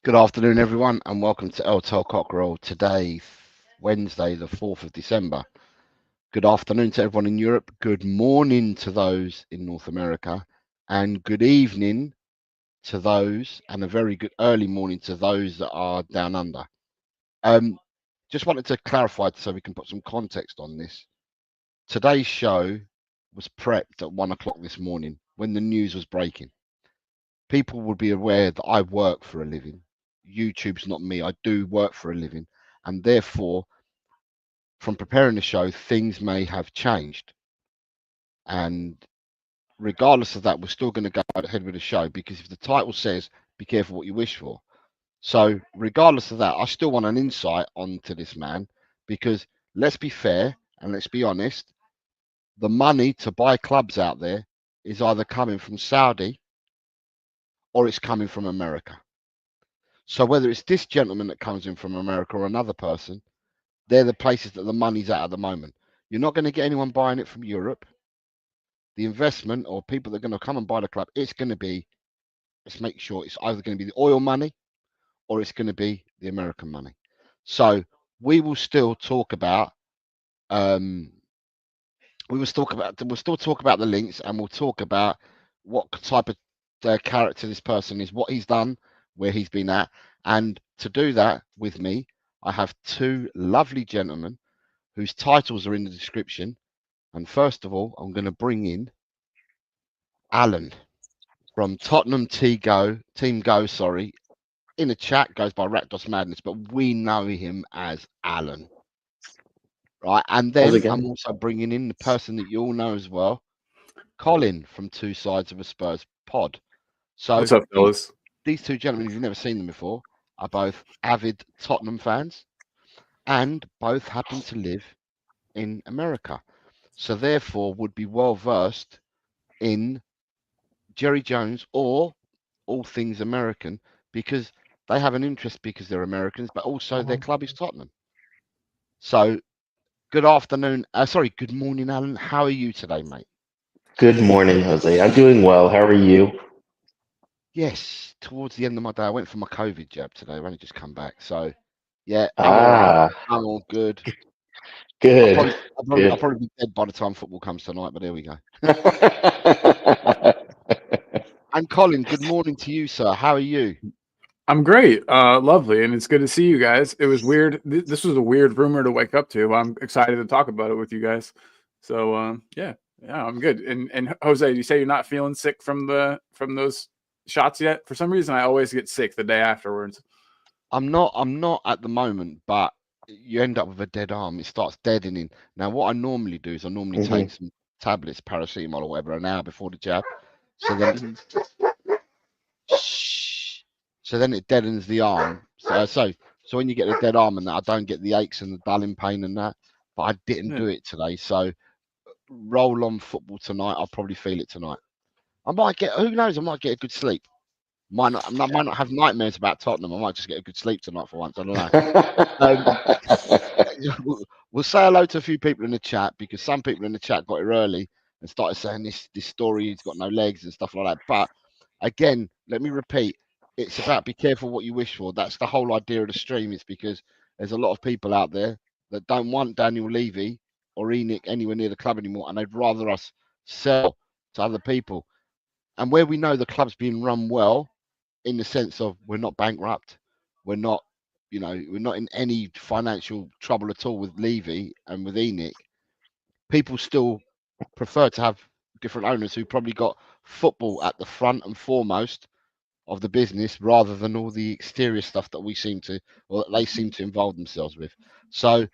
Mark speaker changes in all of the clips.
Speaker 1: Good afternoon, everyone, and welcome to Tel Cockerel. Today, Wednesday, the 4th of December. Good afternoon to everyone in Europe. Good morning to those in North America. And good evening to those, and a very good early morning to those that are down under. Just wanted to clarify so we can put some context on this. Today's show was prepped at 1 o'clock this morning when the news was breaking. People will be aware that I work for a living. YouTube's not me. I do work for a living. And therefore, from preparing the show, things may have changed. And regardless of that, we're still going to go ahead with the show because if the title says, be careful what you wish for. So, regardless of that, I still want an insight onto this man because let's be fair and let's be honest. The money to buy clubs out there is either coming from Saudi or it's coming from America. So whether it's this gentleman that comes in from America or another person, they're the places that the money's at the moment. You're not going to get anyone buying it from Europe. The investment or people that are going to come and buy the club, it's going to be, let's make sure it's either going to be the oil money or it's going to be the American money. So we will still talk about, um, we'll still talk about the links and we'll talk about what type of character this person is, what he's done, where he's been at. And to do that with me, I have two lovely gentlemen whose titles are in the description. And first of all, I'm going to bring in Alan from Tottenham Team Go, sorry. In the chat goes by Rakdos Madness, but we know him as Alan. Right. And
Speaker 2: How's it
Speaker 1: then I'm
Speaker 2: going?
Speaker 1: also bringing in the person that you all know as well, Colin from Two Sides of a Spurs pod. So
Speaker 3: What's up,
Speaker 1: these,
Speaker 3: fellas?
Speaker 1: these two gentlemen, if you've never seen them before, are both avid Tottenham fans and both happen to live in America. So therefore would be well versed in Jerry Jones or all things American because they have an interest because they're Americans, but also their club is Tottenham. So good afternoon. Sorry, good morning, Alan. How are you today, mate?
Speaker 2: Good morning, Jose. I'm doing well. How are you?
Speaker 1: Yes, towards the end of my day, I went for my COVID jab today. I've only just come back. So yeah, I'm all right.
Speaker 2: Ah,
Speaker 1: I'm all good. I'll
Speaker 2: good,
Speaker 1: probably, I'll
Speaker 2: good.
Speaker 1: probably be dead by the time football comes tonight, but there we go. And Colin, good morning to you, sir. How are you?
Speaker 3: I'm great, lovely, and it's good to see you guys. It was weird. This was a weird rumor to wake up to. I'm excited to talk about it with you guys. So yeah, I'm good. And Jose, you say you're not feeling sick from those shots yet? For some reason, I always get sick the day afterwards.
Speaker 1: I'm not at the moment, but you end up with a dead arm. It starts deadening. Now, what I normally do is I normally take
Speaker 2: hmm
Speaker 1: some tablets, paracetamol or whatever, an hour before the jab. So then,
Speaker 3: Mhm.
Speaker 1: shh, so then it deadens the arm. So when you get a dead arm and that, I don't get the aches and the dulling pain and that. But I didn't
Speaker 3: Yeah.
Speaker 1: do it today. So roll on football tonight. I'll probably feel it tonight. I might get. Who knows? I might get a good sleep. Might not have nightmares about Tottenham. I might just get a good sleep tonight for once. I don't know. Um, we'll say hello to a few people in the chat because some people in the chat got here early and started saying this story has got no legs and stuff like that. But again, let me repeat, it's about be careful what you wish for. That's the whole idea of the stream. It's because there's a lot of people out there that don't want Daniel Levy or Enoch anywhere near the club anymore, and they'd rather us sell to other people. And where we know the club's being run well, in the sense of we're not bankrupt, we're not, we're not in any financial trouble at all with Levy and with Enoch. People still prefer to have different owners who probably got football at the front and foremost of the business rather than all the exterior stuff that we seem to, or that they seem to involve themselves with. So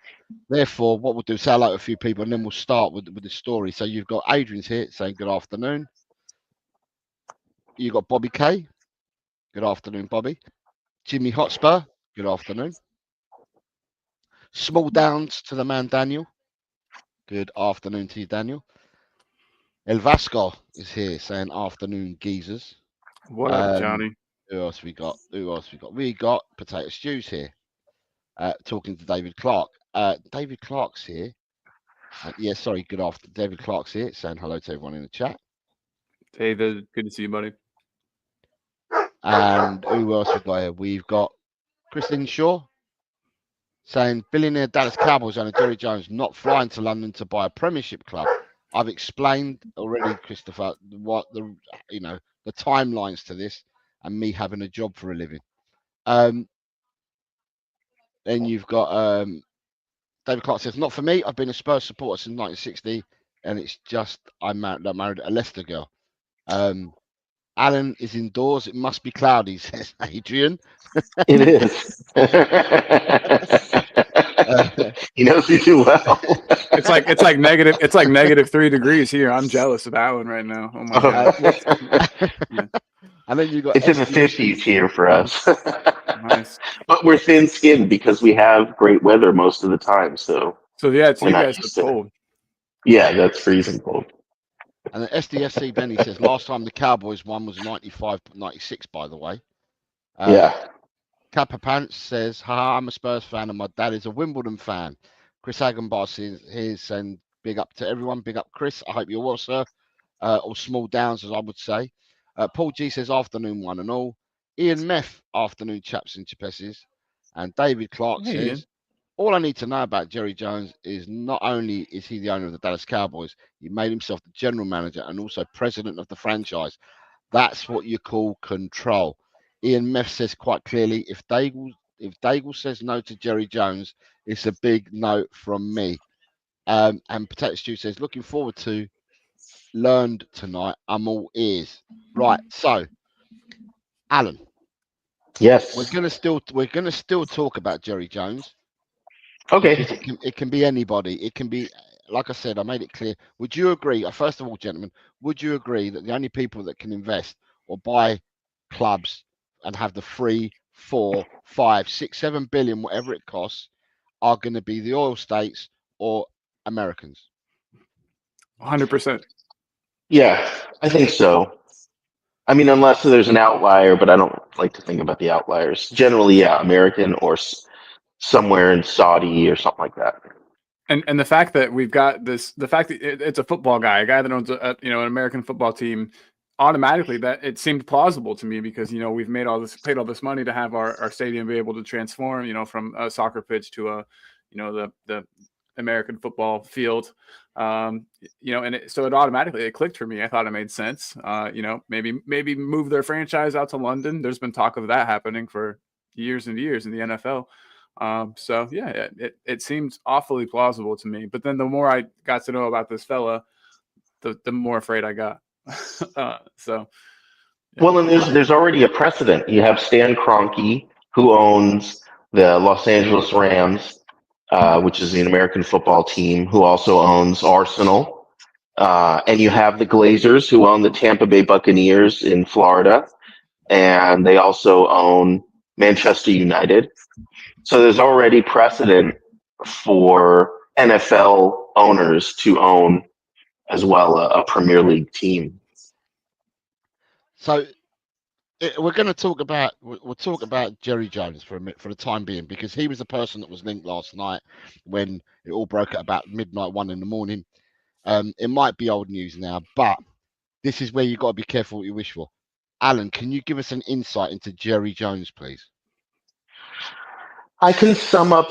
Speaker 1: therefore, what we'll do is say hello to a few people and then we'll start with the story. So you've got Adrian's here saying good afternoon. You've got Bobby K. Good afternoon, Bobby. Jimmy Hotspur. Good afternoon. Small downs to the man Daniel. Good afternoon to you, Daniel. El Vasco is here saying afternoon, geezers.
Speaker 3: What up,
Speaker 1: Um,
Speaker 3: Johnny?
Speaker 1: who else we got? Who else we got? We got Potato Stews here, talking to David Clark. David Clark's here. Yeah, sorry. Good afternoon. David Clark's here saying hello to everyone in the chat.
Speaker 3: David, good to see you, buddy.
Speaker 1: And who else we got here? We've got Christine Shaw saying billionaire Dallas Cowboys owner Jerry Jones not flying to London to buy a Premiership club. I've explained already, Christopher, what the timelines to this, and me having a job for a living. Then you've got David Clark says, not for me. I've been a Spurs supporter since 1960, and it's just I married a Leicester girl. Alan is indoors. It must be cloudy, says Adrian.
Speaker 2: It is. He knows me too well.
Speaker 3: It's like -3 degrees here. I'm jealous of Alan right now. Oh my god.
Speaker 1: Yeah. And then you got
Speaker 2: it's in the 50s here for us.
Speaker 3: Nice.
Speaker 2: But we're thin-skinned because we have great weather most of the time. So
Speaker 3: yeah, it's
Speaker 2: we're
Speaker 3: you
Speaker 2: not
Speaker 3: guys
Speaker 2: used
Speaker 3: are
Speaker 2: to it.
Speaker 3: cold.
Speaker 2: Yeah, that's freezing cold.
Speaker 1: And then SDFC Benny says last time the Cowboys won was 95-96, by the way.
Speaker 2: Yeah.
Speaker 1: Kappa Pants says, haha, I'm a Spurs fan and my dad is a Wimbledon fan. Chris Hagenbar says, here's saying big up to everyone. Big up, Chris. I hope you're well, sir. Or small downs, as I would say. Paul G says, afternoon one and all. Ian Meth, afternoon chaps and chipesses. And David Clark says,
Speaker 3: Ian.
Speaker 1: all I need to know about Jerry Jones is not only is he the owner of the Dallas Cowboys, he made himself the general manager and also president of the franchise. That's what you call control. Ian Meth says quite clearly, if Daigle says no to Jerry Jones, it's a big no from me. And Potato Stew says, looking forward to learned tonight. I'm all ears. Right. So, Alan.
Speaker 2: Yes.
Speaker 1: We're gonna still talk about Jerry Jones.
Speaker 2: Okay.
Speaker 1: It can be anybody. It can be, like I said, I made it clear. Would you agree? First of all, gentlemen, would you agree that the only people that can invest or buy clubs and have the 3, 4, 5, 6, 7 billion, whatever it costs, are going to be the oil states or Americans?
Speaker 3: 100%.
Speaker 2: Yeah, I think so. I mean, unless there's an outlier, but I don't like to think about the outliers. Generally, yeah, American or somewhere in Saudi or something like that.
Speaker 3: And the fact that we've got this, the fact that it's a football guy, a guy that owns an American football team, automatically that it seemed plausible to me because we've paid all this money to have our stadium be able to transform from a soccer pitch to the American football field, and so it automatically clicked for me. I thought it made sense. Maybe move their franchise out to London. There's been talk of that happening for years and years in the NFL. So yeah, it seems awfully plausible to me. But then the more I got to know about this fella, the more afraid I got. So. Yeah.
Speaker 2: Well, and there's already a precedent. You have Stan Kroenke, who owns the Los Angeles Rams, which is an American football team, who also owns Arsenal. And you have the Glazers, who own the Tampa Bay Buccaneers in Florida. And they also own Manchester United. So there's already precedent for NFL owners to own as well a Premier League team.
Speaker 1: So we're going to talk about Jerry Jones for the time being, because he was the person that was linked last night when it all broke at about midnight, 1 a.m. It might be old news now, but this is where you've got to be careful what you wish for. Alan, can you give us an insight into Jerry Jones, please?
Speaker 2: I can sum up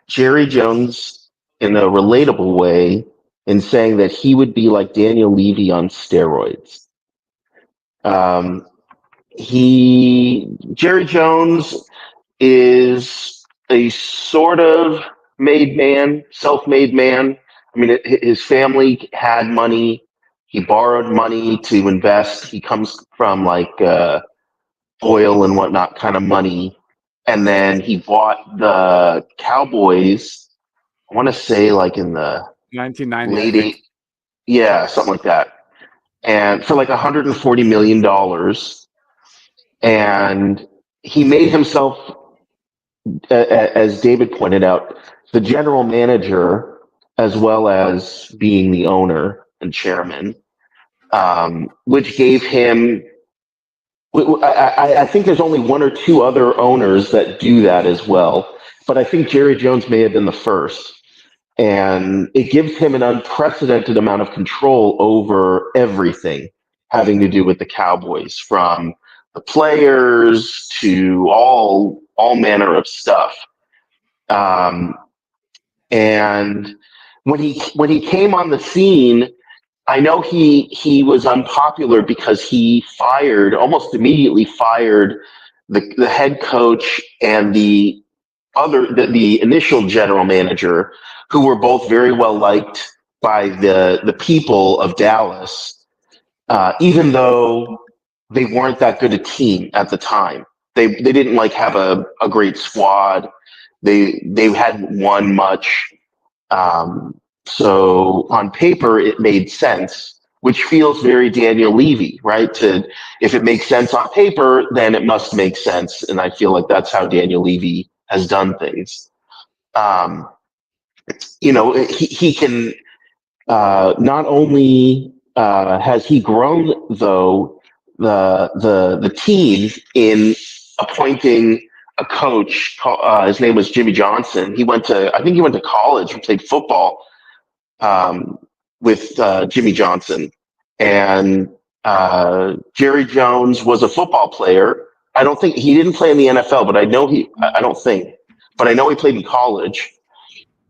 Speaker 2: Jerry Jones in a relatable way in saying that he would be like Daniel Levy on steroids. Jerry Jones is a sort of made man, self-made man. I mean, his family had money. He borrowed money to invest. He comes from like oil and whatnot kind of money. And then he bought the Cowboys, I want to say like in the
Speaker 3: 1990,
Speaker 2: late yeah, something like that. And for like $140 million. And he made himself, as David pointed out, the general manager as well as being the owner and chairman, which gave him. I think there's only 1 or 2 other owners that do that as well, but I think Jerry Jones may have been the first. And it gives him an unprecedented amount of control over everything having to do with the Cowboys, from the players to all manner of stuff. And when he came on the scene, I know he was unpopular because he almost immediately fired the head coach and the initial general manager, who were both very well liked by the people of Dallas, even though they weren't that good a team at the time. They didn't have a great squad. They hadn't won much. So on paper, it made sense, which feels very Daniel Levy, right? If it makes sense on paper, then it must make sense. And I feel like that's how Daniel Levy has done things. He can not only has he grown, though, the team in appointing a coach. His name was Jimmy Johnson. I think he went to college and played football with Jimmy Johnson. And Jerry Jones was a football player. I don't think he didn't play in the NFL, but I know he played in college.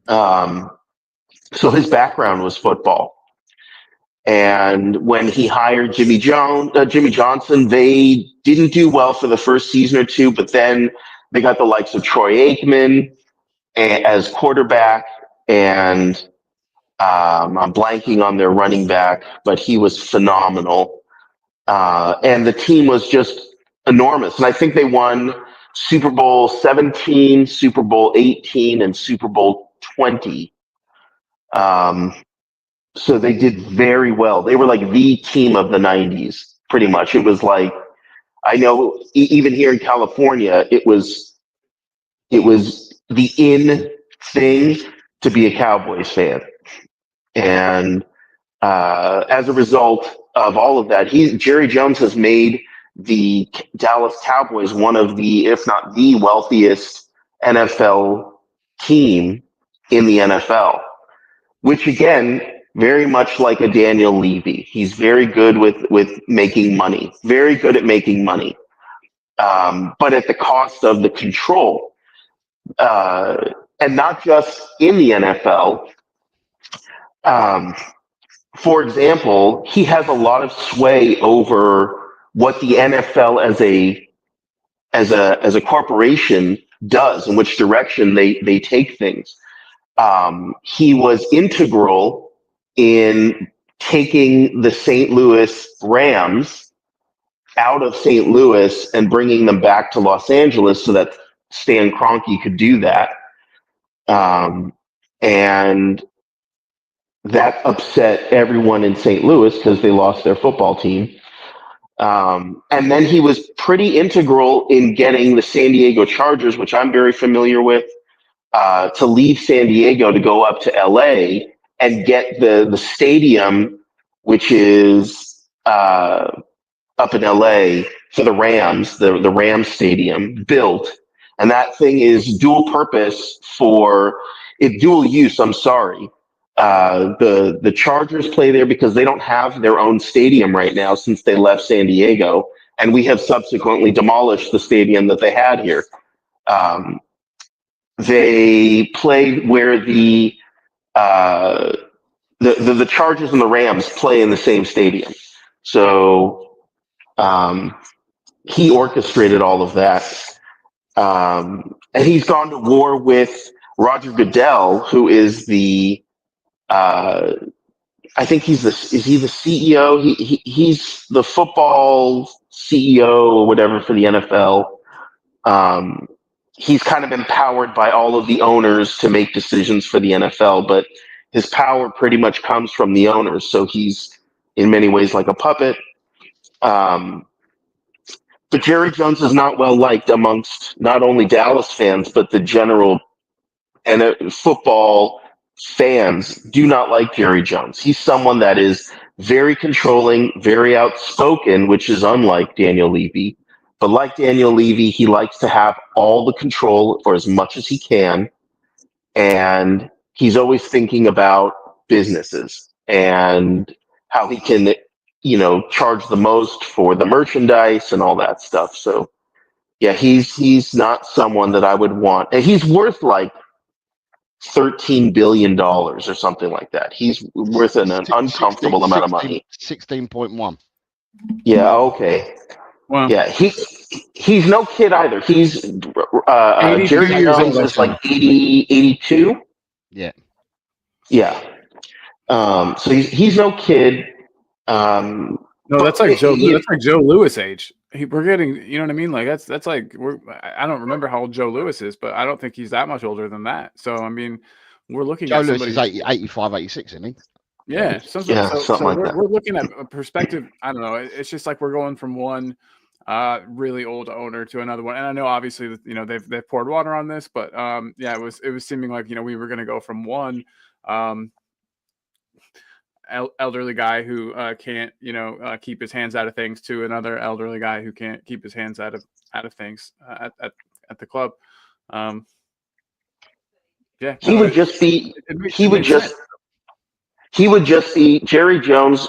Speaker 2: So his background was football. And when he hired Jimmy Johnson, they didn't do well for the first season or two, but then they got the likes of Troy Aikman as quarterback, and I'm blanking on their running back, but he was phenomenal. And the team was just enormous. And I think they won Super Bowl 17, Super Bowl 18, and Super Bowl 20. So they did very well. They were like the team of the 90s, pretty much. It was like, I know even here in California, it was the in thing to be a Cowboys fan. And as a result of all of that, Jerry Jones has made the Dallas Cowboys one of the, if not the wealthiest NFL team in the NFL, which again, very much like a Daniel Levy. He's very good with making money, very good at making money, but at the cost of the control. And not just in the NFL. For example, he has a lot of sway over what the NFL as a corporation does, in which direction they take things. He was integral in taking the St. Louis Rams out of St. Louis and bringing them back to Los Angeles so that Stan Kroenke could do that. And that upset everyone in St. Louis because they lost their football team. And then he was pretty integral in getting the San Diego Chargers, which I'm very familiar with, to leave San Diego to go up to LA and get the stadium, which is up in LA for the Rams, the Rams stadium, built. And that thing is dual use. I'm sorry. The Chargers play there because they don't have their own stadium right now since they left San Diego, and we have subsequently demolished the stadium that they had here. They play where the Chargers and the Rams play in the same stadium. So he orchestrated all of that. And he's gone to war with Roger Goodell, who is I think is he the CEO? He's the football CEO or whatever for the NFL. He's kind of empowered by all of the owners to make decisions for the NFL, but his power pretty much comes from the owners. So he's in many ways like a puppet. But Jerry Jones is not well liked amongst not only Dallas fans, but the general football fans do not like Jerry Jones. He's someone that is very controlling, very outspoken, which is unlike Daniel Levy. But like Daniel Levy, he likes to have all the control for as much as he can. And he's always thinking about businesses and how he can charge the most for the merchandise and all that stuff. So yeah, he's not someone that I would want. And he's worth like $13 billion or something like that. He's worth an uncomfortable amount of money.
Speaker 1: 16.1.
Speaker 2: Yeah. Okay.
Speaker 3: Wow.
Speaker 2: Yeah. He's no kid either. He's
Speaker 3: 82
Speaker 2: Jerry
Speaker 3: years
Speaker 2: Jones
Speaker 3: old,
Speaker 2: is like 82.
Speaker 1: Yeah.
Speaker 2: Yeah. So he's no kid.
Speaker 3: No, that's like Joe. That's like Joe Lewis age. We're getting, you know what I mean? Like that's like I don't remember how old Joe Lewis is, but I don't think he's that much older than that. So I mean, we're looking
Speaker 1: Joe
Speaker 2: Oh,
Speaker 3: at
Speaker 1: Lewis
Speaker 3: somebody.
Speaker 1: is 85, 86, isn't he?
Speaker 3: Yeah,
Speaker 2: something like that.
Speaker 3: we're looking at a perspective. I don't know. It's just like we're going from one really old owner to another one, and I know obviously that they've poured water on this, but yeah, it was seeming like we were going to go from one elderly guy who can't keep his hands out of things to another elderly guy who can't keep his hands out of things at the club. Yeah,
Speaker 2: He
Speaker 3: no,
Speaker 2: would just be. He
Speaker 3: it
Speaker 2: would
Speaker 3: makes
Speaker 2: just.
Speaker 3: sense.
Speaker 2: He would just be Jerry Jones.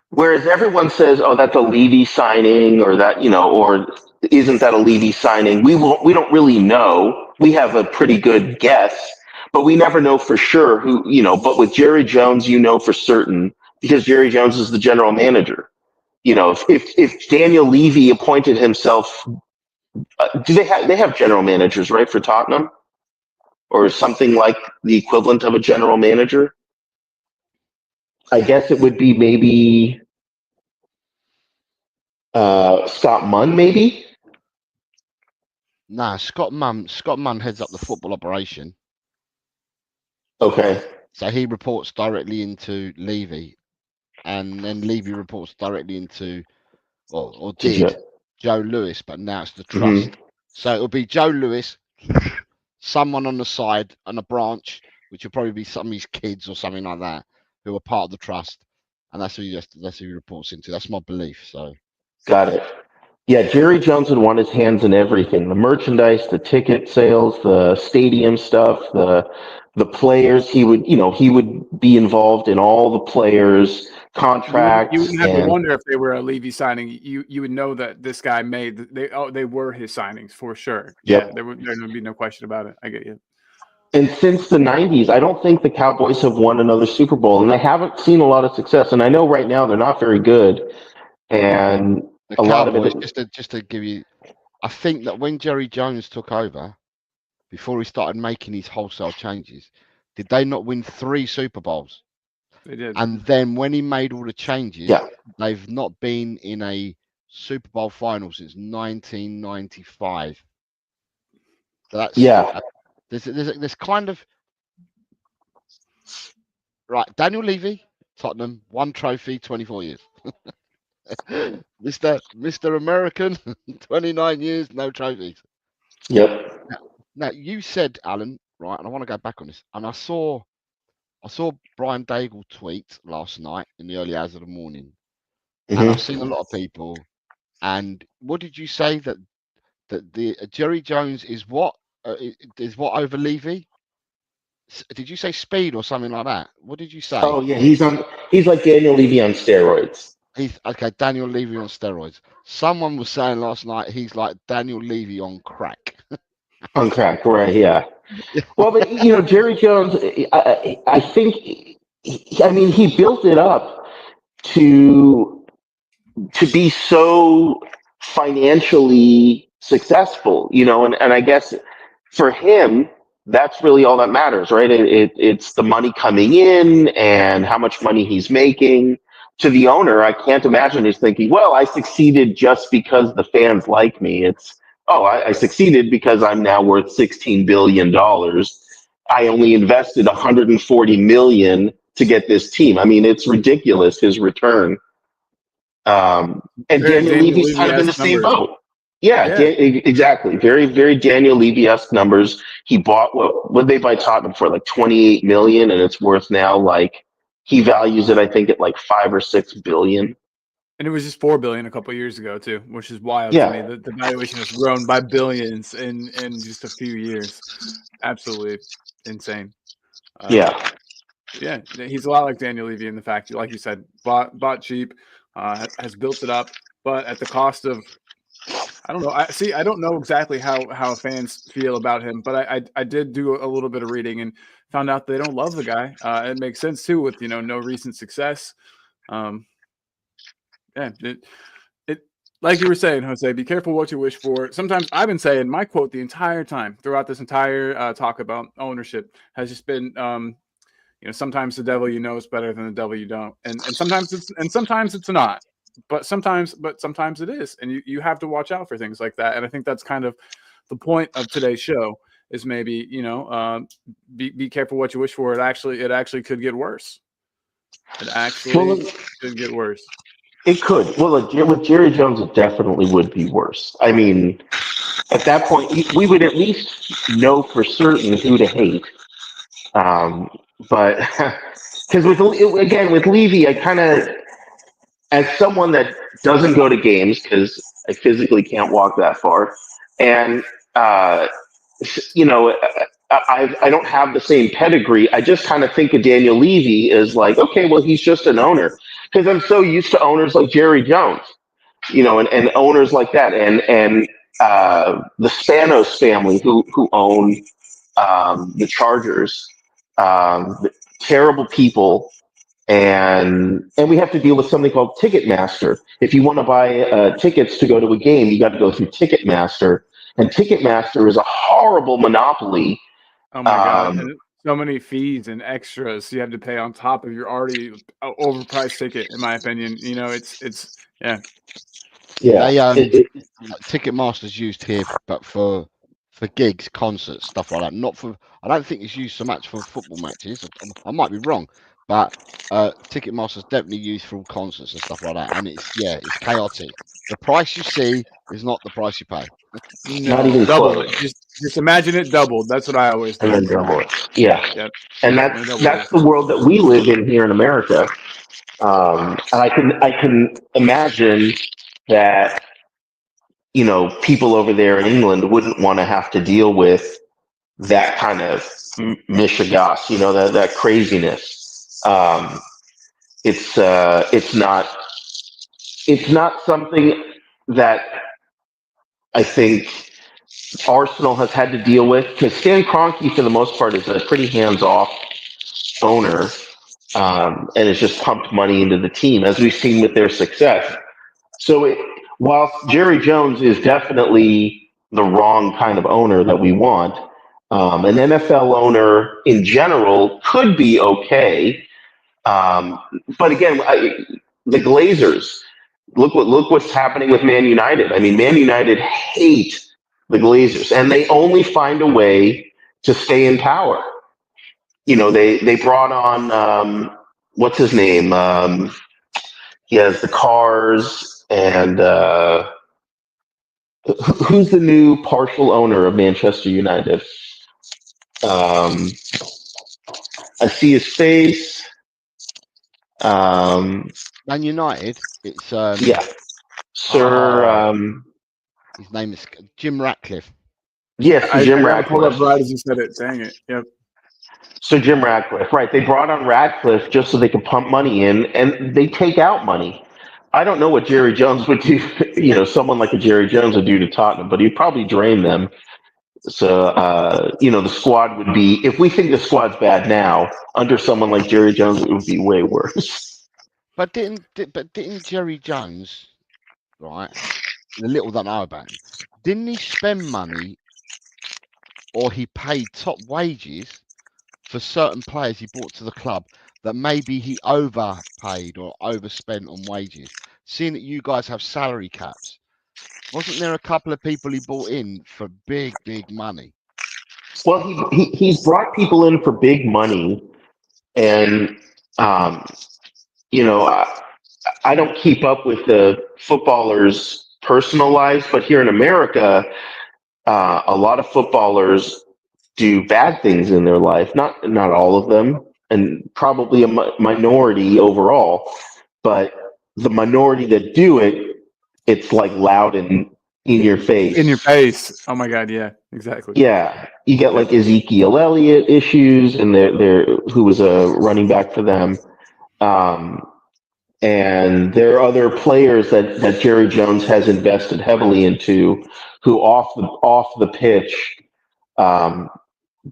Speaker 2: Whereas everyone says, "Oh, that's a Levy signing," or that or isn't that a Levy signing? We don't really know. We have a pretty good guess, but we never know for sure who. But with Jerry Jones, for certain because Jerry Jones is the general manager. If Daniel Levy appointed himself, do they have general managers, right, for Tottenham, or something like the equivalent of a general manager? I guess it would be maybe Scott Munn, maybe.
Speaker 1: Nah, Scott Munn heads up the football operation.
Speaker 2: Okay.
Speaker 1: So he reports directly into Levy, and then Levy reports directly into, or did, Joe Lewis, but now it's the trust. So it'll be Joe Lewis, someone on the side, on a branch, which will probably be some of his kids or something like that, who are part of the trust, and that's who he reports into. That's my belief. So
Speaker 2: Got it. Yeah, Jerry Jones would want his hands in everything: the merchandise, the ticket sales, the stadium stuff, the players. He would be involved in all the players' contracts.
Speaker 3: You wouldn't have to wonder if they were a Levy signing. You would know that this guy they were his signings for sure.
Speaker 2: Yep.
Speaker 3: Yeah, there would be no question about it. I get you.
Speaker 2: And since the 90s, I don't think the Cowboys have won another Super Bowl, and they haven't seen a lot of success. And I know right now they're not very good, and
Speaker 1: the
Speaker 2: a lot of
Speaker 1: Cowboys,
Speaker 2: it.
Speaker 1: just to give you, I think that when Jerry Jones took over, before he started making his wholesale changes, did they not win 3 Super Bowls?
Speaker 3: They did.
Speaker 1: And then when he made all the changes,
Speaker 2: Yeah.
Speaker 1: they've not been in a Super Bowl final since 1995. So that's there's kind of right. Daniel Levy, Tottenham, 1 trophy, 24 years. Mr. American, 29 years, no trophies.
Speaker 2: Yep.
Speaker 1: Now you said, Alan, right, and I want to go back on this. And I saw Brian Daigle tweet last night in the early hours of the morning, and I've seen a lot of people. And what did you say that the Jerry Jones is what over Levy? Did you say speed or something like that? What did you say?
Speaker 2: Oh yeah, he's like Daniel Levy on steroids.
Speaker 1: He's okay. Daniel Levy on steroids. Someone was saying last night he's like Daniel Levy on crack.
Speaker 2: On crack, right? Yeah. Well, but Jerry Jones, I think, he built it up to be so financially successful, and I guess for him, that's really all that matters, right? It's the money coming in and how much money he's making. To the owner, I can't imagine he's thinking, well, I succeeded just because the fans like me. It's, oh, I succeeded because I'm now worth $16 billion. I only invested $140 million to get this team. I mean, it's ridiculous, his return. And Daniel Levy's kind of in the same boat. Yeah. Exactly. Very, very Daniel Levy-esque numbers. He bought what did they buy Tottenham for? Like 28 million, and it's worth now he values it, I think, at like 5 or 6 billion.
Speaker 3: And it was just 4 billion a couple of years ago too, which is wild to me. The valuation has grown by billions in just a few years. Absolutely insane.
Speaker 2: Yeah,
Speaker 3: he's a lot like Daniel Levy in the fact, like you said, bought cheap, has built it up, but at the cost of, I don't know. I don't know exactly how fans feel about him, but I did do a little bit of reading and found out they don't love the guy. It makes sense too with no recent success. Yeah, it like you were saying, Jose, be careful what you wish for. Sometimes I've been saying my quote the entire time throughout this entire talk about ownership has just been, sometimes the devil you know is better than the devil you don't, and sometimes it's not. But sometimes it is, and you have to watch out for things like that. And I think that's kind of the point of today's show is maybe be careful what you wish for. It actually could get worse. It actually could get worse.
Speaker 2: It could. Well, with Jerry Jones, it definitely would be worse. I mean, at that point, we would at least know for certain who to hate. But because with Levy, I kind of, as someone that doesn't go to games because I physically can't walk that far, and I don't have the same pedigree. I just kind of think of Daniel Levy as like, okay, well, he's just an owner because I'm so used to owners like Jerry Jones, and owners like that, and the Spanos family who own the Chargers, terrible people. And we have to deal with something called Ticketmaster. If you want to buy tickets to go to a game, you got to go through Ticketmaster, and Ticketmaster is a horrible monopoly.
Speaker 3: Oh my god! And so many fees and extras you have to pay on top of your already overpriced ticket. In my opinion, it's yeah.
Speaker 1: Ticketmaster's used here, but for gigs, concerts, stuff like that. Not for. I don't think it's used so much for football matches. I might be wrong. But Ticketmaster's definitely used for all concerts and stuff like that, and it's chaotic. The price you see is not the price you pay.
Speaker 2: Not even
Speaker 3: double it. Just imagine it doubled. That's what I always do.
Speaker 2: And then double it. Yeah. Yep. And that's the world that we live in here in America. And I can imagine that people over there in England wouldn't want to have to deal with that kind of mishigas, that craziness. It's not something that I think Arsenal has had to deal with, because Stan Kroenke, for the most part, is a pretty hands-off owner, and has just pumped money into the team, as we've seen with their success. So whilst Jerry Jones is definitely the wrong kind of owner that we want, an NFL owner in general could be okay. But again, the Glazers, look what's happening with Man United. I mean, Man United hate the Glazers, and they only find a way to stay in power. They brought on what's his name? He has the cars, and who's the new partial owner of Manchester United? I see his face.
Speaker 1: Man United. It's
Speaker 2: Sir.
Speaker 1: His name is Jim Ratcliffe.
Speaker 2: Yes, Jim Ratcliffe.
Speaker 3: Pulled up right as you said it. Dang it. Yep.
Speaker 2: So Jim Ratcliffe, right? They brought on Ratcliffe just so they could pump money in, and they take out money. I don't know what Jerry Jones would do. Someone like a Jerry Jones would do to Tottenham, but he'd probably drain them. So, the squad would be, if we think the squad's bad now, under someone like Jerry Jones, it would be way worse.
Speaker 1: But didn't Jerry Jones, right, the little that I know about him, didn't he spend money, or he paid top wages for certain players he brought to the club that maybe he overpaid or overspent on wages? Seeing that you guys have salary caps, wasn't there a couple of people he brought in for big money?
Speaker 2: Well, he's brought people in for big money, and I don't keep up with the footballers' personal lives, but here in America, a lot of footballers do bad things in their life. Not all of them, and probably a minority overall, but the minority that do it, it's like loud and in your face.
Speaker 3: In your face. Oh my God. Yeah, exactly.
Speaker 2: Yeah. You get like Ezekiel Elliott issues, and they're who was a running back for them. And there are other players that Jerry Jones has invested heavily into who off the pitch,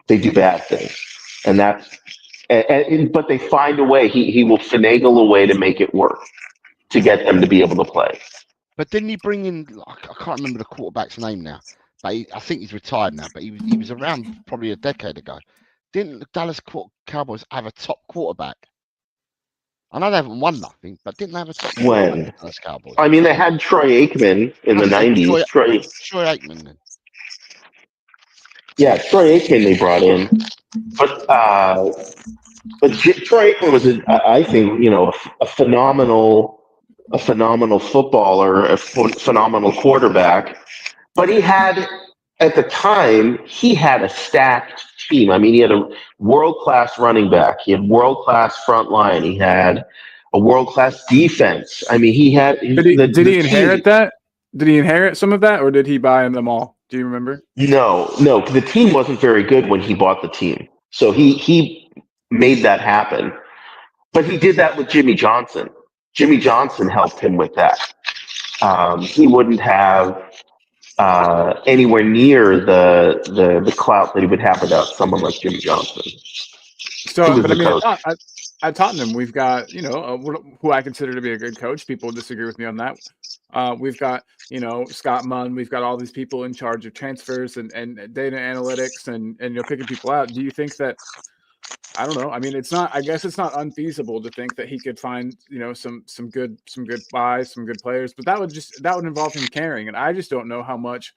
Speaker 2: they do bad things. And but they find a way. He will finagle a way to make it work to get them to be able to play.
Speaker 1: But didn't he bring in? I can't remember the quarterback's name now, but I think he's retired now. But he was around probably a decade ago. Didn't the Dallas Cowboys have a top quarterback? I know they haven't won nothing, but didn't they have a top quarterback? The Dallas Cowboys.
Speaker 2: I mean, they had Troy Aikman in the '90s.
Speaker 1: Troy Aikman. Then.
Speaker 2: Yeah, Troy Aikman they brought in, but Troy Aikman was, I think, a phenomenal footballer, a phenomenal quarterback. But he had, at the time, a stacked team. I mean, he had a world-class running back. He had world-class front line. He had a world-class defense. I mean, he had.
Speaker 3: Did he inherit that? Did he inherit some of that, or did he buy them all? Do you remember?
Speaker 2: No. The team wasn't very good when he bought the team, so he made that happen. But he did that with Jimmy Johnson. Jimmy Johnson helped him with that. He wouldn't have anywhere near the clout that he would have without someone like Jimmy Johnson.
Speaker 3: So, but I mean, at Tottenham, we've got, who I consider to be a good coach. People disagree with me on that. We've got, Scott Munn. We've got all these people in charge of transfers and data analytics and picking people out. Do you think that, I don't know. I mean, I guess it's not unfeasible to think that he could find, some good buys, some good players, but that would involve him caring. And I just don't know how much,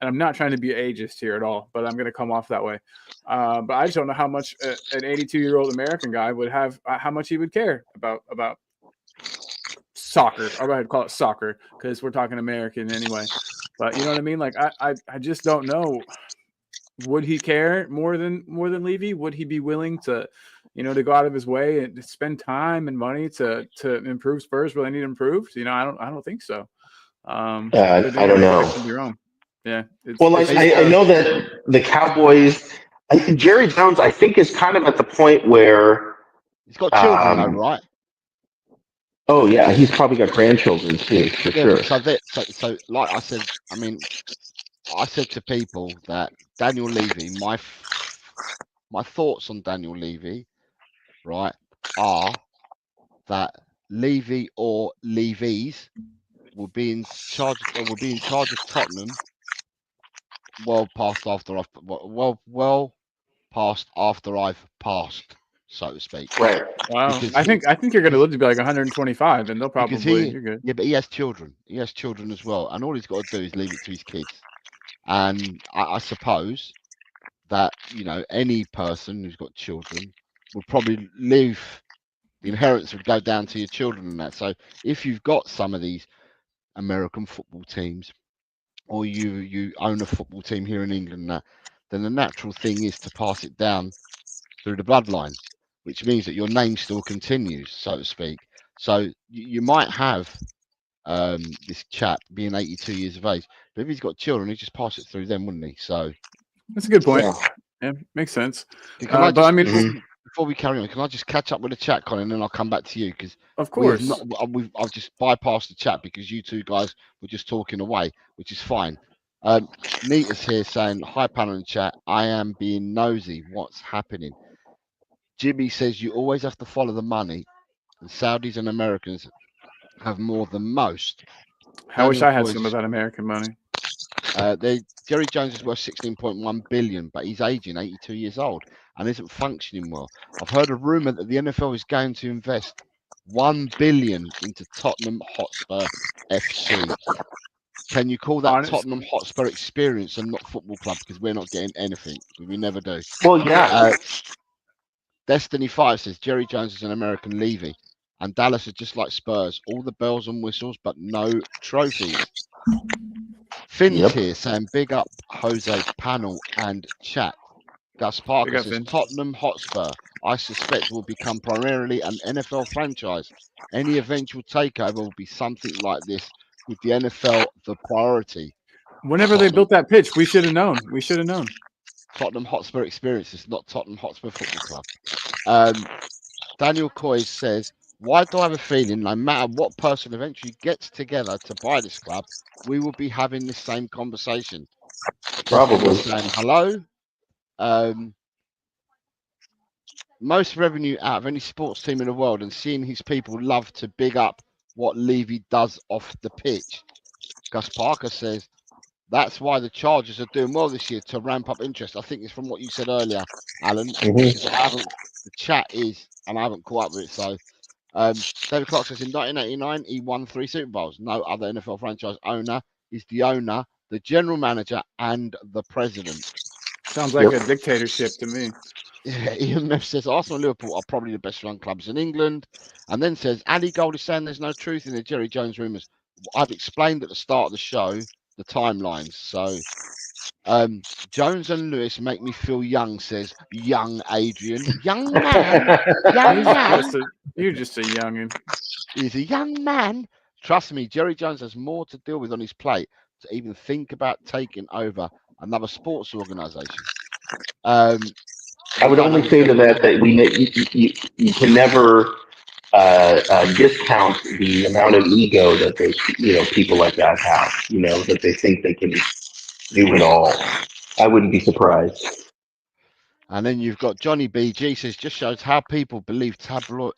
Speaker 3: and I'm not trying to be ageist here at all, but I'm going to come off that way. But I just don't know how much an 82-year-old American guy would have, how much he would care about soccer. I'll go ahead and call it soccer because we're talking American anyway. But you know what I mean? Like, I just don't know. Would he care more than Levy? Would he be willing to, to go out of his way and to spend time and money to improve Spurs where they need improved? I don't think so.
Speaker 2: I don't know.
Speaker 3: I could be wrong. Yeah.
Speaker 2: I know that the Cowboys, Jerry Jones, I think, is kind of at the point where
Speaker 1: he's got children, though, right?
Speaker 2: Oh yeah, he's probably got grandchildren too, for sure.
Speaker 1: So, like I said, I mean, I said to people that Daniel Levy, my thoughts on Daniel Levy, right, are that Levy or Levies will be in charge of Tottenham well past after I've passed, so to speak.
Speaker 2: Right.
Speaker 3: Wow. I think you're going to live to be like 125, and they'll probably you're good.
Speaker 1: Yeah, but he has children. He has children as well, and all he's got to do is leave it to his kids. And I suppose that any person who's got children would probably leave the inheritance would go down to your children and that. So if you've got some of these American football teams, or you own a football team here in England, then the natural thing is to pass it down through the bloodline, which means that your name still continues, so to speak. So you might have this chap being 82 years of age, but if he's got children, he'd just pass it through them, wouldn't he? So
Speaker 3: that's a good point. Yeah, makes sense.
Speaker 1: Before we carry on, can I just catch up with the chat, Colin, and then I'll come back to you? Because
Speaker 3: of course,
Speaker 1: I've just bypassed the chat because you two guys were just talking away, which is fine. Nita's here saying, hi, panel and chat. I am being nosy. What's happening? Jimmy says you always have to follow the money, and Saudis and Americans have more than most.
Speaker 3: I wish I had some of that American money.
Speaker 1: Jerry Jones is worth 16.1 billion, but he's aging, 82 years old, and isn't functioning well. I've heard a rumor that the NFL is going to invest 1 billion into Tottenham Hotspur FC. Can you call that Tottenham Hotspur experience and not football club? Because we're not getting anything. We never do.
Speaker 2: Well, yeah.
Speaker 1: Destiny 5 says Jerry Jones is an American Levy, and Dallas is just like Spurs, all the bells and whistles, but no trophies. Finn's here saying big up Jose, panel and chat. Gus Parker says Tottenham Hotspur, I suspect, will become primarily an NFL franchise. Any eventual takeover will be something like this, with the NFL the priority.
Speaker 3: Whenever they built that pitch, we should have known.
Speaker 1: Tottenham Hotspur experience is not Tottenham Hotspur Football Club. Daniel Coy says, Why do I have a feeling no matter what person eventually gets together to buy this club, we will be having this same conversation?
Speaker 2: Probably.
Speaker 1: Saying hello. Most revenue out of any sports team in the world, and seeing his people love to big up what Levy does off the pitch. Gus Parker says that's why the Chargers are doing well this year, to ramp up interest. I think it's from what you said earlier, Alan. Because the chat is, and I haven't caught up with it. So David Clark says in 1989 he won 3 Super Bowls. No other NFL franchise owner is the owner, the general manager, and the president.
Speaker 3: Sounds like a dictatorship to me.
Speaker 1: Yeah, Ian Meth says Arsenal and Liverpool are probably the best run clubs in England. And then says Ali Gold is saying there's no truth in the Jerry Jones rumours. I've explained at the start of the show the timelines. So Jones and Lewis make me feel young, says young Adrian. Young man. Young man.
Speaker 3: You're just a youngin'.
Speaker 1: He's a young man. Trust me, Jerry Jones has more to deal with on his plate to even think about taking over another sports organisation.
Speaker 2: I would only say to that you can never discount the amount of ego that those people like that have. That they think they can do it all. I wouldn't be surprised.
Speaker 1: And then you've got Johnny BG says just shows how people believe tabloid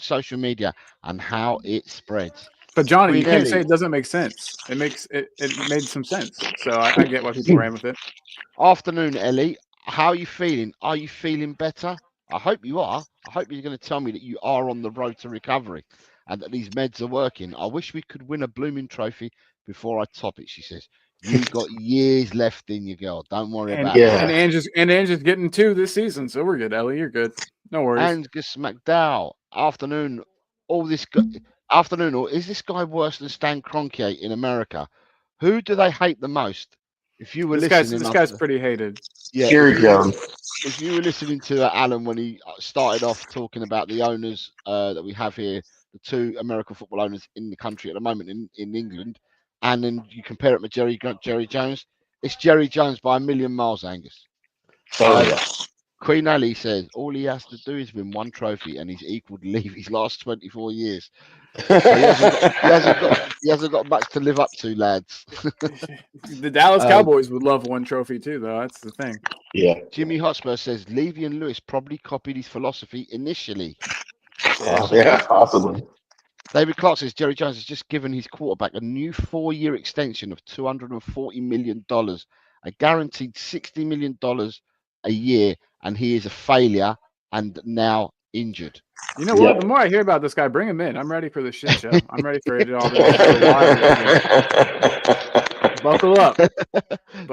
Speaker 1: social media and how it spreads.
Speaker 3: But Johnny, you can't say it doesn't make sense. It made some sense. So I get why people ran with it.
Speaker 1: Afternoon, Ellie. How are you feeling? Are you feeling better? I hope you are. I hope you're going to tell me that you are on the road to recovery and that these meds are working. I wish we could win a blooming trophy before I top it, she says. You've got years left in you, girl. Don't worry about it.
Speaker 3: And Angel's getting 2 this season, so we're good, Ellie. You're good. No worries.
Speaker 1: Angus McDowell. Afternoon. Afternoon. Or is this guy worse than Stan Kroenke in America? Who do they hate the most? If you were listening,
Speaker 3: this guy's pretty hated.
Speaker 1: Yeah.
Speaker 2: Jerry Jones.
Speaker 1: If you were listening to Alan when he started off talking about the owners that we have here, the 2 American football owners in the country at the moment in England, and then you compare it with Jerry Jones, it's Jerry Jones by a million miles, Angus. Queen Ali says all he has to do is win 1 trophy and he's equaled Levy's last 24 years. So he hasn't got much to live up to, lads.
Speaker 3: The Dallas Cowboys would love 1 trophy too, though. That's the thing.
Speaker 2: Yeah.
Speaker 1: Jimmy Hotspur says Levy and Lewis probably copied his philosophy initially.
Speaker 2: Yeah, possibly.
Speaker 1: David Clark says Jerry Jones has just given his quarterback a new 4-year extension of $240 million, a guaranteed $60 million a year, and he is a failure and now injured.
Speaker 3: You know what? The more I hear about this guy, bring him in. I'm ready for the shit show. I'm ready for it all. Buckle up.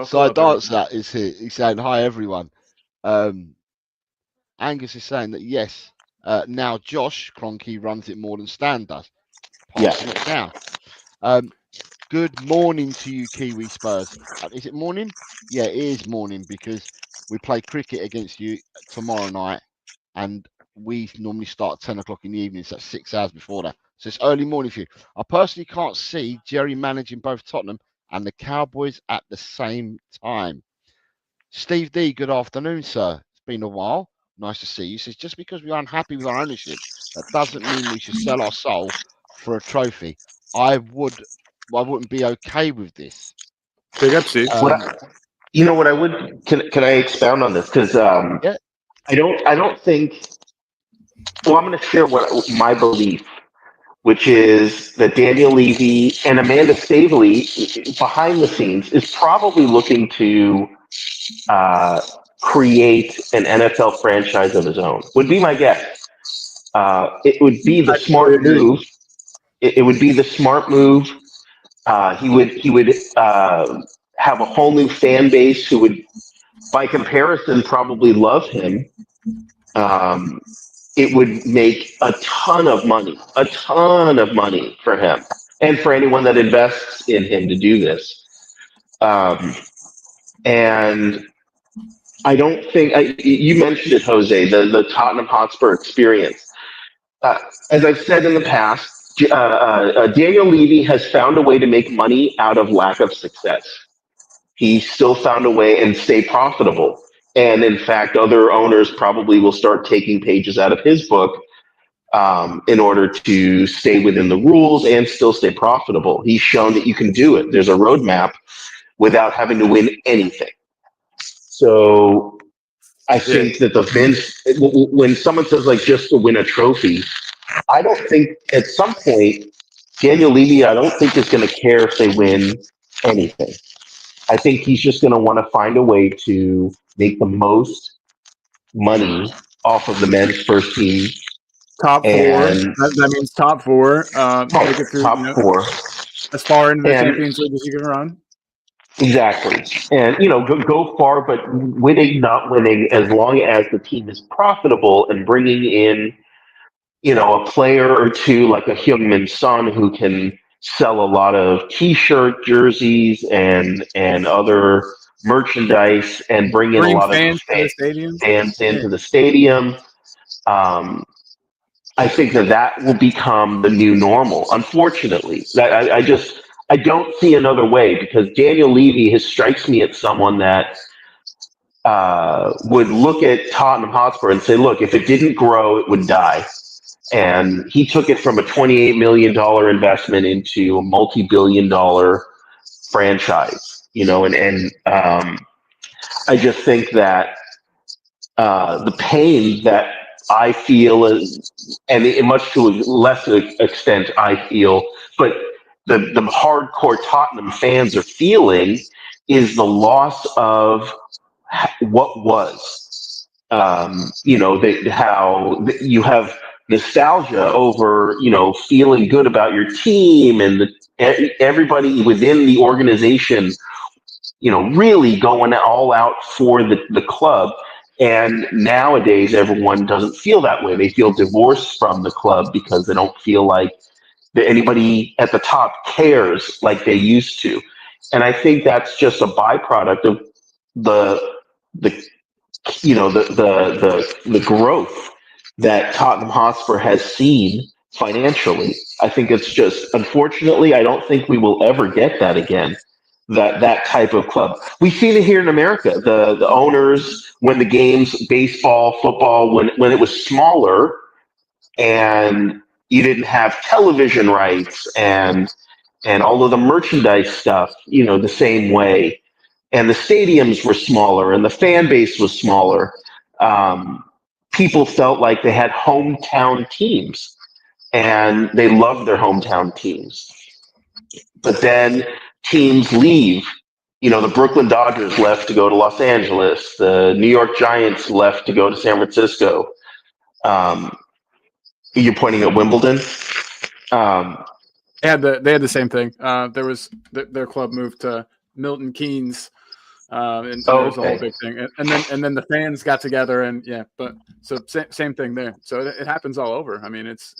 Speaker 1: So Dancer is here. He's saying hi, everyone. Angus is saying that yes. Now Josh Kroenke runs it more than Stan does. Passing it down. Good morning to you, Kiwi Spurs. Is it morning? Yeah, it is morning because we play cricket against you tomorrow night, and we normally start at 10 o'clock in the evening, so that's 6 hours before that. So it's early morning for you. I personally can't see Jerry managing both Tottenham and the Cowboys at the same time. Steve D, good afternoon, sir. It's been a while. Nice to see you. He says, just because we are unhappy with our ownership, that doesn't mean we should sell our soul for a trophy. I wouldn't be okay with this.
Speaker 3: Big up, Steve.
Speaker 2: What I would can I expound on this? Because I don't think. Well, I'm going to share what my belief, which is that Daniel Levy and Amanda Staveley, behind the scenes, is probably looking to create an NFL franchise of his own. Would be my guess. It would be the smart move. It would be the smart move. He would have a whole new fan base who would, by comparison, probably love him. It would make a ton of money for him and for anyone that invests in him to do this. And I don't think you mentioned it, Jose, the Tottenham Hotspur experience. As I've said in the past, Daniel Levy has found a way to make money out of lack of success. He still found a way and stay profitable. And in fact, other owners probably will start taking pages out of his book in order to stay within the rules and still stay profitable. He's shown that you can do it. There's a roadmap without having to win anything. So I think that when someone says like just to win a trophy, I don't think at some point Daniel Levy, I don't think is going to care if they win anything. I think he's just going to want to find a way to make the most money off of the men's first team.
Speaker 3: Top four. That means top four. Make it through,
Speaker 2: top four.
Speaker 3: As far into the Champions League as you can run.
Speaker 2: Exactly. And, go far, but winning, not winning, as long as the team is profitable and bringing in, a player or two like a Heung-min Son who can sell a lot of T-shirt, jerseys, and other merchandise and bring in a lot
Speaker 3: fans
Speaker 2: of fans into the stadium. I think that will become the new normal. Unfortunately, I don't see another way, because Daniel Levy strikes me as someone that would look at Tottenham Hotspur and say, look, if it didn't grow, it would die. And he took it from a $28 million investment into a multi-billion-dollar franchise, and I just think that the pain that I feel and much to a lesser extent I feel, but the hardcore Tottenham fans are feeling is the loss of what was. How you have nostalgia over, feeling good about your team, and everybody within the organization, really going all out for the club. And nowadays, everyone doesn't feel that way. They feel divorced from the club because they don't feel like that anybody at the top cares like they used to. And I think that's just a byproduct of the growth that Tottenham Hotspur has seen financially. I think it's just, unfortunately, I don't think we will ever get that again. That type of club. We've seen it here in America. The owners, when the games, baseball, football, when it was smaller and you didn't have television rights and all of the merchandise stuff, the same way, and the stadiums were smaller and the fan base was smaller, people felt like they had hometown teams and they loved their hometown teams. But then teams leave. The Brooklyn Dodgers left to go to Los Angeles. The New York Giants left to go to San Francisco. You're pointing at Wimbledon.
Speaker 3: They had the same thing. There was their club moved to Milton Keynes, and there was a whole big thing. And then the fans got together but same thing there. So it happens all over. I mean, it's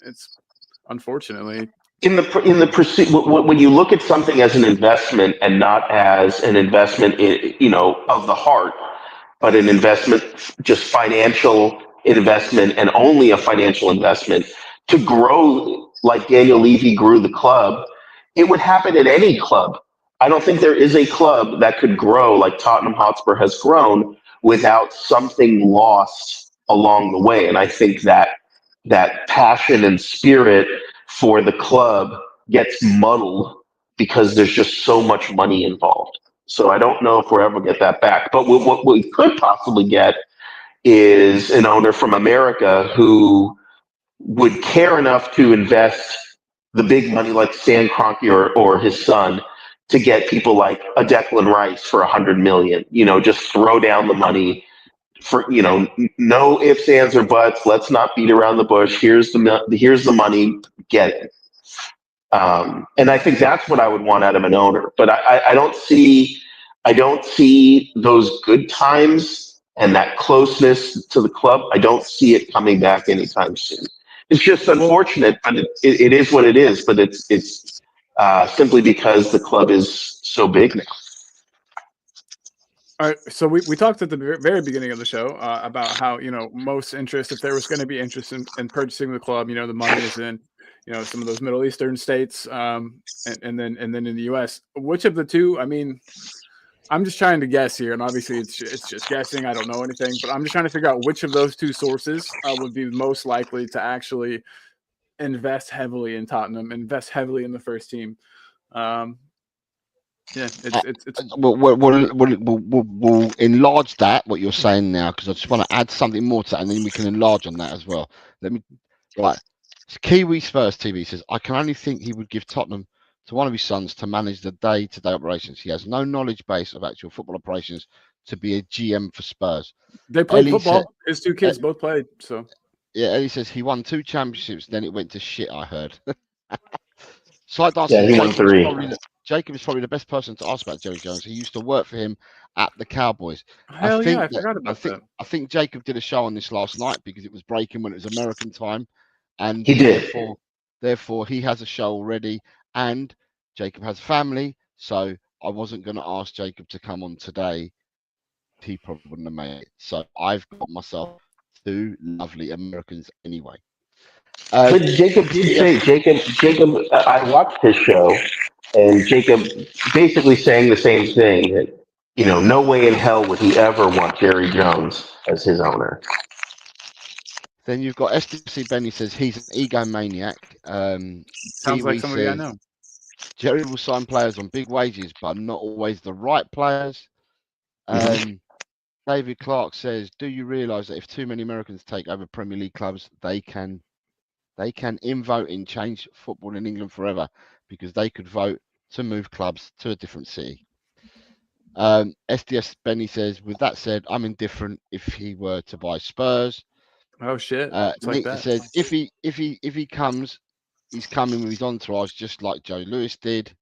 Speaker 3: unfortunately.
Speaker 2: In the pursuit, when you look at something as an investment and not as an investment, of the heart, but an investment, just financial investment, and only a financial investment to grow like Daniel Levy grew the club, it would happen at any club. I don't think there is a club that could grow like Tottenham Hotspur has grown without something lost along the way. And I think that passion and spirit for the club gets muddled because there's just so much money involved. So I don't know if we'll ever get that back. But what we could possibly get is an owner from America who would care enough to invest the big money like Stan Kroenke or his son to get people like a Declan Rice for $100 million. Just throw down the money. For no ifs, ands, or buts. Let's not beat around the bush. Here's the money. Get it. And I think that's what I would want out of an owner. But I don't see those good times and that closeness to the club. I don't see it coming back anytime soon. It's just unfortunate, but it is what it is. But it's simply because the club is so big now.
Speaker 3: All right, so we talked at the very beginning of the show about how most interest, if there was going to be interest in purchasing the club, the money is in some of those Middle Eastern states, and then in the U.S. Which of the two? I mean, I'm just trying to guess here, and obviously it's just guessing. I don't know anything, but I'm just trying to figure out which of those two sources would be most likely to actually invest heavily in Tottenham, invest heavily in the first team. Yeah, it's
Speaker 1: we'll enlarge that what you're saying now, because I just want to add something more to that, and then we can enlarge on that as well. Right. Kiwis First TV says, I can only think he would give Tottenham to one of his sons to manage the day-to-day operations. He has no knowledge base of actual football operations to be a GM for Spurs.
Speaker 3: They played football. His two kids both played. So
Speaker 1: yeah, Ellie says he won 2 championships, then it went to shit, I heard. Slight Dance
Speaker 2: Yeah, he won 3.
Speaker 1: Jacob is probably the best person to ask about Jerry Jones. He used to work for him at the Cowboys.
Speaker 3: Hell yeah, I forgot about that.
Speaker 1: I think Jacob did a show on this last night because it was breaking when it was American time. And
Speaker 2: He did.
Speaker 1: Therefore, he has a show already, and Jacob has family, so I wasn't going to ask Jacob to come on today. He probably wouldn't have made it. So I've got myself 2 lovely Americans anyway.
Speaker 2: But Jacob did say, Jacob, I watched his show, and Jacob basically saying the same thing, that, no way in hell would he ever want Jerry Jones as his owner.
Speaker 1: Then you've got SDC Benny says he's an egomaniac.
Speaker 3: Sounds like somebody I know.
Speaker 1: Jerry will sign players on big wages, but not always the right players. David Clark says, do you realise that if too many Americans take over Premier League clubs, they can in voting change football in England forever, because they could vote to move clubs to a different city. SDS Benny says, with that said, I'm indifferent if he were to buy Spurs.
Speaker 3: Oh shit!
Speaker 1: Nick says if he comes, he's coming with his entourage, just like Joe Lewis did.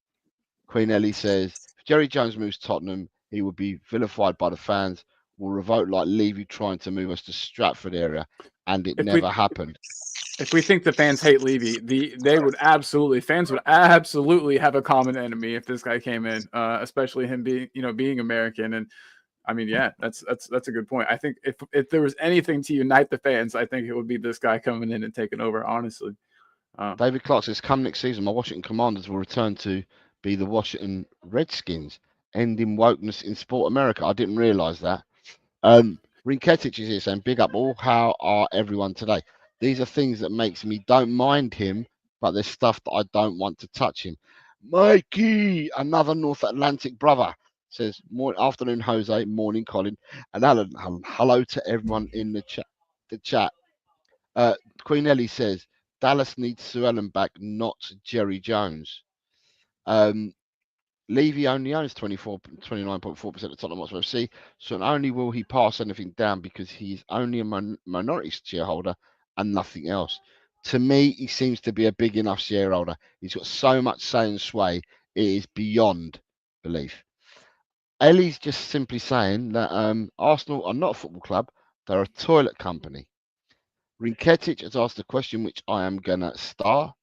Speaker 1: Queen Ellie says if Jerry Jones moves Tottenham, he would be vilified by the fans. Will revolt like Levy trying to move us to Stratford area, and it never happened.
Speaker 3: If we think the fans hate Levy, fans would absolutely have a common enemy if this guy came in, especially him being American. And I mean, yeah, that's a good point. I think if there was anything to unite the fans, I think it would be this guy coming in and taking over, honestly.
Speaker 1: David Clark says, come next season, my Washington Commanders will return to be the Washington Redskins, ending wokeness in sport America. I didn't realise that. Rinketic is here saying, big up all. How are everyone today? These are things that makes me don't mind him, but there's stuff that I don't want to touch him. Mikey, another North Atlantic brother, says, afternoon, Jose, morning, Colin, and Alan. Hello to everyone in the chat. Queen Ellie says, Dallas needs Sue Ellen back, not Jerry Jones. Levy only owns 29.4% of Tottenham Hotspur FC, so not only will he pass anything down because he's only a minority shareholder and nothing else. To me, he seems to be a big enough shareholder. He's got so much say and sway, it is beyond belief. Ellie's just simply saying that Arsenal are not a football club, they're a toilet company. Rinketic has asked a question which I am going to star.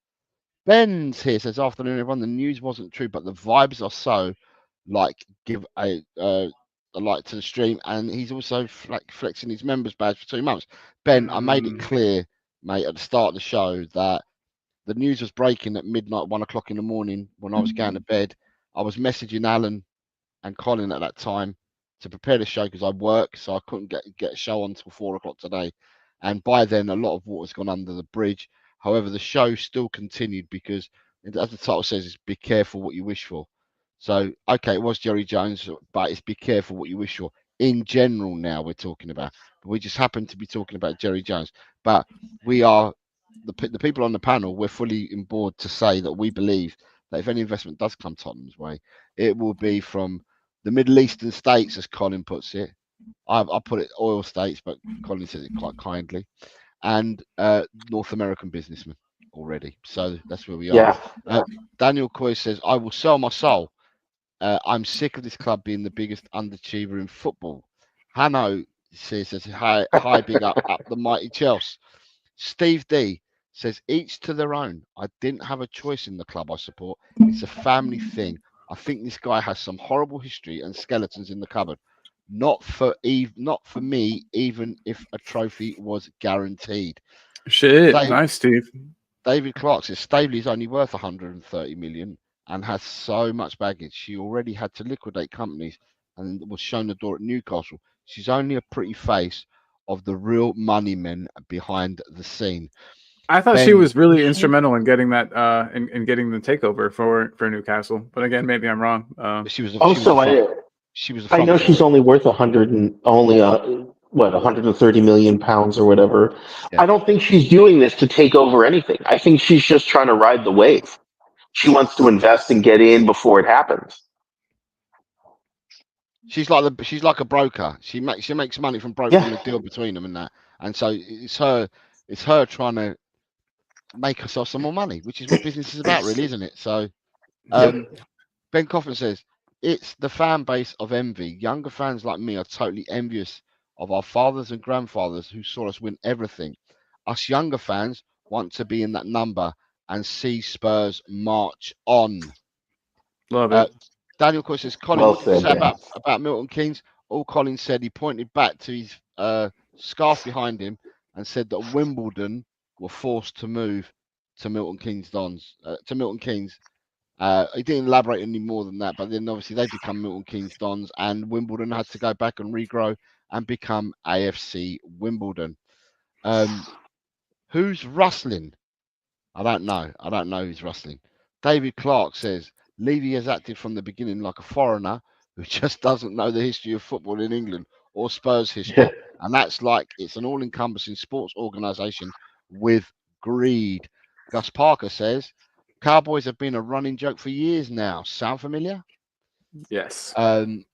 Speaker 1: Ben's here, says, afternoon, everyone. The news wasn't true, but the vibes are so, give a like to the stream. And he's also flexing his members badge for 2 months. Ben, I made it clear, mate, at the start of the show that the news was breaking at midnight, 1 o'clock in the morning when I was going to bed. I was messaging Alan and Colin at that time to prepare the show because I work, so I couldn't get a show on until 4 o'clock today. And by then, a lot of water's gone under the bridge. However, the show still continued because, as the title says, it's be careful what you wish for. So, okay, it was Jerry Jones, but it's be careful what you wish for. In general, now we're talking about. But we just happen to be talking about Jerry Jones. But we are, the people on the panel, we're fully on board to say that we believe that if any investment does come Tottenham's way, it will be from the Middle Eastern states, as Colin puts it. I put it oil states, but Colin says it quite kindly. And North American businessmen already. So that's where we are.
Speaker 2: Yeah.
Speaker 1: Daniel Coy says, I will sell my soul. I'm sick of this club being the biggest underachiever in football. Hanno says, hi, big up the mighty Chelsea. Steve D says, each to their own. I didn't have a choice in the club I support. It's a family thing. I think this guy has some horrible history and skeletons in the cupboard. Not for me, even if a trophy was guaranteed.
Speaker 3: Shit, nice, Steve.
Speaker 1: David Clark says Staveley's only worth 130 million and has so much baggage. She already had to liquidate companies and was shown the door at Newcastle. She's only a pretty face of the real money men behind the scene.
Speaker 3: I thought she was really instrumental in getting that in getting the takeover for Newcastle. But again, maybe I'm wrong.
Speaker 1: She was. She was.
Speaker 2: I know she's only worth 130 million pounds or whatever. Yeah. I don't think she's doing this to take over anything. I think she's just trying to ride the wave. She wants to invest and get in before it happens.
Speaker 1: She's like a broker. She makes money from brokering the deal between them and that. And so it's her trying to make herself some more money, which is what business is about, really, isn't it? So Ben Coffin says, it's the fan base of envy. Younger fans like me are totally envious of our fathers and grandfathers who saw us win everything. Us younger fans want to be in that number and see Spurs march on.
Speaker 3: Love it.
Speaker 1: Daniel Coy says, Colin, what did you say about Milton Keynes? All Colin said, he pointed back to his scarf behind him and said that Wimbledon were forced to move to Milton Keynes Dons. He didn't elaborate any more than that, but then obviously they become Milton Keynes Dons, and Wimbledon had to go back and regrow and become AFC Wimbledon. Who's rustling? I don't know who's rustling. David Clark says, Levy has acted from the beginning like a foreigner who just doesn't know the history of football in England or Spurs history. And that's like it's an all-encompassing sports organisation with greed. Gus Parker says, Cowboys have been a running joke for years now. Sound familiar?
Speaker 3: Yes.
Speaker 1: Daniel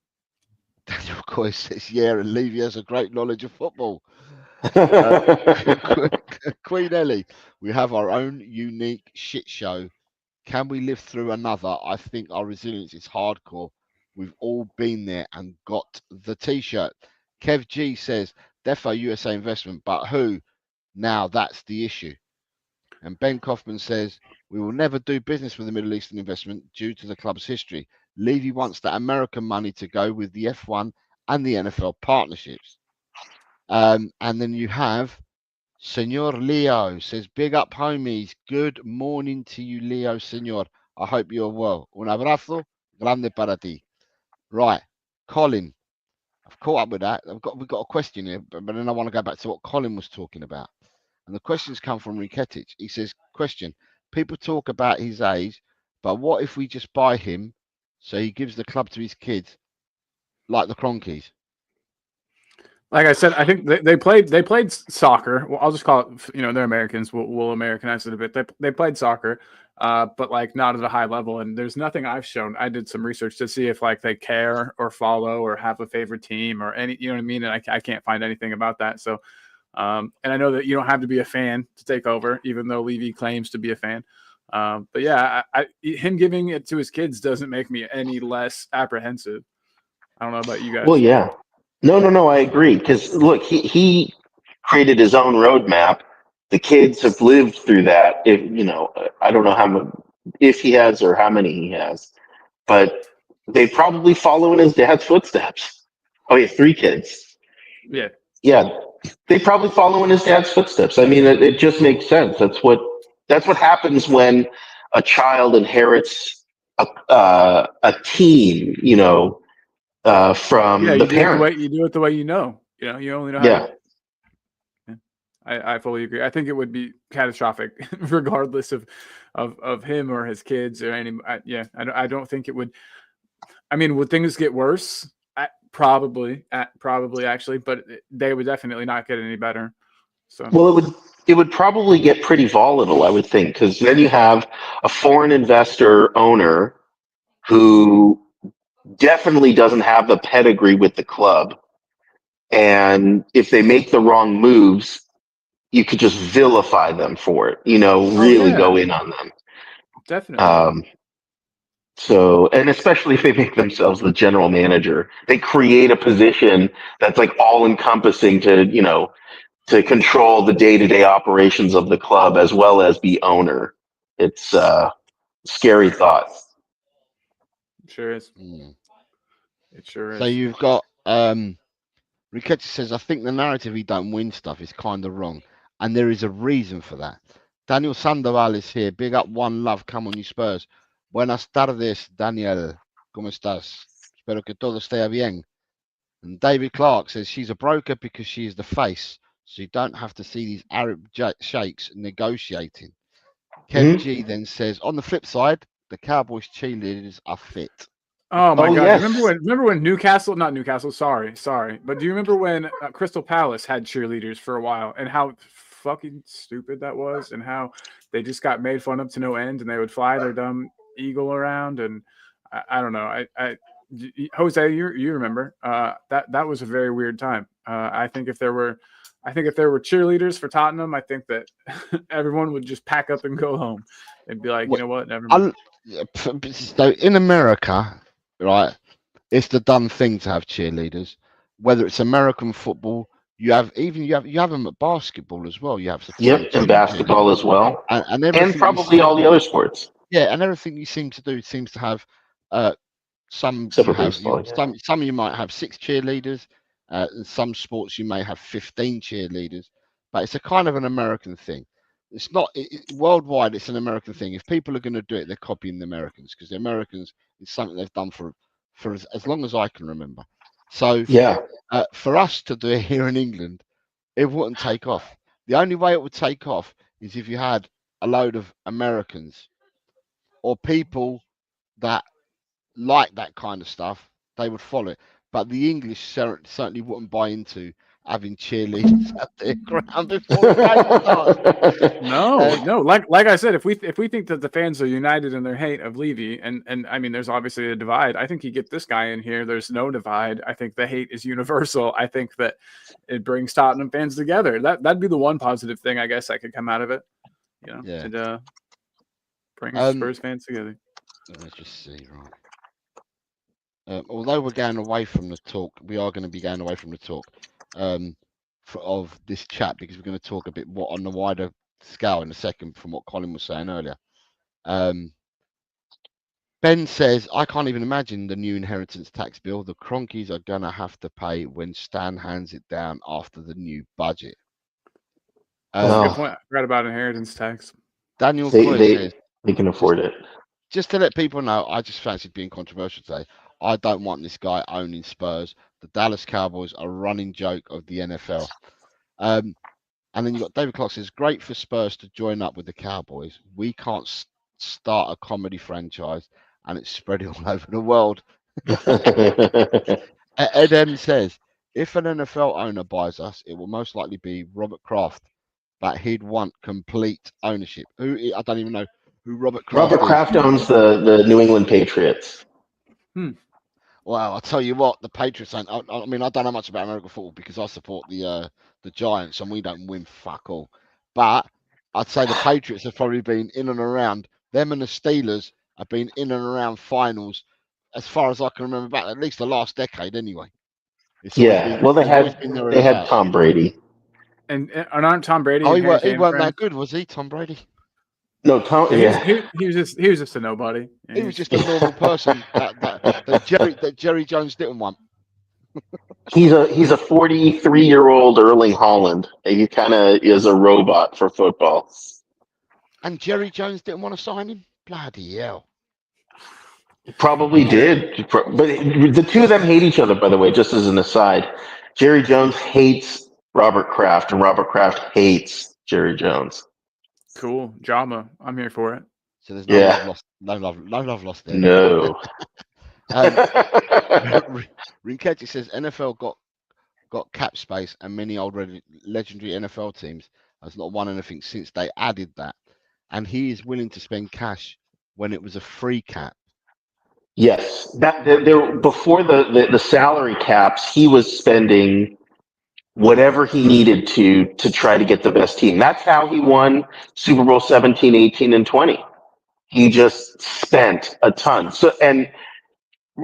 Speaker 1: Coy says, yeah, and Levy has a great knowledge of football. Queen Ellie, we have our own unique shit show. Can we live through another? I think our resilience is hardcore. We've all been there and got the t-shirt. Kev G says, defo USA investment, but who? Now that's the issue. And Ben Kaufman says, we will never do business with the Middle Eastern investment due to the club's history. Levy wants that American money to go with the F1 and the NFL partnerships. And then you have Senor Leo says, big up homies. Good morning to you, Leo, Senor. I hope you're well. Un abrazo grande para ti. Right, Colin, I've caught up with that. We've got a question here, but then I want to go back to what Colin was talking about. And the questions come from Riketic. He says, question, people talk about his age, but what if we just buy him so he gives the club to his kids like the Cronkies?
Speaker 3: Like I said, I think they played soccer. Well, I'll just call it, they're Americans. We'll Americanize it a bit. They played soccer, but like not at a high level. And there's nothing I've shown. I did some research to see if like they care or follow or have a favorite team or any, you know what I mean? And I can't find anything about that. So, and I know that you don't have to be a fan to take over, even though Levy claims to be a fan. But yeah, him giving it to his kids doesn't make me any less apprehensive. I don't know about you guys.
Speaker 2: Well, yeah. No, I agree. Because look, he created his own roadmap. The kids have lived through that. I don't know if he has or how many he has, but they probably follow in his dad's footsteps. Oh, he has 3 kids. Yeah. They probably follow in his dad's footsteps. I mean, it just makes sense. That's what happens when a child inherits a team. From the parent.
Speaker 3: You do it the way you know. You only know how.
Speaker 2: Yeah.
Speaker 3: I fully agree. I think it would be catastrophic, regardless of him or his kids or any. I don't think it would. I mean, would things get worse? Probably actually, but they would definitely not get any better. So.
Speaker 2: Well, it would probably get pretty volatile, I would think, because then you have a foreign investor owner who definitely doesn't have the pedigree with the club. And if they make the wrong moves, you could just vilify them for it, really go in on them.
Speaker 3: Definitely.
Speaker 2: So, and especially if they make themselves the general manager, they create a position that's like all encompassing to control the day-to-day operations of the club as well as be owner. It's a scary thought.
Speaker 3: Sure is. It sure is.
Speaker 1: So you've got Riquetti says, I think the narrative he don't win stuff is kind of wrong, and there is a reason for that. Daniel Sandoval is here. Big up, one love. Come on, you Spurs. Buenas tardes, Daniel. ¿Cómo estás? espero que todo esté bien. And David Clark says she's a broker because she is the face, so you don't have to see these Arab sheikhs negotiating. Kev G then says, on the flip side, the Cowboys cheerleaders are fit.
Speaker 3: Oh my God!
Speaker 2: Yes.
Speaker 3: Remember when not Newcastle? Sorry. But do you remember when Crystal Palace had cheerleaders for a while, and how fucking stupid that was, and how they just got made fun of to no end, and they would fly their dumb eagle around, and I don't know. Jose, you remember that was a very weird time. I think if there were cheerleaders for Tottenham, I think that everyone would just pack up and go home and be like, you know what, never mind.
Speaker 1: So in America, right, it's the done thing to have cheerleaders. Whether it's American football, you have them at basketball as well. You have
Speaker 2: and basketball as well, and probably all the other sports.
Speaker 1: Yeah, and everything you seem to do seems to have some you might have 6 cheerleaders. In some sports you may have 15 cheerleaders, but it's a kind of an American thing. It's not worldwide. It's an American thing. If people are going to do it, they're copying the Americans, because the Americans, it's something they've done for as long as I can remember. So for us to do it here in England, it wouldn't take off. The only way it would take off is if you had a load of Americans or people that like that kind of stuff. They would follow it. But the English certainly wouldn't buy into having cheerleaders at their ground before the game starts.
Speaker 3: No. Like I said, if we think that the fans are united in their hate of Levy, and I mean, there's obviously a divide. I think you get this guy in here, there's no divide. I think the hate is universal. I think that it brings Tottenham fans together. That'd be the one positive thing, I guess, that could come out of it. You know, to bring Spurs fans together.
Speaker 1: Let's just see, right. Although we're going away from the talk, we are going to be going away from the talk of this chat, because we're going to talk a bit on the wider scale in a second from what Colin was saying earlier. Ben says, I can't even imagine the new inheritance tax bill the Cronkies are going to have to pay when Stan hands it down after the new budget.
Speaker 3: That's a good point. I forgot about inheritance tax.
Speaker 1: Daniel says,
Speaker 2: they can afford it.
Speaker 1: Just to let people know, I just fancied being controversial today. I don't want this guy owning Spurs. The Dallas Cowboys are a running joke of the NFL. And then you've got David Clark says, great for Spurs to join up with the Cowboys. We can't start a comedy franchise and it's spreading all over the world. Ed M says, if an NFL owner buys us, it will most likely be Robert Kraft, but he'd want complete ownership. I don't even know who Robert Kraft is.
Speaker 2: Robert Kraft owns the New England Patriots.
Speaker 1: Well, I'll tell you what, the Patriots ain't. I mean, I don't know much about American football because I support the Giants and we don't win fuck all. But I'd say the Patriots have probably been in and around. Them and the Steelers have been in and around finals as far as I can remember back, at least the last decade anyway.
Speaker 2: They had Tom Brady.
Speaker 3: And aren't Tom Brady?
Speaker 1: Oh, he weren't that good, was he, Tom Brady?
Speaker 2: No, Tom.
Speaker 3: He was just a nobody.
Speaker 1: He was just a normal person that Jerry Jones didn't want.
Speaker 2: He's a 43-year-old Erling Haaland. He kind of is a robot for football.
Speaker 1: And Jerry Jones didn't want to sign him? Bloody hell.
Speaker 2: Probably did. But the two of them hate each other, by the way, just as an aside. Jerry Jones hates Robert Kraft, and Robert Kraft hates Jerry Jones.
Speaker 3: Cool. Drama. I'm here for it.
Speaker 1: So there's no love lost there.
Speaker 2: No.
Speaker 1: Rinkechi says NFL got cap space and many old legendary NFL teams has not won anything since they added that. And he is willing to spend cash when it was a free cap.
Speaker 2: Yes. Before the salary caps, he was spending whatever he needed to try to get the best team. That's how he won Super Bowl 17, 18, and 20. He just spent a ton. So, and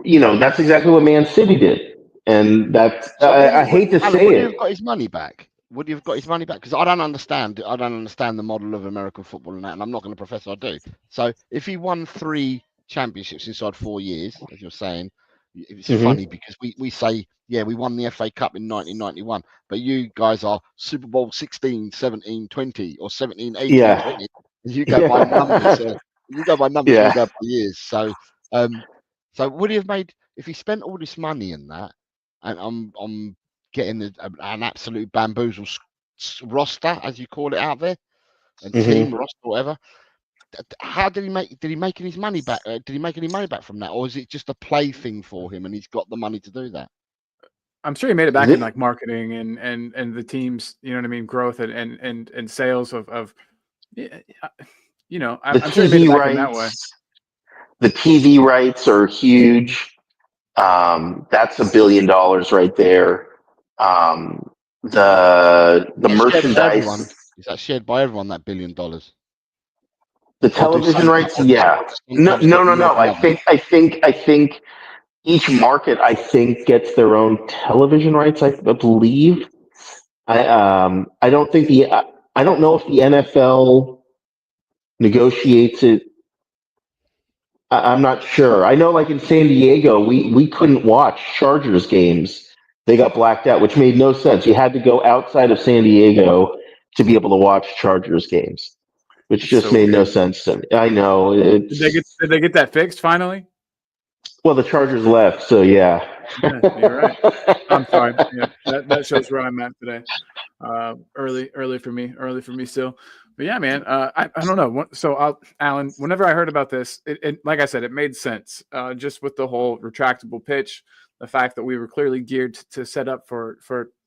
Speaker 2: that's exactly what Man City did. And that's I hate to say it.
Speaker 1: Would he have got his money back? Would he have got his money back? Because I don't understand the model of American football and that, and I'm not going to profess I do. So if he won 3 championships inside 4 years, as you're saying, it's funny because we say, yeah, we won the FA Cup in 1991, but you guys are Super Bowl 16, 17, 20, or 17, 18, 20. You go by numbers. You go by numbers. You go by years. So would he have made? if he spent all this money in that, and I'm getting an absolute bamboozle roster, as you call it out there, and team roster, whatever. How did he make? Did he make any money back? Did he make any money back from that, or is it just a play thing for him, and he's got the money to do that?
Speaker 3: I'm sure he made it back in like marketing and the team's, you know what I mean, growth and sales of you know, I'm sure he made it back in that way.
Speaker 2: The TV rights are huge. That's $1 billion right there. The merchandise
Speaker 1: is that shared by everyone, that $1 billion?
Speaker 2: The television rights, yeah. No. I think each market, I think, gets their own television rights. I believe. I don't think I don't know if the NFL negotiates it. I'm not sure. I know, like in San Diego, we couldn't watch Chargers games. They got blacked out, which made no sense. You had to go outside of San Diego to be able to watch Chargers games, which just made no sense to me. I know.
Speaker 3: Did they get that fixed finally?
Speaker 2: Well, the Chargers left, so yeah.
Speaker 3: You're right. I'm sorry. Yeah, that shows where I'm at today. Early for me still. But yeah, man, I don't know. So Alan, whenever I heard about this, it like I said, it made sense. Just with the whole retractable pitch, the fact that we were clearly geared to set up for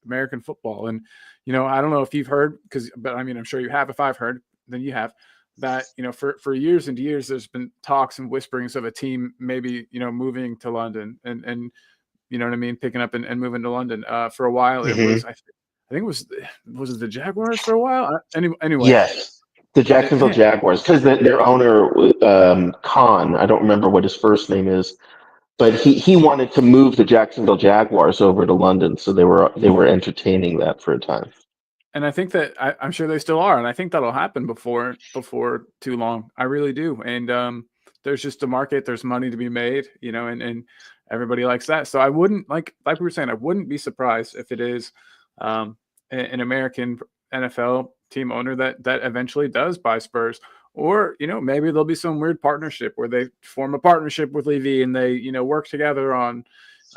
Speaker 3: American football. And, you know, I don't know if you've heard, but I mean, I'm sure you have. If I've heard, then you have. That, you know, for years and years, there's been talks and whisperings of a team maybe, you know, moving to London and you know what I mean, picking up and moving to London. For a while, it was, I think it was it the Jaguars for a while? Anyway.
Speaker 2: Yes, the Jacksonville Jaguars, because their owner, Khan, I don't remember what his first name is, but he wanted to move the Jacksonville Jaguars over to London, so they were entertaining that for a time.
Speaker 3: And I think that I'm sure they still are, and I think that'll happen before too long. I really do. And there's just a market, there's money to be made, you know, and everybody likes that. So I wouldn't like we were saying, I wouldn't be surprised if it is an American NFL team owner that eventually does buy Spurs, or, you know, maybe there'll be some weird partnership where they form a partnership with Levy and they, you know, work together on.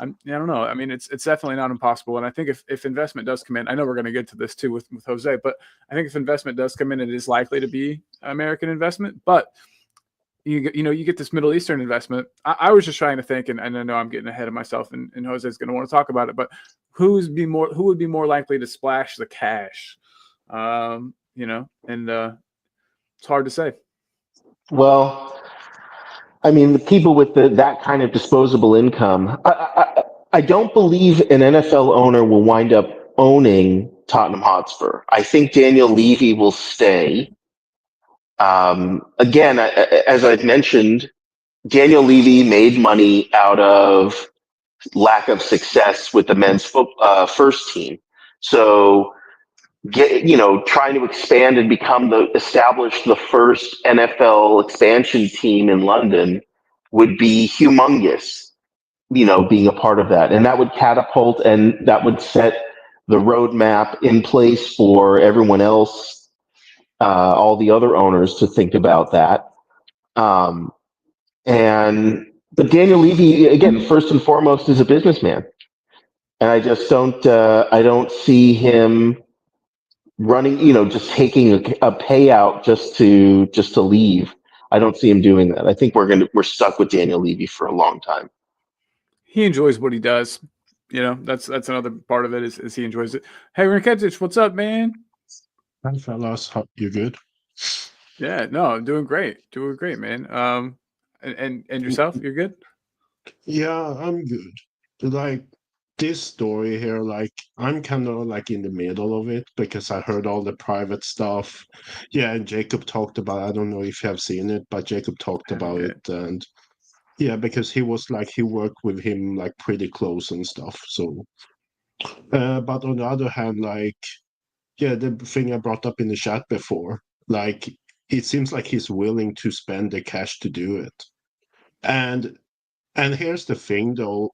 Speaker 3: I don't know. I mean, it's definitely not impossible. And I think if investment does come in, I know we're going to get to this too with Jose, but I think if investment does come in, it is likely to be American investment. But you get this Middle Eastern investment. I was just trying to think, and I know I'm getting ahead of myself, and Jose is going to want to talk about it. But who would be more likely to splash the cash? You know, and it's hard to say.
Speaker 2: Well, I mean, the people with that kind of disposable income, I don't believe an NFL owner will wind up owning Tottenham Hotspur. I think Daniel Levy will stay. Again, as I've mentioned, Daniel Levy made money out of lack of success with the men's first team. So, trying to expand and establish the first NFL expansion team in London would be humongous, being a part of that. And that would catapult and that would set the roadmap in place for everyone else, all the other owners to think about that. But Daniel Levy, again, first and foremost, is a businessman. And I just don't see him running, just taking a payout just to leave. I don't see him doing that. I think we're stuck with Daniel Levy for a long time.
Speaker 3: He enjoys what he does. That's another part of it is he enjoys it. Hey, Rinketich, what's up, man?
Speaker 4: Hi, fellas. You good?
Speaker 3: Yeah, no, I'm doing great, man. And yourself, you're good?
Speaker 4: Yeah, I'm good. Like this story here, like I'm kind of like in the middle of it because I heard all the private stuff. Yeah, and Jacob talked about. I don't know if you have seen it, but Jacob talked about it, and yeah, because he worked with him like pretty close and stuff. So, but on the other hand, like, yeah, the thing I brought up in the chat before, like, it seems like he's willing to spend the cash to do it. And here's the thing, though,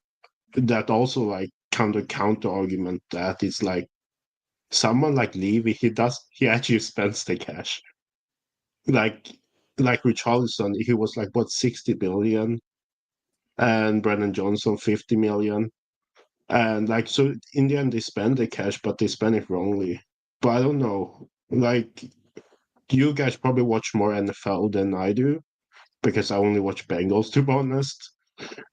Speaker 4: that also like counter argument that is like someone like Levy, he actually spends the cash. Like Richarlison, he was like what 60 billion and Brennan Johnson 50 million. And like, so in the end, they spend the cash, but they spend it wrongly. But I don't know. Like, you guys probably watch more NFL than I do because I only watch Bengals, to be honest.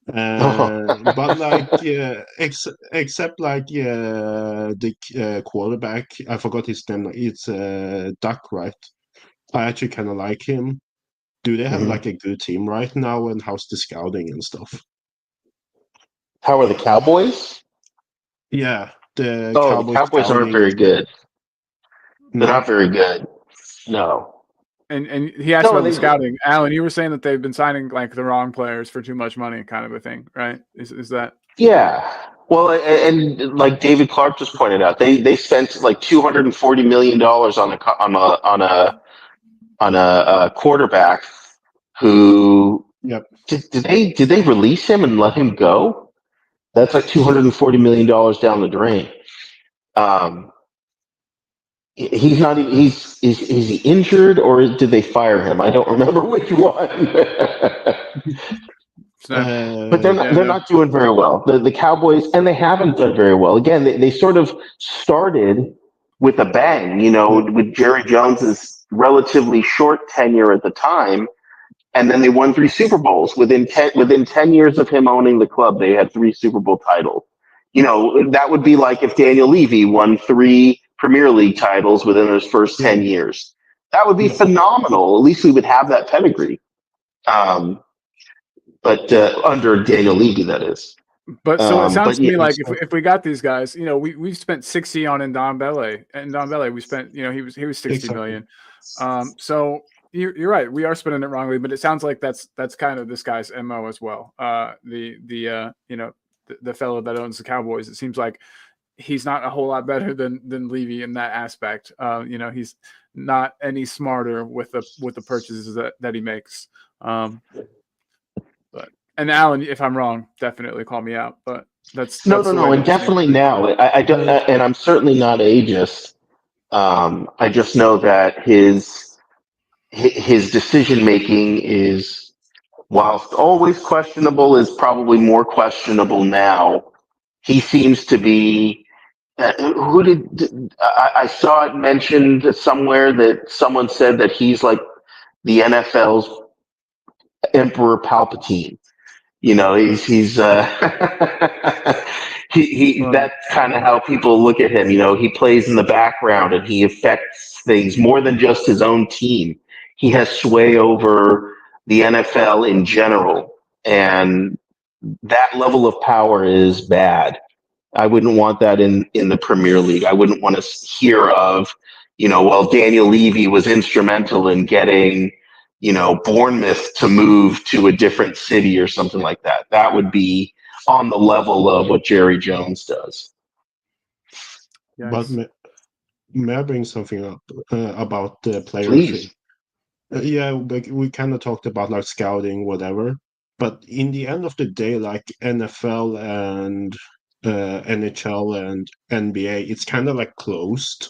Speaker 4: But like, yeah, except like, yeah, the quarterback, I forgot his name. It's Duck, right? I actually kind of like him. Do they have like a good team right now, and how's the scouting and stuff?
Speaker 2: How are the Cowboys?
Speaker 4: Yeah, the
Speaker 2: The Cowboys aren't very good. They're not very good. No.
Speaker 3: And he asked about the scouting. Alan, you were saying that they've been signing like the wrong players for too much money, kind of a thing, right? Is that?
Speaker 2: Yeah. Well, and like David Clark just pointed out, they spent like $240 million on a quarterback who did they release him and let him go? That's like $240 million down the drain. He's not even. Is he injured or did they fire him? I don't remember which one. But they're not doing very well. The Cowboys, and they haven't done very well. Again, they sort of started with a bang, with Jerry Jones's relatively short tenure at the time, and then they won 3 Super Bowls within 10 years of him owning the club. They had 3 Super Bowl titles. That would be like if Daniel Levy won 3 Premier League titles within his first 10 years. That would be phenomenal. At least we would have that pedigree. But under Daniel Levy, that is.
Speaker 3: But so it sounds to me like if we got these guys, we spent 60 on Ndombele. And Ndombele, we spent, he was 60 million. So you're right. We are spending it wrongly, but it sounds like that's kind of this guy's MO as well. The fellow that owns the Cowboys, it seems like he's not a whole lot better than Levy in that aspect. He's not any smarter with the purchases that he makes. And Alan, if I'm wrong, definitely call me out. But that's
Speaker 2: no, and definitely now. I don't, and I'm certainly not ageist. I just know that his decision making is, whilst always questionable, is probably more questionable now. He seems to be. I saw it mentioned somewhere that someone said that he's like the NFL's Emperor Palpatine. He's that's kind of how people look at him. He plays in the background and he affects things more than just his own team. He has sway over the NFL in general, and that level of power is bad. I wouldn't want that in the Premier League. I wouldn't want to hear of, Daniel Levy was instrumental in getting Bournemouth to move to a different city or something like that. That would be on the level of what Jerry Jones does.
Speaker 4: But may I bring something up about the player thing? Yeah, we kind of talked about like scouting, whatever. But in the end of the day, like NFL and NHL and NBA, it's kind of like closed.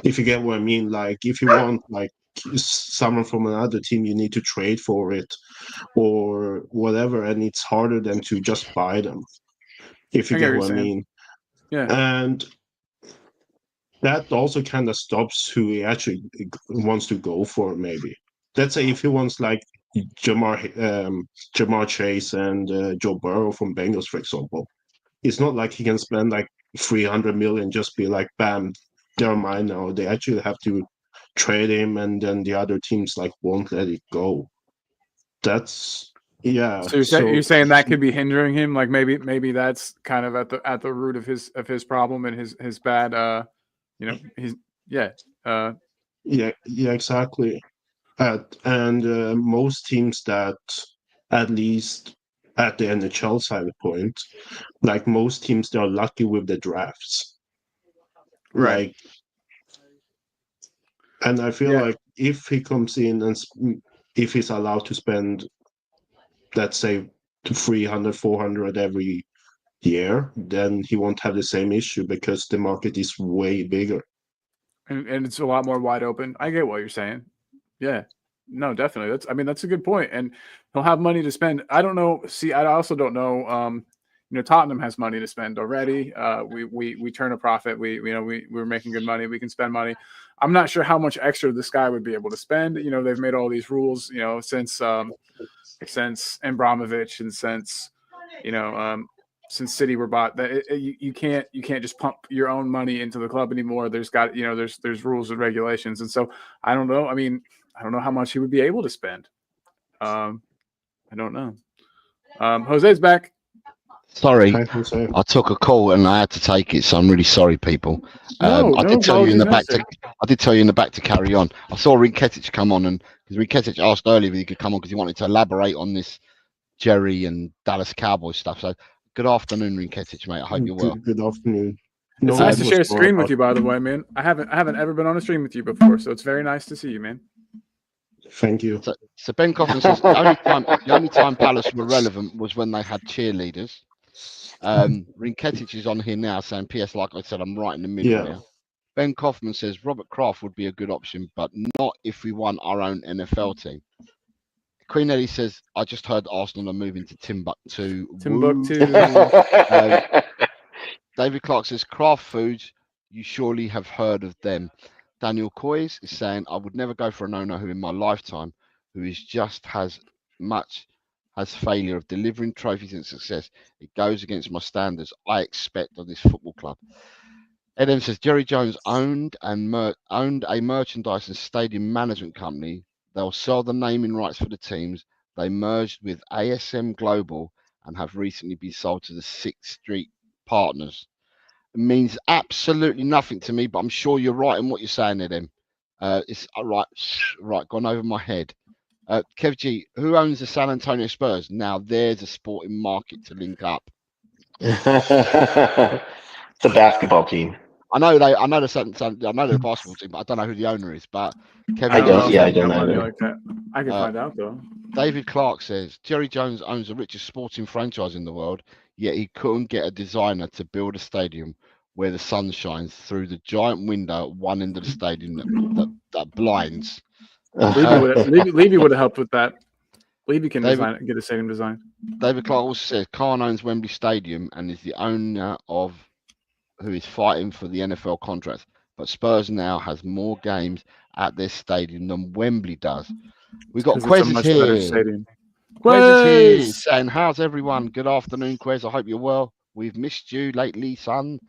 Speaker 4: If you get what I mean, like if you want like someone from another team, you need to trade for it or whatever, and it's harder than to just buy them. If you get what I mean.
Speaker 3: Yeah.
Speaker 4: And that also kind of stops who he actually wants to go for, maybe. Let's say if he wants like Jamar Chase and Joe Burrow from Bengals, for example, it's not like he can spend like 300 million, just be like, bam, they're mine now. They actually have to trade him, and then the other teams like won't let it go. That's
Speaker 3: So you're saying that could be hindering him? Like maybe that's kind of at the root of his problem and his bad
Speaker 4: exactly. And most teams that, at least at the NHL side point, like most teams, they're lucky with the drafts.
Speaker 3: Right.
Speaker 4: And I feel like if he comes in and if he's allowed to spend, let's say, 300, 400 every year, then he won't have the same issue because the market is way bigger.
Speaker 3: And it's a lot more wide open. I get what you're saying. Yeah. No, definitely. That's a good point. And he'll have money to spend. I don't know. See, I also don't know. Tottenham has money to spend already. We turn a profit. We're making good money. We can spend money. I'm not sure how much extra this guy would be able to spend. They've made all these rules, since Abramovich and since City were bought, that you can't just pump your own money into the club anymore. There's rules and regulations. And so I don't know. I don't know how much he would be able to spend. I don't know. Jose's back.
Speaker 1: Sorry,
Speaker 4: Hi, Jose.
Speaker 1: I took a call and I had to take it, so I'm really sorry, people.
Speaker 3: No,
Speaker 1: I
Speaker 3: no
Speaker 1: did tell you in the back
Speaker 3: apologies
Speaker 1: I did tell you in the back to carry on. I saw Rinketic come on, and because Rinketic asked earlier if he could come on because he wanted to elaborate on this Jerry and Dallas Cowboys stuff. So good afternoon, Rinketic, mate. I hope you're well.
Speaker 4: Good afternoon.
Speaker 3: It's nice to share a screen with you, by the way, man. I haven't ever been on a stream with you before, so it's very nice to see you, man.
Speaker 4: Thank you.
Speaker 1: So Ben Coughlin says the only time Palace were relevant was when they had cheerleaders. Rinketic is on here now saying, P.S. Like I said, I'm right in the middle here. Ben Kaufman says Robert Kraft would be a good option, but not if we won our own NFL team. Queen Ellie says, I just heard Arsenal are moving to Timbuktu. David Clark says, Kraft Foods, you surely have heard of them. Daniel Coys is saying, I would never go for an owner who in my lifetime, who is just has failure of delivering trophies and success. It goes against my standards I expect of this football club. Ed says, Jerry Jones owned a merchandise and stadium management company. They'll sell the naming rights for the teams. They merged with ASM Global and have recently been sold to the Sixth Street Partners. It means absolutely nothing to me, but I'm sure you're right in what you're saying, Ed. It's right, gone over my head. Kev G, who owns the San Antonio Spurs? Now there's a sporting market to link up.
Speaker 2: It's a basketball team.
Speaker 1: I know they're the basketball team, but I don't know who the owner is. But Kevin,
Speaker 2: I don't know.
Speaker 3: Like that. I can find out though.
Speaker 1: David Clark says Jerry Jones owns the richest sporting franchise in the world, yet he couldn't get a designer to build a stadium where the sun shines through the giant window at one end of the stadium that blinds.
Speaker 3: Levy would have helped with that. Levy can get a stadium designed.
Speaker 1: David Clark also says Khan owns Wembley Stadium and is the owner of who is fighting for the NFL contract, but Spurs now has more games at their stadium than Wembley does. We've got Quez here. Quez is here saying, how's everyone? Good afternoon, Quez. I hope you're well. We've missed you lately, son.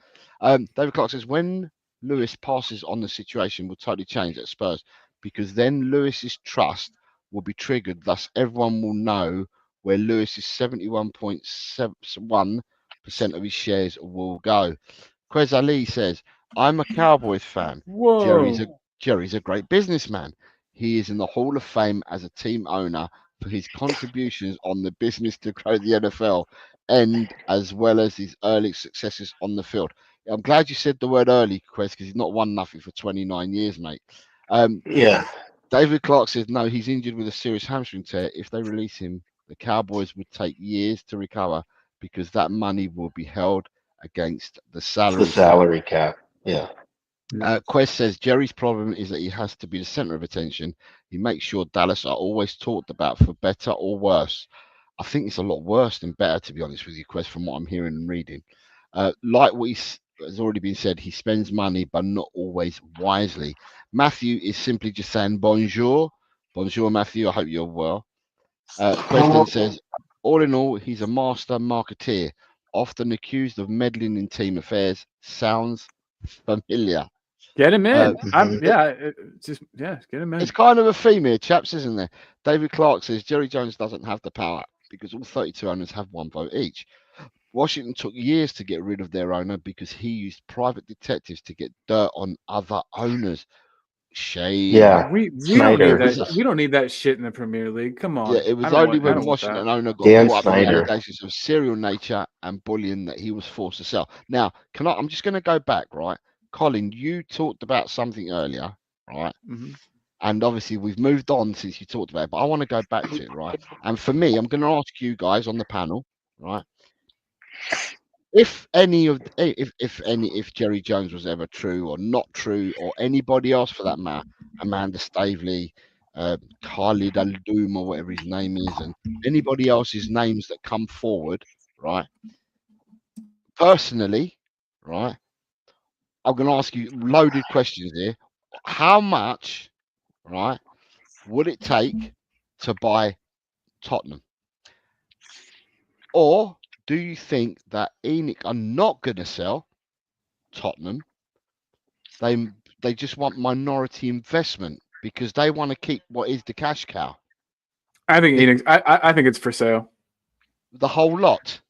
Speaker 1: David Clark says, when Lewis passes on the situation will totally change at Spurs, because then Lewis's trust will be triggered. Thus, everyone will know where Lewis's 71.71% of his shares will go. Quez Ali says, I'm a Cowboys fan.
Speaker 3: Whoa.
Speaker 1: Jerry's a great businessman. He is in the Hall of Fame as a team owner for his contributions on the business to grow the NFL, and as well as his early successes on the field. I'm glad you said the word early, Quez, because he's not won nothing for 29 years, mate. David Clark says, no, he's injured with a serious hamstring tear. If they release him, the Cowboys would take years to recover because that money will be held against the salary
Speaker 2: cap. Yeah.
Speaker 1: Quest says Jerry's problem is that he has to be the center of attention. He makes sure Dallas are always talked about for better or worse. I think it's a lot worse than better, to be honest with you, Quest, from what I'm hearing and reading. Like what has already been said, he spends money, but not always wisely. Matthew is simply just saying bonjour. Bonjour, Matthew. I hope you're well. Question says, all in all, he's a master marketeer, often accused of meddling in team affairs. Sounds familiar.
Speaker 3: Get him in. Get him in.
Speaker 1: It's kind of a theme here, chaps, isn't there? David Clark says Jerry Jones doesn't have the power because all 32 owners have one vote each. Washington took years to get rid of their owner because he used private detectives to get dirt on other owners. Shame.
Speaker 2: Yeah,
Speaker 3: we don't need that shit in the Premier League. Come on.
Speaker 1: Yeah, it was only when Washington owner got caught up in allegations of serial nature and bullying that he was forced to sell. Now, I'm just going to go back, right? Colin, you talked about something earlier, right?
Speaker 3: Mm-hmm.
Speaker 1: And obviously we've moved on since you talked about it, but I want to go back to it, right? And for me, I'm going to ask you guys on the panel, right? If Jerry Jones was ever true or not true, or anybody else for that matter, Amanda Stavely, Khalid Al-Doom or whatever his name is, and anybody else's names that come forward, right? Personally, right, I'm going to ask you loaded questions here. How much, right, would it take to buy Tottenham? Or do you think that ENIC are not going to sell Tottenham? They just want minority investment because they want to keep what is the cash cow.
Speaker 3: I think I think it's for sale.
Speaker 1: The whole lot.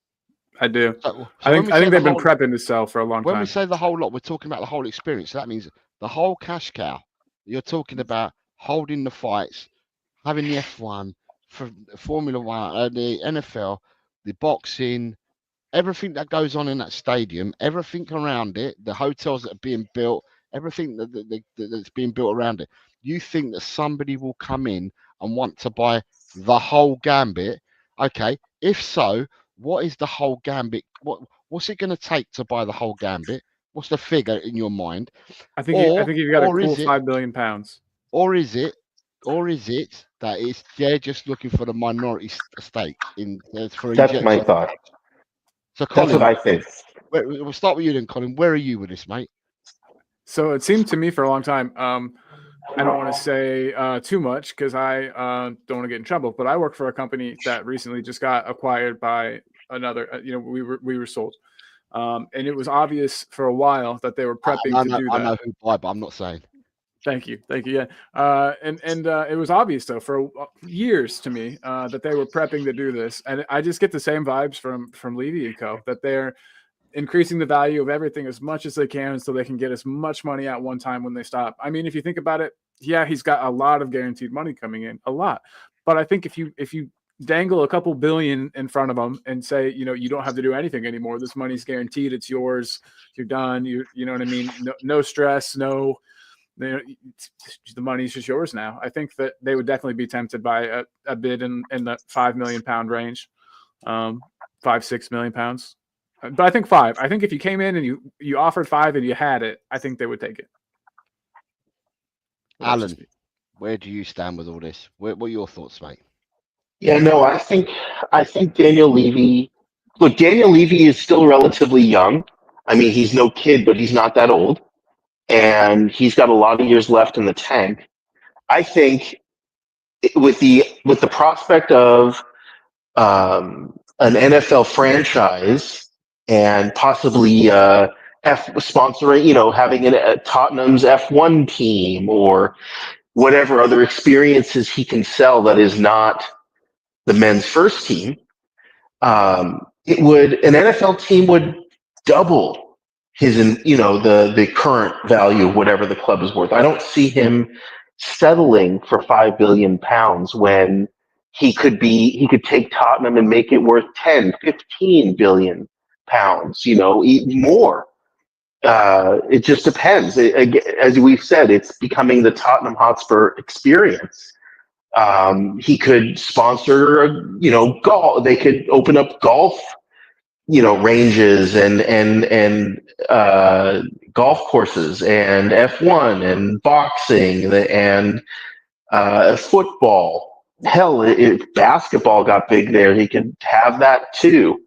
Speaker 3: I do.
Speaker 1: So
Speaker 3: I think they've been
Speaker 1: whole,
Speaker 3: prepping to sell for a long time.
Speaker 1: When we say the whole lot, we're talking about the whole experience. So that means the whole cash cow. You're talking about holding the fights, having the F1, for Formula One, the NFL, the boxing, everything that goes on in that stadium, everything around it, the hotels that are being built, everything that's being built around it. You think that somebody will come in and want to buy the whole gambit? Okay, if so, what is the whole gambit? What's it going to take to buy the whole gambit? What's the figure in your mind?
Speaker 3: I think you've got a cool £5 billion.
Speaker 1: Or is it that they're just looking for the minority stake in for
Speaker 2: That's
Speaker 1: injection?
Speaker 2: my thought.
Speaker 1: So Colin,
Speaker 2: that's what I think.
Speaker 1: We'll start with you then, Colin. Where are you with this, mate?
Speaker 3: So it seemed to me for a long time. I don't want to say too much because I don't want to get in trouble. But I work for a company that recently just got acquired by another. We were sold, and it was obvious for a while that they were prepping to do that.
Speaker 1: I know who buy, but I'm not saying.
Speaker 3: Thank you. Yeah, and it was obvious though for years to me that they were prepping to do this, and I just get the same vibes from Levy and Co. that they're increasing the value of everything as much as they can so they can get as much money at one time when they stop. I mean, if you think about it, yeah, he's got a lot of guaranteed money coming in, a lot. But I think if you dangle a couple billion in front of them and say, you don't have to do anything anymore. This money's guaranteed. It's yours. You're done. You know what I mean? No stress. No. The money's just yours now. I think that they would definitely be tempted by a bid in the £5 million range, £5-6 million. But I think 5. I think if you came in and you offered 5 and you had it, I think they would take it.
Speaker 1: Alan, where do you stand with all this? What are your thoughts, mate?
Speaker 2: Yeah, no, I think Daniel Levy. Look, Daniel Levy is still relatively young. I mean, he's no kid, but he's not that old, and he's got a lot of years left in the tank. I think with the prospect of an NFL franchise and possibly sponsoring, having a Tottenham's F1 team or whatever other experiences he can sell that is not the men's first team, an NFL team would double his, the current value of whatever the club is worth. I don't see him settling for £5 billion when he could take Tottenham and make it worth 10, 15 billion pounds, even more. It just depends. As we've said, it's becoming the Tottenham Hotspur experience. He could sponsor, golf. They could open up golf, ranges and golf courses and F1 and boxing and football. Hell, if basketball got big there, he could have that too.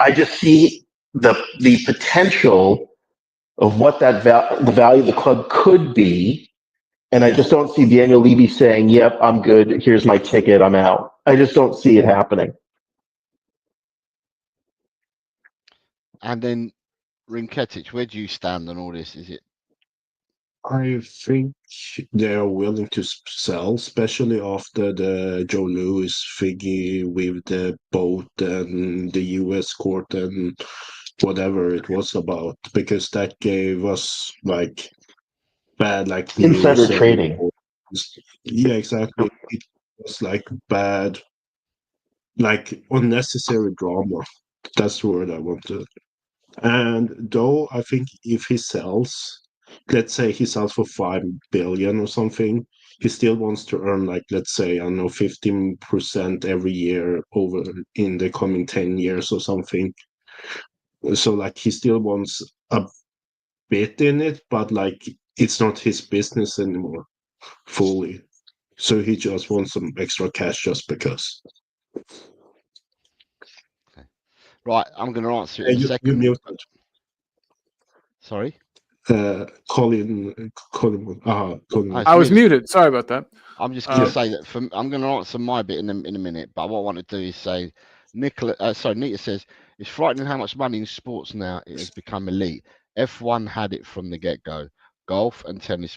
Speaker 2: I just see the potential of what the value of the club could be, and I just don't see Daniel Levy saying, "Yep, I'm good. Here's my ticket. I'm out." I just don't see it happening.
Speaker 1: And then Rinketic, where do you stand on all this? Is it?
Speaker 4: I think they are willing to sell, especially after the Joe Louis figure with the boat and the US court and whatever it was about, because that gave us bad
Speaker 2: Insider
Speaker 4: news
Speaker 2: trading.
Speaker 4: Yeah, exactly. It was bad, unnecessary drama. That's the word I wanted. And though I think if he sells, let's say he sells for 5 billion or something, he still wants to earn let's say, I don't know, 15% every year over in the coming 10 years or something. So he still wants a bit in it, but it's not his business anymore. fully. So he just wants some extra cash just because.
Speaker 1: Right, I'm going to answer it
Speaker 4: Hey,
Speaker 1: in a
Speaker 4: you
Speaker 1: second.
Speaker 4: muted.
Speaker 1: Sorry?
Speaker 4: Colin.
Speaker 1: Oh,
Speaker 3: I was
Speaker 1: muted.
Speaker 3: muted. Sorry about that.
Speaker 1: I'm just going to say that I'm going to answer my bit in a minute, but what I want to do is say, Nita says, it's frightening how much money in sports now it has become elite. F1 had it from the get-go. Golf and tennis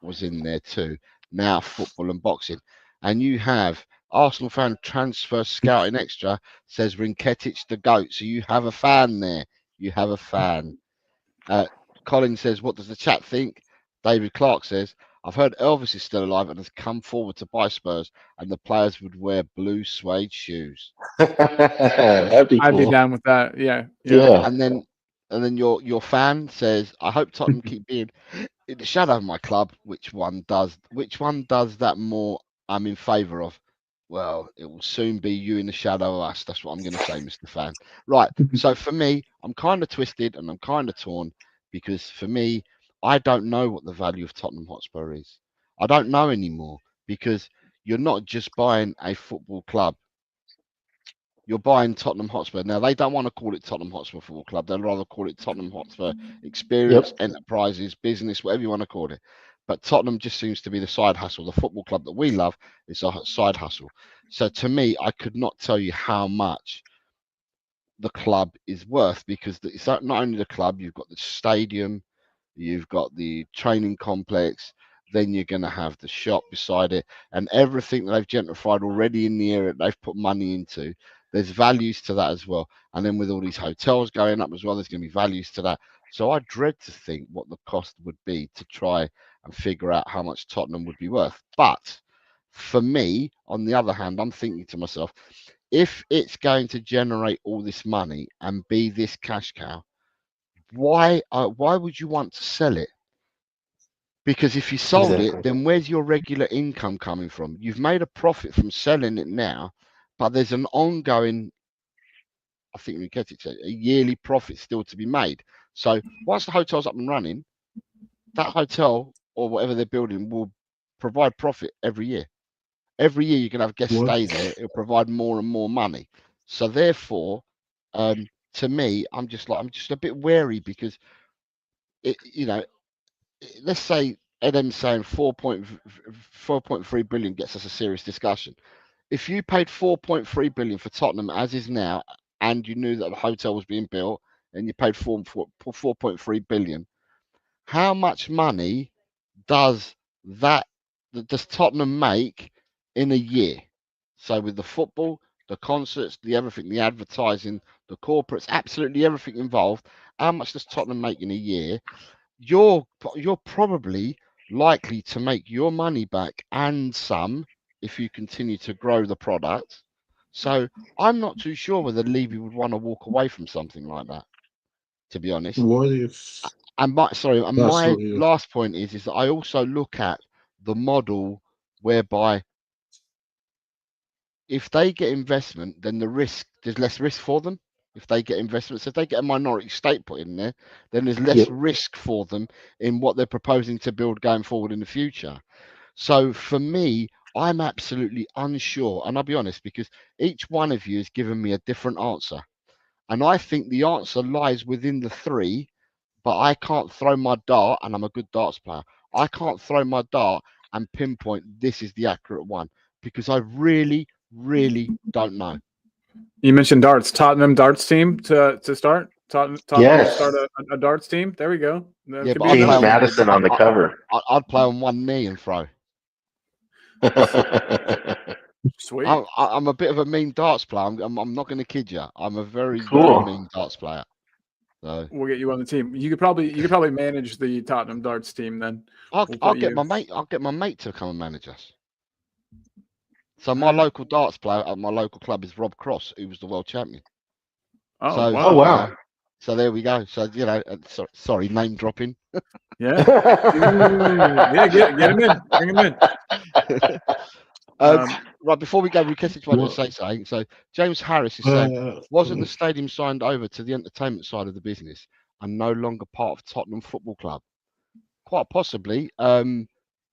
Speaker 1: was in there too. Now football and boxing. And you have Arsenal fan transfer scouting extra says Rinketic the GOAT. So you have a fan there. You have a fan. Colin says, what does the chat think? David Clark says, I've heard Elvis is still alive and has come forward to buy Spurs, and the players would wear blue suede shoes.
Speaker 2: That'd be
Speaker 3: I'd be
Speaker 2: cool.
Speaker 3: down with that. Yeah.
Speaker 2: Yeah.
Speaker 1: And then your fan says, I hope Tottenham keep being in the shadow of my club. Which one does that more? I'm in favour of. Well, it will soon be you in the shadow of us. That's what I'm going to say, Mr. Fan. Right. So for me, I'm kind of twisted and I'm kind of torn because for me, I don't know what the value of Tottenham Hotspur is. I don't know anymore because you're not just buying a football club. You're buying Tottenham Hotspur. Now, they don't want to call it Tottenham Hotspur Football Club. They'd rather call it Tottenham Hotspur Experience, Enterprises, Business, whatever you want to call it. But Tottenham just seems to be the side hustle. The football club that we love is a side hustle. So to me, I could not tell you how much the club is worth because it's not only the club, you've got the stadium, you've got the training complex, then you're going to have the shop beside it, and everything that they've gentrified already in the area they've put money into. There's values to that as well. And then with all these hotels going up as well, there's going to be values to that. So I dread to think what the cost would be to try and figure out how much Tottenham would be worth. But for me, on the other hand, I'm thinking to myself, if it's going to generate all this money and be this cash cow, why would you want to sell it? Because if you sold it, then where's your regular income coming from? You've made a profit from selling it now, but there's an ongoing, I think we get it, a yearly profit still to be made. So once the hotel's up and running, that hotel or whatever they're building will provide profit every year. Every year you can have guests stay there. It'll provide more and more money. So therefore, to me, I'm just a bit wary because let's say Edem's saying 4.3 billion gets us a serious discussion. If you paid 4.3 billion for Tottenham as is now, and you knew that the hotel was being built, and you paid 4.3 billion, how much money does Tottenham make in a year? So with the football, the concerts, the everything, the advertising, the corporates, absolutely everything involved, how much does Tottenham make in a year? You're probably likely to make your money back and some if you continue to grow the product. So I'm not too sure whether Levy would want to walk away from something like that, to be honest.
Speaker 4: What if?
Speaker 1: And my last point is that I also look at the model whereby if they get investment, then there's less risk for them. If they get investments, if they get a minority stake put in there, then there's less risk for them in what they're proposing to build going forward in the future. So for me, I'm absolutely unsure. And I'll be honest, because each one of you has given me a different answer. And I think the answer lies within the three, but I can't throw my dart, and I'm a good darts player. I can't throw my dart and pinpoint this is the accurate one because I really, really don't know.
Speaker 3: You mentioned darts. Tottenham darts team to start. Tottenham to start a darts team. There we go.
Speaker 1: Yeah, but
Speaker 2: James Madison on the cover.
Speaker 1: I'd play on one knee and throw.
Speaker 3: Sweet.
Speaker 1: I'm a bit of a mean darts player. I'm not going to kid you. I'm a very, very mean darts player. So
Speaker 3: we'll get you on the team. You could probably manage the Tottenham darts team then.
Speaker 1: I'll get my mate to come and manage us. So my local darts player at my local club is Rob Cross, who was the world champion.
Speaker 3: Oh,
Speaker 2: wow.
Speaker 1: So there we go. So sorry, name dropping.
Speaker 3: Yeah. Yeah, get him in. Bring him in.
Speaker 1: Right, before we go, Riketic wanted to say something. So James Harris is saying, wasn't the stadium signed over to the entertainment side of the business and no longer part of Tottenham Football Club? Quite possibly.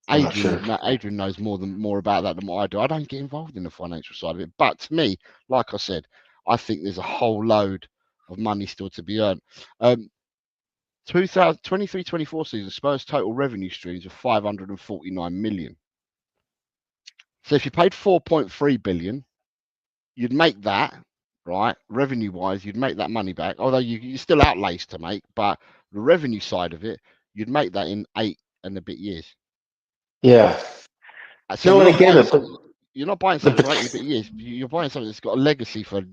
Speaker 1: Adrian knows more about that than what I do. I don't get involved in the financial side of it. But to me, like I said, I think there's a whole load of money still to be earned. 2023-24 season, Spurs total revenue streams of 549 million. So if you paid 4.3 billion, you'd make that, right? Revenue wise, you'd make that money back. Although you still outlays to make, but the revenue side of it, you'd make that in 8 and a bit years.
Speaker 2: Yeah.
Speaker 1: So you're not buying something for 8 and a bit years. You're buying something that's got a legacy for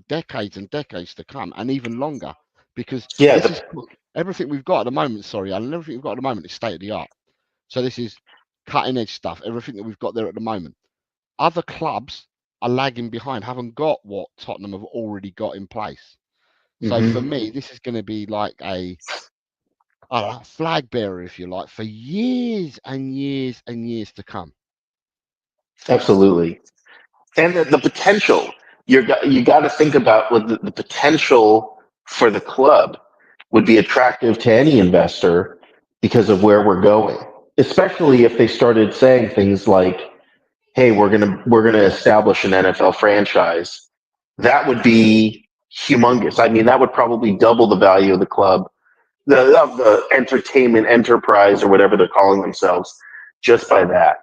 Speaker 1: decades and decades to come, and even longer. Because everything we've got at the moment, Alan, everything we've got at the moment is state of the art. So this is cutting edge stuff. Everything that we've got there at the moment. Other clubs are lagging behind, haven't got what Tottenham have already got in place. So for me, this is going to be like a flag bearer, if you like, for years and years and years to come.
Speaker 2: Absolutely. And the potential, you got to think about what the potential for the club would be attractive to any investor because of where we're going, especially if they started saying things like, hey, we're gonna establish an NFL franchise. That would be humongous. I mean, that would probably double the value of the club, of the entertainment enterprise or whatever they're calling themselves, just by that.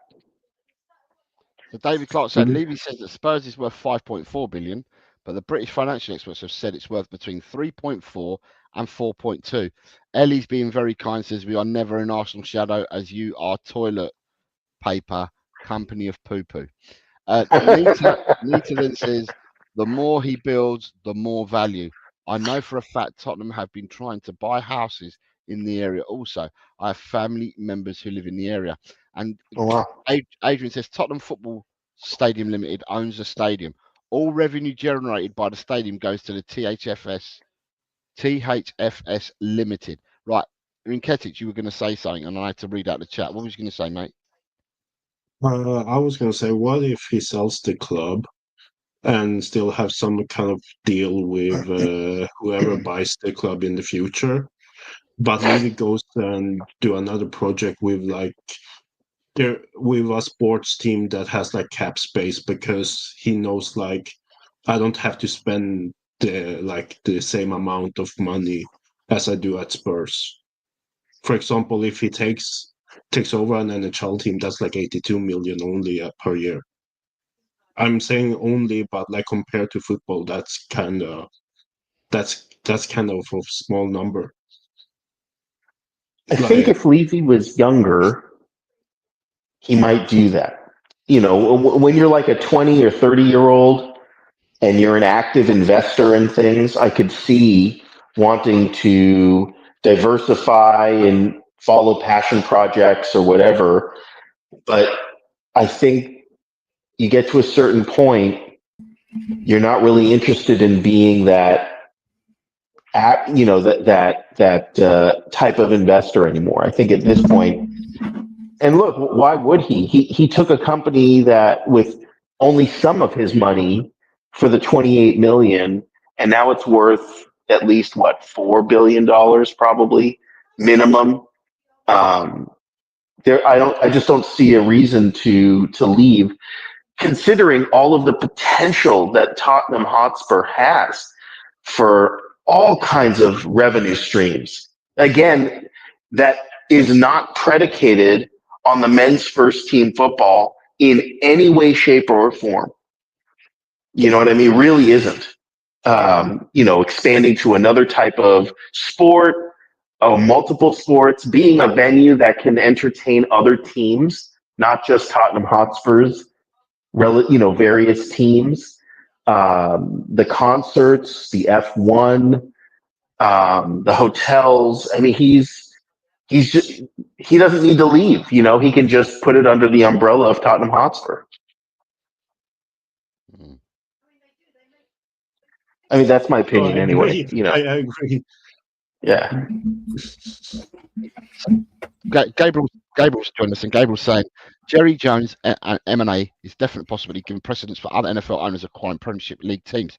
Speaker 1: So David Clark said, Levy says that Spurs is worth 5.4 billion, but the British financial experts have said it's worth between 3.4 and 4.2. Ellie's being very kind, says we are never in Arsenal shadow as you are toilet paper company of poo-poo. Nita then says, the more he builds, the more value. I know for a fact Tottenham have been trying to buy houses in the area also. I have family members who live in the area. And Adrian says, Tottenham Football Stadium Limited owns the stadium. All revenue generated by the stadium goes to the THFS Limited. Right. Rinketic, you were going to say something, and I had to read out the chat. What was you going to say, mate?
Speaker 4: I was going to say, what if he sells the club and still have some kind of deal with whoever buys the club in the future, but Levy goes and do another project with with a sports team that has like cap space, because he knows like I don't have to spend the same amount of money as I do at Spurs. For example, if he takes over an NHL team, that's like 82 million only per year. I'm saying only, but like compared to football, that's kind of a small number.
Speaker 2: I think if Levy was younger, he might do that. You know, when you're like a 20 or 30-year-old and you're an active investor in things, I could see wanting to diversify and follow passion projects or whatever. But I think you get to a certain point, you're not really interested in being that type of investor anymore. I think at this point, and look, why would he? He took a company that with only some of his money for the 28 million, and now it's worth at least $4 billion probably minimum. I just don't see a reason to leave, considering all of the potential that Tottenham Hotspur has for all kinds of revenue streams. Again, that is not predicated on the men's first team football in any way, shape, or form. You know what I mean? Really isn't. Expanding to another type of sport, multiple sports, being a venue that can entertain other teams, not just Tottenham Hotspur's, various teams, the concerts, the F1, the hotels. I mean, he doesn't need to leave. He can just put it under the umbrella of Tottenham Hotspur. I mean, that's my opinion anyway.
Speaker 4: I agree.
Speaker 2: Yeah.
Speaker 1: Gabriel's joined us, and Gabriel's saying Jerry Jones M&A is definitely possibly giving precedence for other NFL owners acquiring Premiership League teams.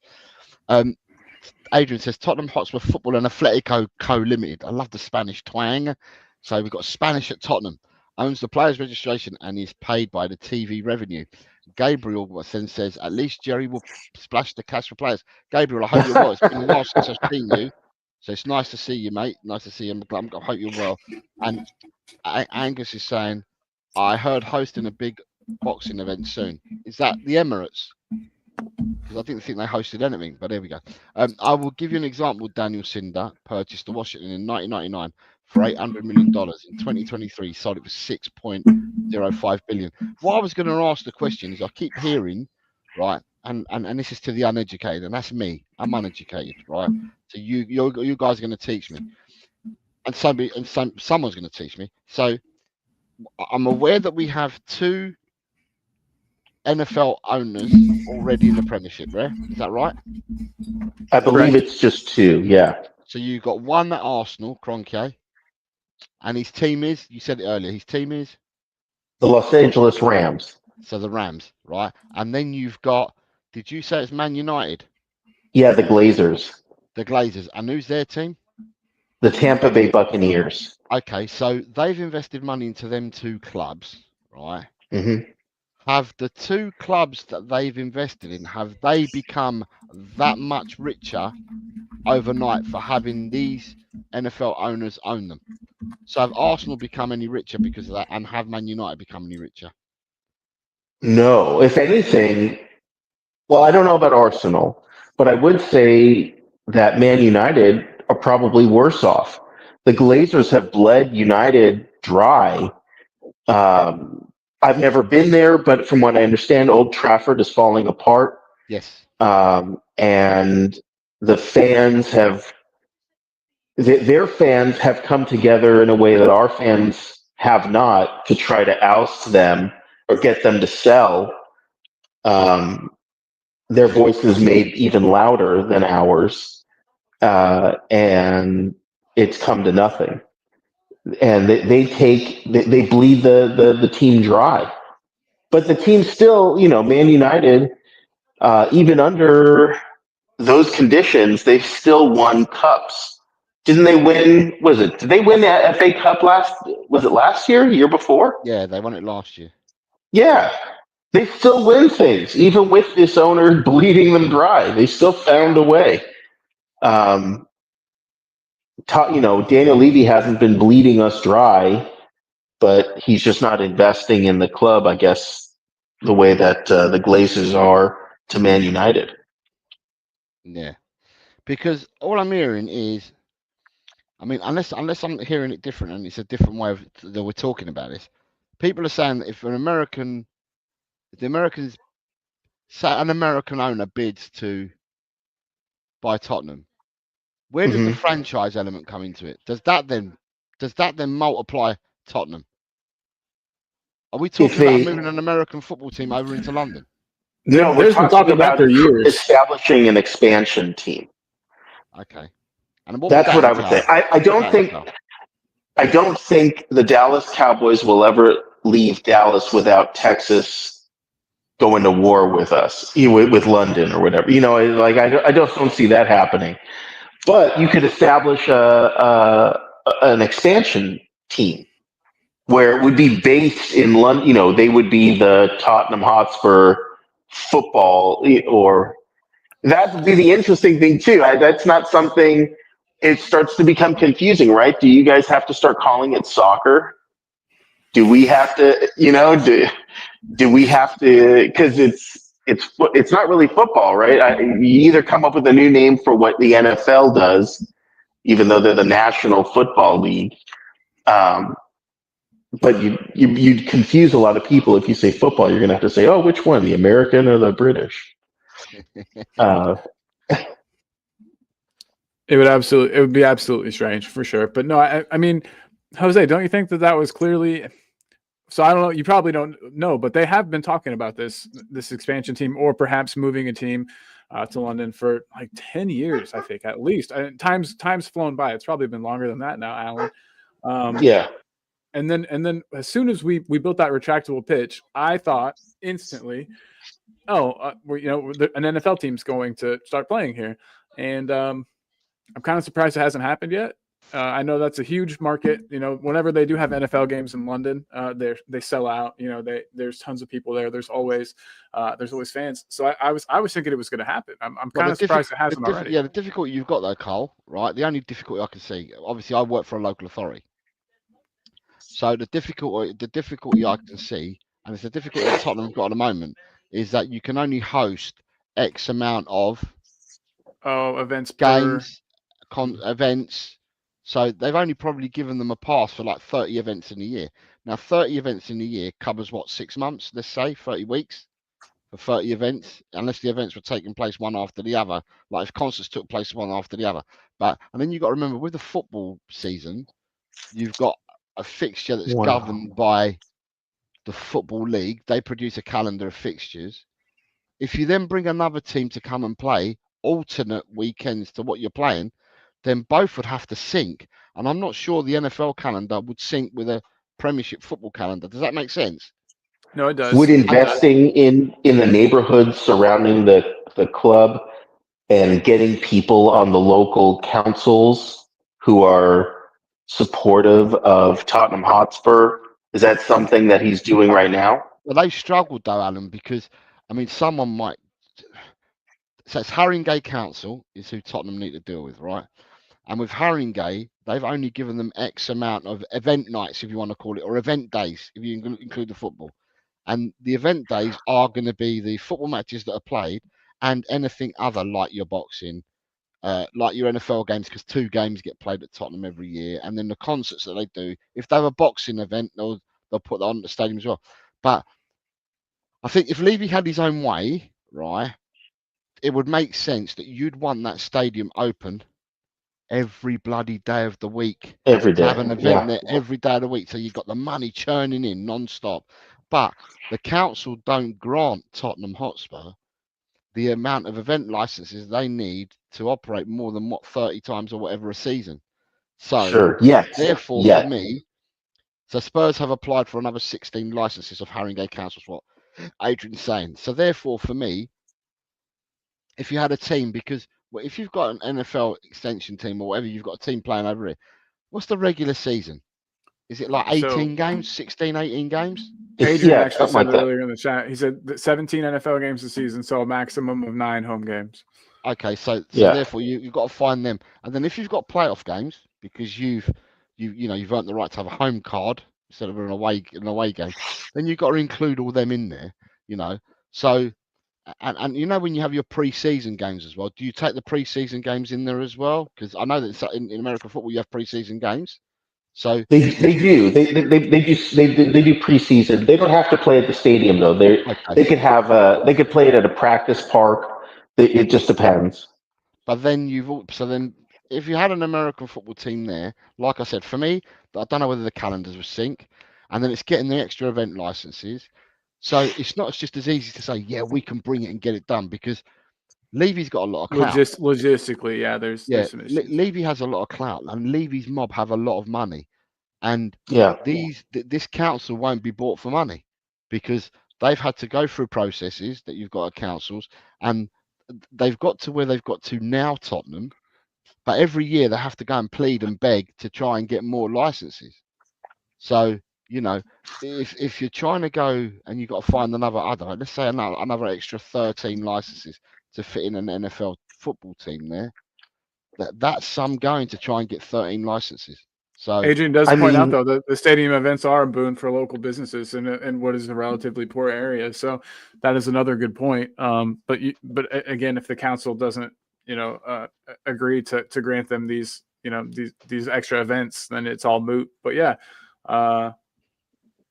Speaker 1: Adrian says Tottenham Hotspur Football and Atletico Co Limited. I love the Spanish twang. So we've got Spanish at Tottenham. owns the players' registration and is paid by the TV revenue. Gabriel then says, at least Jerry will splash the cash for players. Gabriel, I hope you're well. It's been a while since I've seen you. So it's nice to see you, mate. Nice to see you. I hope you're well. And Angus is saying, I heard hosting a big boxing event soon. Is that the Emirates? Because I didn't think they hosted anything, but there we go. I will give you an example. Daniel Cinder purchased the Washington in 1999 for $800 million. In 2023, sold it for $6.05 billion. What I was going to ask the question is, I keep hearing, right, and this is to the uneducated, and that's me. I'm uneducated, right? So you guys are going to teach me, and someone's going to teach me. So I'm aware that we have 2 NFL owners already in the Premiership, right? Is that right?
Speaker 2: I believe it's just 2, yeah.
Speaker 1: So you've got one at Arsenal, Kroenke, and his team is, you said it earlier, his team is?
Speaker 2: The Los Angeles Rams.
Speaker 1: So the Rams, right? And then you've got, did you say it's Man United?
Speaker 2: Yeah, the Glazers.
Speaker 1: The Glazers. And who's their team?
Speaker 2: The Tampa Bay Buccaneers.
Speaker 1: Okay, so they've invested money into them 2 clubs, right?
Speaker 2: Mm-hmm.
Speaker 1: Have the 2 clubs that they've invested in, have they become that much richer overnight for having these NFL owners own them? So have Arsenal become any richer because of that, and have Man United become any richer?
Speaker 2: No, if anything, well, I don't know about Arsenal, but I would say that Man United are probably worse off. The Glazers have bled United dry. I've never been there, but from what I understand, Old Trafford is falling apart.
Speaker 1: Yes.
Speaker 2: And the fans their fans have come together in a way that our fans have not, to try to oust them or get them to sell. Their voices made even louder than ours, and it's come to nothing. And they bleed the team dry. But the team still, Man United, even under those conditions, they've still won cups. Didn't they win? Did they win the FA Cup last year, year before?
Speaker 1: Yeah, they won it last year.
Speaker 2: Yeah. They still win things, even with this owner bleeding them dry. They still found a way. Daniel Levy hasn't been bleeding us dry, but he's just not investing in the club, I guess, the way that the Glazers are to Man United.
Speaker 1: Yeah, because all I'm hearing is, I mean, unless I'm hearing it different and it's a different way that we're talking about this, people are saying that if the Americans, say an American owner bids to buy Tottenham, where does the franchise element come into it? Does that then multiply Tottenham? Are we talking about moving an American football team over into London?
Speaker 2: No, we're talking about establishing an expansion team.
Speaker 1: Okay, and
Speaker 2: that's what I would say. I don't think the Dallas Cowboys will ever leave Dallas without Texas going to war with us, with London or whatever. I just don't see that happening. But you could establish an expansion team where it would be based in London. They would be the Tottenham Hotspur football, or that would be the interesting thing too. That's not something. It starts to become confusing, right? Do you guys have to start calling it soccer? Do we have to? Do we have to? Because it's not really football, right? You either come up with a new name for what the NFL does, even though they're the National Football League. But you'd confuse a lot of people if you say football. You're going to have to say, oh, which one, the American or the British?
Speaker 3: It would be absolutely strange for sure. But no, I mean, Jose, don't you think that was clearly? So I don't know. You probably don't know, but they have been talking about this expansion team, or perhaps moving a team to London for like 10 years, I think, at least. Time's flown by. It's probably been longer than that now, Alan.
Speaker 2: Yeah.
Speaker 3: And then as soon as we built that retractable pitch, I thought instantly, an NFL team's going to start playing here, and I'm kind of surprised it hasn't happened yet. I know that's a huge market. You know, whenever they do have NFL games in London, they sell out. You know, there's tons of people there. There's always fans. So I was thinking it was going to happen. I'm
Speaker 1: Well,
Speaker 3: kind of surprised it hasn't already.
Speaker 1: Yeah, the difficulty you've got though, Carl, right? The only difficulty I can see, obviously, I work for a local authority, so the difficulty I can see, and it's the difficulty that Tottenham have got at the moment, is that you can only host X amount of
Speaker 3: Events
Speaker 1: games, events. So they've only probably given them a pass for like 30 events in a year. Now, 30 events in a year covers what, 6 months? Let's say 30 weeks for 30 events, unless the events were taking place one after the other, like if concerts took place one after the other. And then you've got to remember, with the football season, you've got a fixture that's governed by the Football League. They produce a calendar of fixtures. If you then bring another team to come and play alternate weekends to what you're playing, then both would have to sync. And I'm not sure the NFL calendar would sync with a Premiership football calendar. Does that make sense?
Speaker 3: No, it does.
Speaker 2: Would investing in the neighborhoods surrounding the club and getting people on the local councils who are supportive of Tottenham Hotspur, is that something that he's doing right now?
Speaker 1: Well, they've struggled though, Alan, because I mean, someone might. So it's Haringey Council is who Tottenham need to deal with, right? And with Haringey, they've only given them X amount of event nights, if you want to call it, or event days, if you include the football. And the event days are going to be the football matches that are played and anything other, like your boxing, like your NFL games, because 2 games get played at Tottenham every year. And then the concerts that they do, if they have a boxing event, they'll put that on at the stadium as well. But I think if Levy had his own way, right, it would make sense that you'd want that stadium open every bloody day of the week.
Speaker 2: Every day.
Speaker 1: To have an event there every day of the week. So you've got the money churning in non-stop. But the council don't grant Tottenham Hotspur the amount of event licenses they need to operate more than 30 times or whatever a season. So therefore, for me, so Spurs have applied for another 16 licenses of Haringey Council's what Adrian's saying. So therefore, for me, if you had a team, because if you've got an NFL extension team or whatever, you've got a team playing over here, what's the regular season? Is it like 18 games, 16, 18 games?
Speaker 3: Adrian actually said it earlier in the chat. He said that 17 NFL games a season, so a maximum of 9 home games.
Speaker 1: Okay, so therefore you've got to find them. And then if you've got playoff games, because you've earned the right to have a home card instead of an away game, then you've got to include all them in there, So and when you have your pre-season games as well, do you take the pre-season games in there as well? Because I know that in American football you have pre-season games. So
Speaker 2: they do preseason. They don't have to play at the stadium though. They could play it at a practice park. It just depends.
Speaker 1: But then if you had an American football team there, like I said, for me, I don't know whether the calendars will sync, and then it's getting the extra event licenses. So it's not just as easy to say, yeah, we can bring it and get it done, because Levy's got a lot of clout.
Speaker 3: Logistically, there's some issues.
Speaker 1: Levy has a lot of clout, and Levy's mob have a lot of money, and this council won't be bought for money, because they've had to go through processes that you've got at councils, and they've got to where they've got to now, Tottenham. But every year they have to go and plead and beg to try and get more licenses. So if you're trying to go and you've got to find let's say another extra 13 licenses to fit in an NFL football team there, that's some going to try and get 13 licenses. So
Speaker 3: Adrian does point out though that the stadium events are a boon for local businesses in what is a relatively poor area. So that is another good point. But again, if the council doesn't agree to grant them these extra events, then it's all moot. But
Speaker 2: I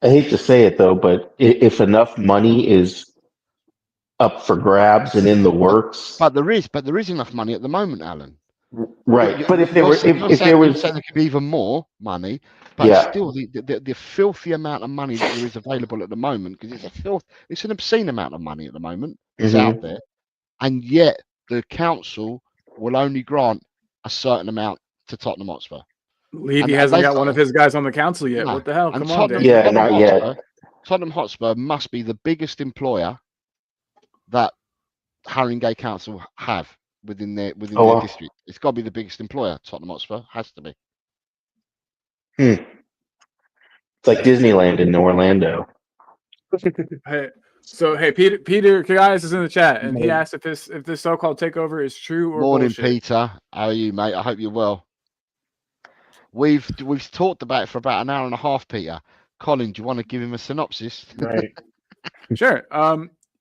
Speaker 2: hate to say it though, but if enough money is up for grabs and in the works,
Speaker 1: but there is enough money at the moment, Alan.
Speaker 2: Right, but if there was
Speaker 1: there could be even more money, but still the filthy amount of money that there is available at the moment, because it's an obscene amount of money at the moment is out there, and yet the council will only grant a certain amount to Tottenham Hotspur.
Speaker 3: Levy hasn't got one of his guys on the council yet. No. What the hell? Come on,
Speaker 2: not yet.
Speaker 1: Tottenham Hotspur must be the biggest employer that Haringey Council have within their district. It's got to be the biggest employer. Tottenham Hotspur has to be.
Speaker 2: It's like Disneyland in Orlando.
Speaker 3: Hey, Peter guys is in the chat, and he asked if this so-called takeover is true or
Speaker 1: Morning,
Speaker 3: bullshit.
Speaker 1: Peter. How are you, mate? I hope you're well. We've talked about it for about an hour and a half, Peter. Colin, do you want to give him a synopsis?
Speaker 4: Right.
Speaker 3: Sure.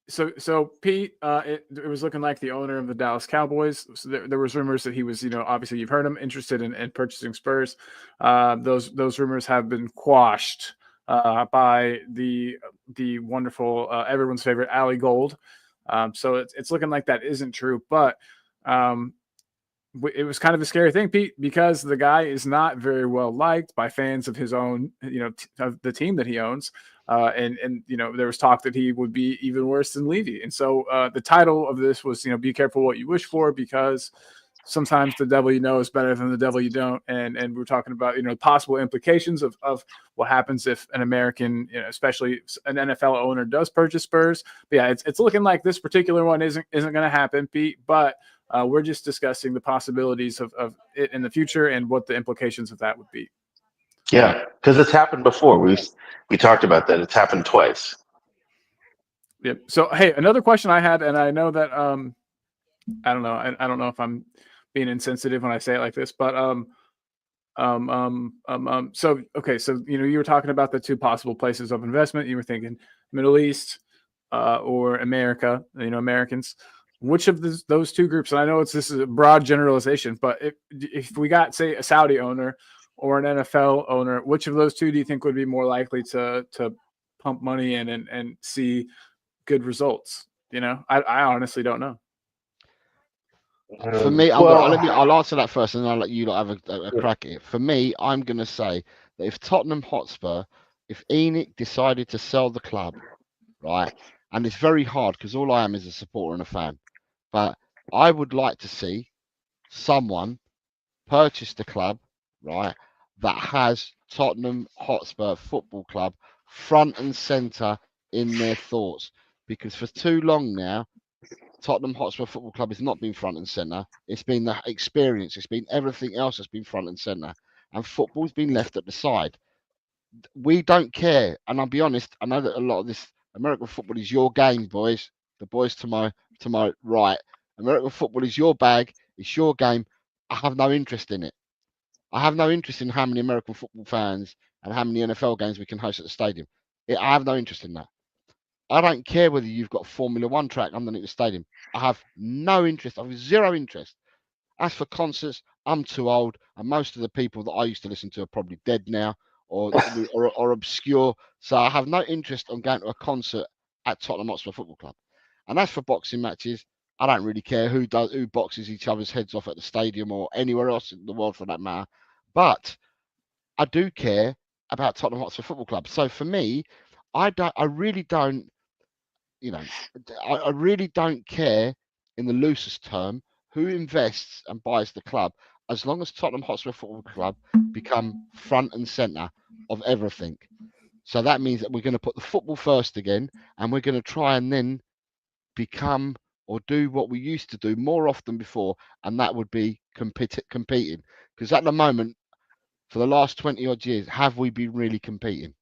Speaker 3: So Pete, it was looking like the owner of the Dallas Cowboys. So there was rumors that he was, obviously you've heard him, interested in purchasing Spurs. Those rumors have been quashed by the wonderful everyone's favorite Ali Gold. So it's looking like that isn't true, but it was kind of a scary thing, Pete, because the guy is not very well liked by fans of his own, of the team that he owns. And there was talk that he would be even worse than Levy. And so the title of this was, be careful what you wish for, because sometimes the devil you know is better than the devil you don't. And we're talking about, possible implications of what happens if an American, especially an NFL owner, does purchase Spurs. But yeah, it's looking like this particular one isn't going to happen, Pete, but we're just discussing the possibilities of it in the future and what the implications of that would be.
Speaker 2: Yeah, because it's happened before. We talked about that. It's happened twice.
Speaker 3: Yep. So, hey, another question I had, and I know that I don't know. I don't know if I'm being insensitive when I say it like this, but so okay, so you were talking about the two possible places of investment. You were thinking Middle East or America. Americans. Which of those two groups? And I know this is a broad generalization, but if we got, say, a Saudi owner or an NFL owner, which of those two do you think would be more likely to pump money in and see good results? I honestly don't know.
Speaker 1: For me, I'll answer that first, and then I'll let you have a crack at it. For me, I'm going to say that if Tottenham Hotspur, if ENIC decided to sell the club, right, and it's very hard because all I am is a supporter and a fan, but I would like to see someone purchase the club, right, that has Tottenham Hotspur Football Club front and centre in their thoughts, because for too long now, Tottenham Hotspur Football Club has not been front and centre. It's been the experience. It's been everything else that's been front and centre. And football's been left at the side. We don't care. And I'll be honest, I know that a lot of this American football is your game, boys. The boys to my right. American football is your bag. It's your game. I have no interest in it. I have no interest in how many American football fans and how many NFL games we can host at the stadium. I have no interest in that. I don't care whether you've got a Formula One track underneath the stadium. I have no interest. I have zero interest. As for concerts, I'm too old, and most of the people that I used to listen to are probably dead now or obscure. So I have no interest on going to a concert at Tottenham Hotspur Football Club. And as for boxing matches, I don't really care who boxes each other's heads off at the stadium or anywhere else in the world for that matter. But I do care about Tottenham Hotspur Football Club. So for me, I really don't care in the loosest term who invests and buys the club, as long as Tottenham Hotspur Football Club become front and centre of everything. So that means that we're going to put the football first again, and we're going to try and then become or do what we used to do more often before, and that would be competing. Because at the moment, for the last 20 odd years, have we been really competing?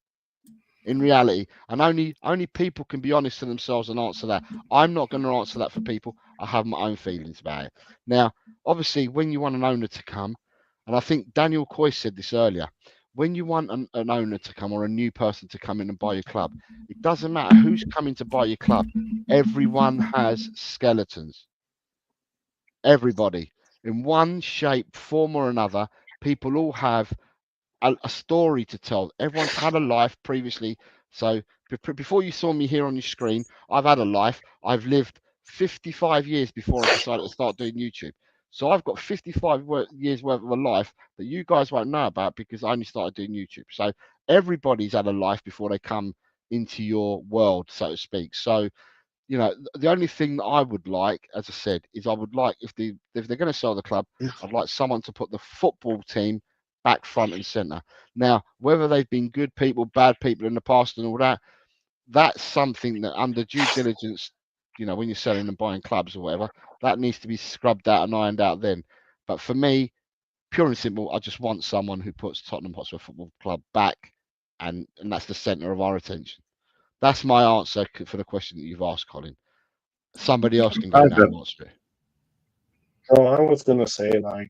Speaker 1: In reality, and only people can be honest to themselves and answer that. I'm not going to answer that for people. I have my own feelings about it. Now, obviously, when you want an owner to come, and I think Daniel Coy said this earlier, when you want an owner to come or a new person to come in and buy your club, it doesn't matter who's coming to buy your club. Everyone has skeletons. Everybody, in one shape, form, or another, people all have a story to tell. Everyone's had a life previously. So before you saw me here on your screen, I've had a life. I've lived 55 years before I decided to start doing YouTube. So I've got 55 years worth of a life that you guys won't know about because I only started doing YouTube. So everybody's had a life before they come into your world, so to speak. So, the only thing that I would like, as I said, is I would like if they're going to sell the club, I'd like someone to put the football team back front and center. Now, whether they've been good people, bad people in the past and all that, that's something that under due diligence, when you're selling and buying clubs or whatever, that needs to be scrubbed out and ironed out then. But for me, pure and simple. I just want someone who puts Tottenham Hotspur Football Club back, and that's the centre of our attention. That's my answer for the question that you've asked, Colin. Somebody else can go now. Hotspur.
Speaker 4: Oh, I was gonna say like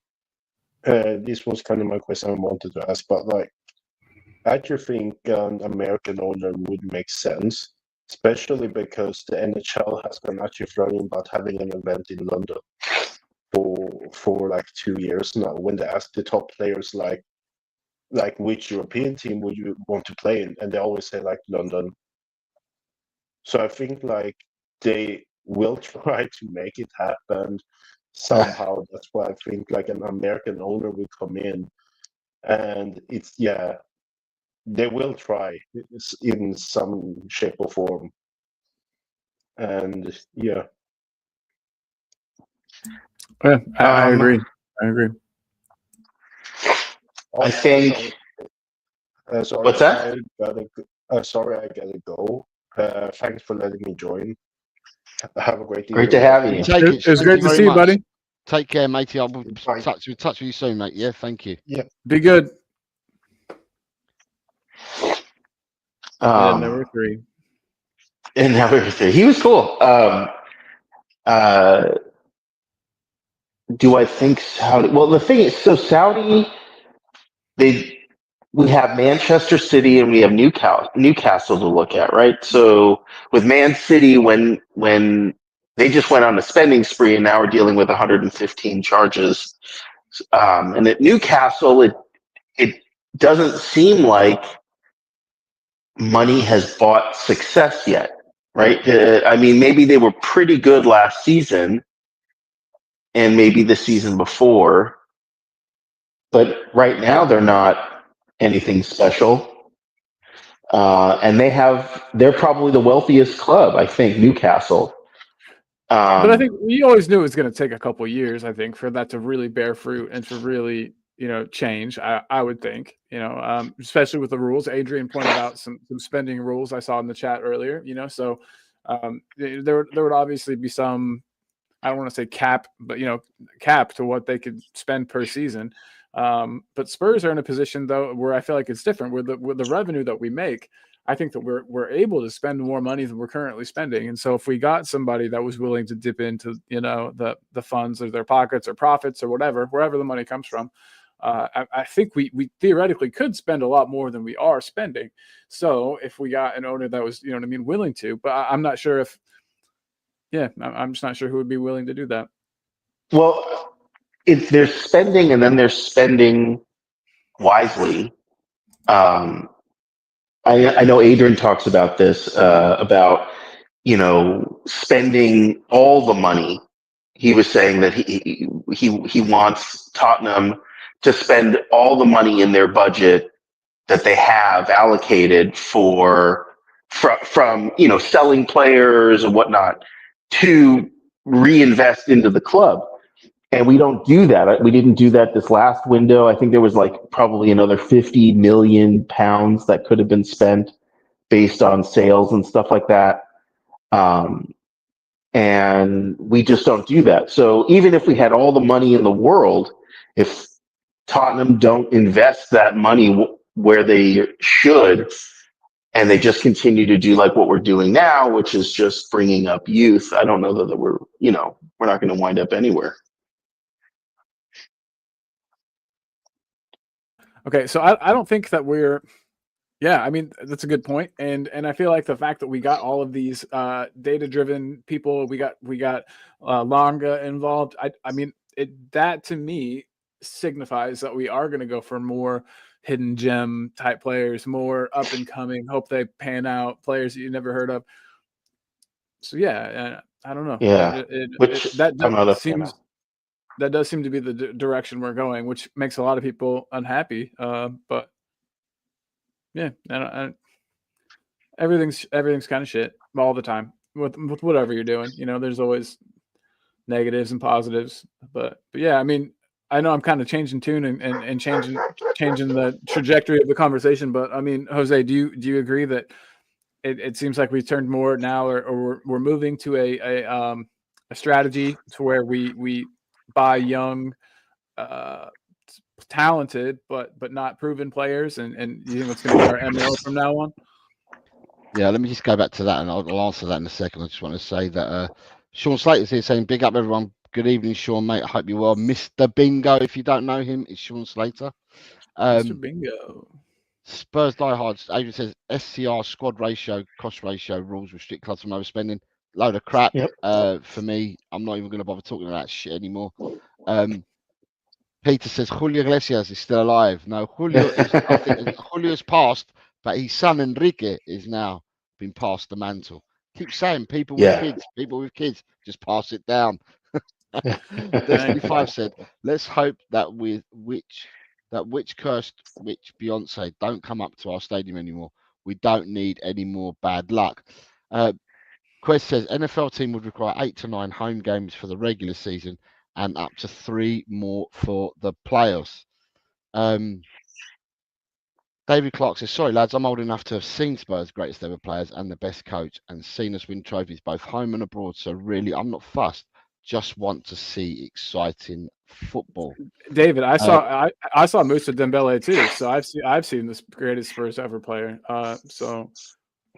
Speaker 4: this was kind of my question I wanted to ask, but like, I do think an American owner would make sense, especially because the NHL has been actually flirting about having an event in London for like 2 years now. When they ask the top players like which European team would you want to play in, and they always say like London. So I think like they will try to make it happen somehow. That's why I think like an American owner will come in, and it's they will try in some shape or form. And
Speaker 3: Yeah, I agree.
Speaker 2: I think.
Speaker 4: Sorry,
Speaker 2: What's that?
Speaker 4: Sorry, I gotta go. Thanks for letting me join. Have a great evening.
Speaker 2: Great to have you.
Speaker 3: It was great to see you, buddy.
Speaker 1: Take care, matey. I'll be touch with you soon, mate. Yeah, thank you.
Speaker 4: Yeah.
Speaker 3: Be good.
Speaker 2: Number
Speaker 3: 3.
Speaker 2: And number 3. He was cool. Do I think Saudi? Well, the thing is, so Saudi, we have Manchester City and we have Newcastle to look at, right? So with Man City, when they just went on a spending spree, and now we're dealing with 115 charges, and at Newcastle, it doesn't seem like money has bought success yet, right? I mean, maybe they were pretty good last season, and maybe the season before, but right now they're not anything special. And they're probably the wealthiest club, I think, Newcastle.
Speaker 3: But I think we always knew it was going to take a couple of years, I think, for that to really bear fruit and to really, change. I would think, especially with the rules. Adrian pointed out some spending rules I saw in the chat earlier, so there would obviously be some, I don't want to say cap, but cap to what they could spend per season. But Spurs are in a position though where I feel like it's different. With the revenue that we make, I think that we're able to spend more money than we're currently spending. And so if we got somebody that was willing to dip into the funds of their pockets or profits or wherever the money comes from, I think we theoretically could spend a lot more than we are spending. So if we got an owner that was willing to, but I'm not sure if. Yeah, I'm just not sure who would be willing to do that.
Speaker 2: Well, if they're spending and then they're spending wisely, I know Adrian talks about this, about spending all the money. He was saying that he wants Tottenham to spend all the money in their budget that they have allocated from selling players and whatnot, to reinvest into the club. And we don't do that. We didn't do that this last window. I think there was probably another 50 million pounds that could have been spent based on sales and stuff like that. And we just don't do that. So even if we had all the money in the world, if Tottenham don't invest that money where they should, and they just continue to do like what we're doing now, which is just bringing up youth, I don't know that we're not going to wind up anywhere.
Speaker 3: Okay, so I don't think that we're. Yeah, I mean that's a good point, and I feel like the fact that we got all of these data-driven people, we got Longa involved. I mean that to me signifies that we are going to go for more hidden gem type players, more up and coming, hope they pan out, players that you never heard of. So yeah, I don't know.
Speaker 2: Yeah,
Speaker 3: that does seem to be the direction we're going, which makes a lot of people unhappy. But yeah, everything's kind of shit all the time with whatever you're doing. There's always negatives and positives. But yeah, I mean, I know I'm kind of changing tune and changing the trajectory of the conversation. But I mean, Jose, do you agree that it seems like we've turned more now, or we're moving to a strategy to where we buy young talented but not proven players, and you think it's going to be our MO from now on?
Speaker 1: Yeah, let me just go back to that, and I'll answer that in a second. I just want to say that Sean Slater's here saying, "Big up, everyone. Good evening, Sean, mate. I hope you're well." Mr. Bingo, if you don't know him, it's Sean Slater.
Speaker 3: Mr. Bingo.
Speaker 1: Spurs diehards. Adrian says SCR squad ratio, cost ratio rules restrict clubs from overspending. Load of crap.
Speaker 2: Yep.
Speaker 1: For me, I'm not even going to bother talking about that shit anymore. Peter says Julio Iglesias is still alive. No, Julio is. I think Julio's passed, but his son Enrique is now been passed the mantle. Keep saying people with kids, just pass it down. Destiny 5 said, let's hope that which cursed witch Beyonce don't come up to our stadium anymore. We don't need any more bad luck. Quest says NFL team would require 8 to 9 home games for the regular season and up to 3 more for the playoffs. David Clark says, sorry lads, I'm old enough to have seen Spurs' greatest ever players and the best coach and seen us win trophies both home and abroad. So really, I'm not fussed. Just want to see exciting football.
Speaker 3: David, I saw Moussa Dembele too, so I've seen the greatest Spurs ever player. So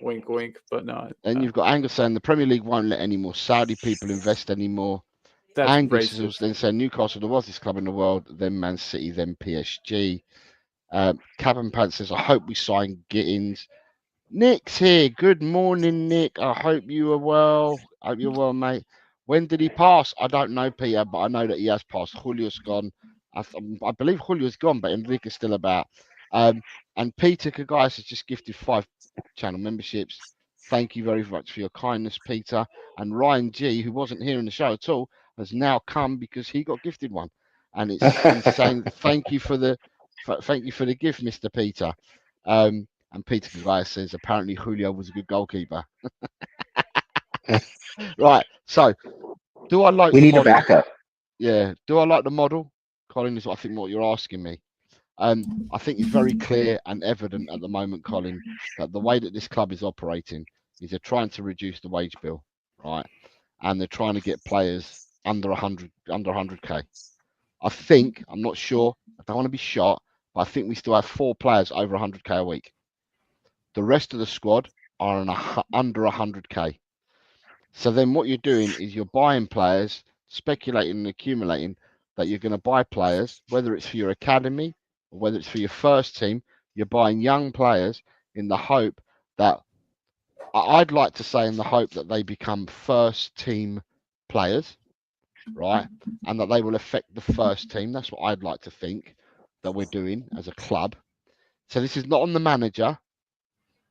Speaker 3: wink, wink, but no.
Speaker 1: And you've got Angus saying the Premier League won't let any more Saudi people invest anymore.
Speaker 3: That's
Speaker 1: Angus
Speaker 3: racist.
Speaker 1: is then saying Newcastle, the wealthiest club in the world, then Man City, then PSG. Cap and Pants says, I hope we sign Gittins. Nick's here. Good morning, Nick. I hope you are well. I hope you're well, mate. When did he pass? I don't know, Peter, but I know that he has passed. Julio's gone. I believe Julio's gone, but Enrique's still about. And Peter Kagais has just gifted 5 channel memberships. Thank you very much for your kindness, Peter. And Ryan G, who wasn't here in the show at all, has now come because he got gifted one. And it's insane. Thank you for the gift, Mr. Peter. And Peter Kagais says apparently Julio was a good goalkeeper. Right. So, do I like?
Speaker 2: We
Speaker 1: the
Speaker 2: need a
Speaker 1: model?
Speaker 2: backup.
Speaker 1: Yeah. Do I like the model? Colin, is I think what you're asking me. I think it's very clear and evident at the moment, Colin, that the way that this club is operating is they're trying to reduce the wage bill, right? And they're trying to get players under 100k. I think, I'm not sure, I don't want to be shot, but I think we still have 4 players over 100k a week. The rest of the squad are under 100k. So then what you're doing is you're buying players, speculating and accumulating that you're going to buy players, whether it's for your academy or whether it's for your first team. You're buying young players in the hope that, I'd like to say in the hope that they become first team players, right? And that they will affect the first team. That's what I'd like to think that we're doing as a club. So this is not on the manager,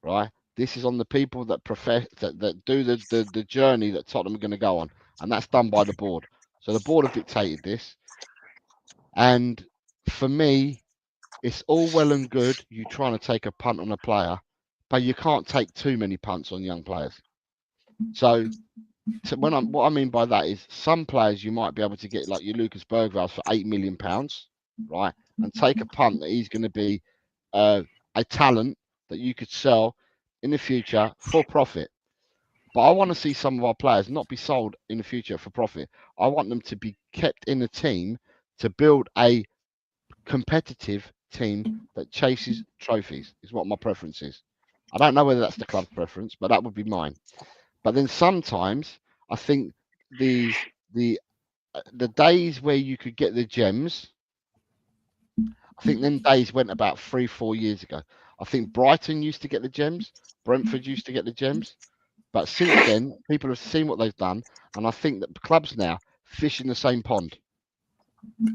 Speaker 1: right? This is on the people that that do the journey that Tottenham are going to go on, and that's done by the board. So the board have dictated this, and for me, it's all well and good you trying to take a punt on a player, but you can't take too many punts on young players. So what I mean by that is some players you might be able to get like your Lucas Bergvall for £8 million, right, and take a punt that he's going to be a talent that you could sell in the future for profit. But I want to see some of our players not be sold in the future for profit. I want them to be kept in a team to build a competitive team that chases trophies, is what my preference is. I don't know whether that's the club's preference, but that would be mine. But then sometimes I think the days where you could get the gems, I think them days went about 3-4 years ago. I think Brighton used to get the gems, Brentford used to get the gems, but since then people have seen what they've done, and I think that clubs now fish in the same pond.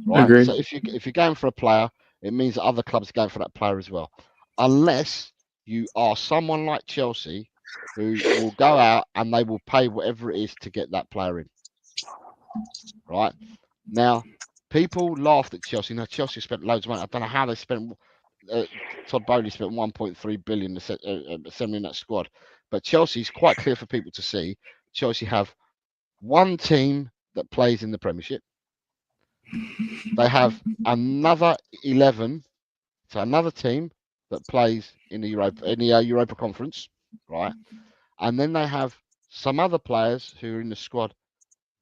Speaker 1: Right.
Speaker 3: Agreed.
Speaker 1: So if you're going for a player, it means that other clubs are going for that player as well, unless you are someone like Chelsea, who will go out and they will pay whatever it is to get that player in. Right now, people laughed at Chelsea. Now Chelsea spent loads of money. I don't know how they spent. Todd Bowley spent 1.3 billion assembling that squad, but Chelsea's quite clear for people to see. Chelsea have one team that plays in the Premiership. They have another 11, so another team that plays in the Europa Conference, right? And then they have some other players who are in the squad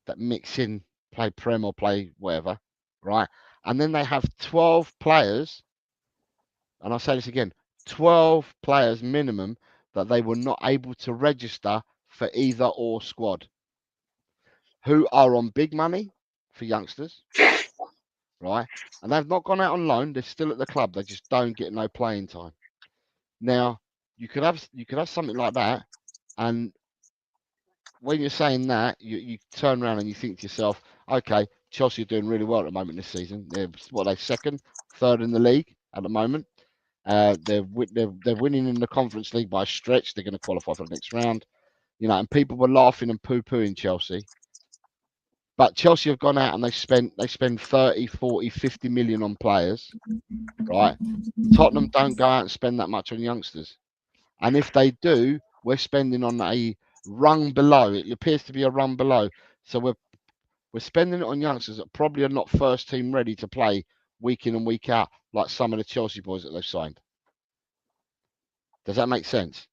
Speaker 1: that mix in, play Prem or play whatever, right? and then they have 12 players, and I'll say this again, 12 players minimum that they were not able to register for either or squad, who are on big money for youngsters, right? And they've not gone out on loan. They're still at the club. They just don't get no playing time. Now, you could have something like that, and when you're saying that, you turn around and you think to yourself, okay, Chelsea are doing really well at the moment this season. They're second, third in the league at the moment. They're winning in the Conference League by a stretch. They're going to qualify for the next round, and people were laughing and poo-pooing Chelsea. But Chelsea have gone out and they spend 30, 40, 50 million on players, right? Tottenham don't go out and spend that much on youngsters. And if they do, we're spending on a rung below. It appears to be a rung below. So we're spending it on youngsters that probably are not first team ready to play week in and week out like some of the Chelsea boys that they've signed. Does that make sense?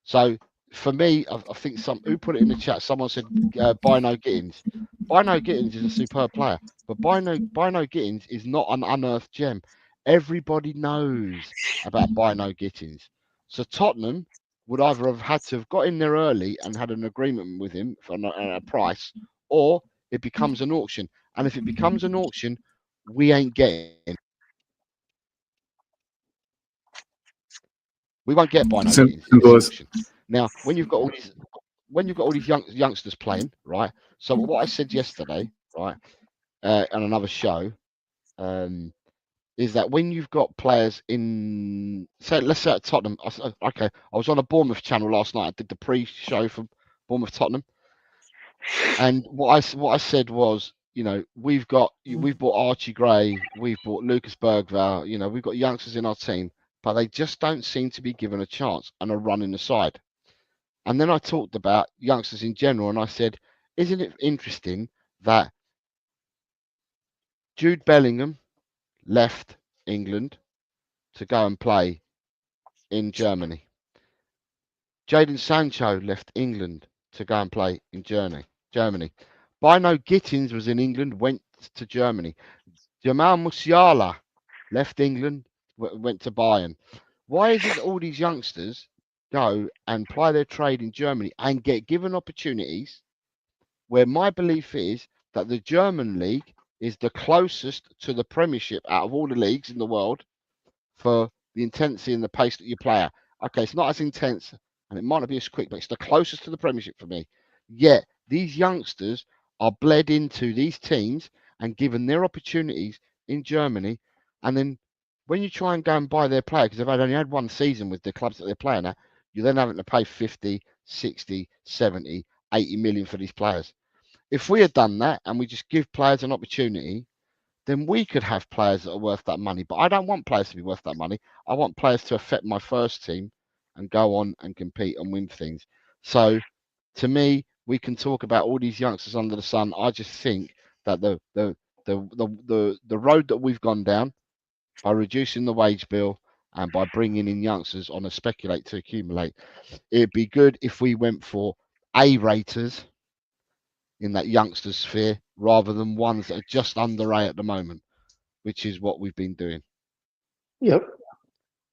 Speaker 1: So for me, I think who put it in the chat? Someone said Bino Gittins. Bino Gittins is a superb player, but Bino Gittins is not an unearthed gem. Everybody knows about Bino Gittins. So Tottenham would either have had to have got in there early and had an agreement with him for a price, or it becomes an auction. And if it becomes an auction, we ain't getting. We won't get Bino Gittins in this auction. Now, when you've got all these youngsters playing, right? So what I said yesterday, right, on another show, is that when you've got players in, let's say at Tottenham, I was on a Bournemouth channel last night. I did the pre-show for Bournemouth Tottenham, and what I said was, we've bought Archie Gray, we've bought Lucas Bergvall, we've got youngsters in our team, but they just don't seem to be given a chance and are running the side. And then I talked about youngsters in general, and I said, isn't it interesting that Jude Bellingham left England to go and play in Germany? Jadon Sancho left England to go and play in Germany. Bino Gittins was in England, went to Germany. Jamal Musiala left England, went to Bayern. Why is it that all these youngsters go and ply their trade in Germany and get given opportunities, where my belief is that the German league is the closest to the Premiership out of all the leagues in the world for the intensity and the pace that you play at? Okay, it's not as intense and it might not be as quick, but it's the closest to the Premiership for me. Yet these youngsters are bled into these teams and given their opportunities in Germany, and then when you try and go and buy their player, because they've only had one season with the clubs that they're playing at, you're then having to pay 50, 60, 70, 80 million for these players. If we had done that and we just give players an opportunity, then we could have players that are worth that money. But I don't want players to be worth that money. I want players to affect my first team and go on and compete and win things. So to me, we can talk about all these youngsters under the sun. I just think that the road that we've gone down by reducing the wage bill and by bringing in youngsters on a speculate to accumulate, it'd be good if we went for A-raters in that youngster sphere rather than ones that are just under A at the moment, which is what we've been doing.
Speaker 2: Yep,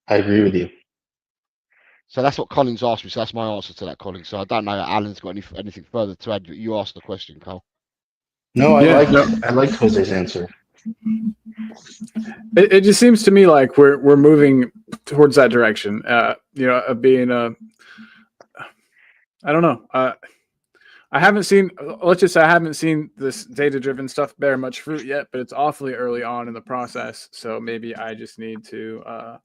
Speaker 2: I agree with you.
Speaker 1: So that's what Colin's asked me. So that's my answer to that, Colin. So I don't know if Alan's got anything further to add. You asked the question, Cole.
Speaker 2: No, I liked Jose's answer.
Speaker 3: It just seems to me like we're moving towards that direction. Of being I don't know. I haven't seen. Let's just say I haven't seen this data-driven stuff bear much fruit yet, but it's awfully early on in the process. So maybe I just need to,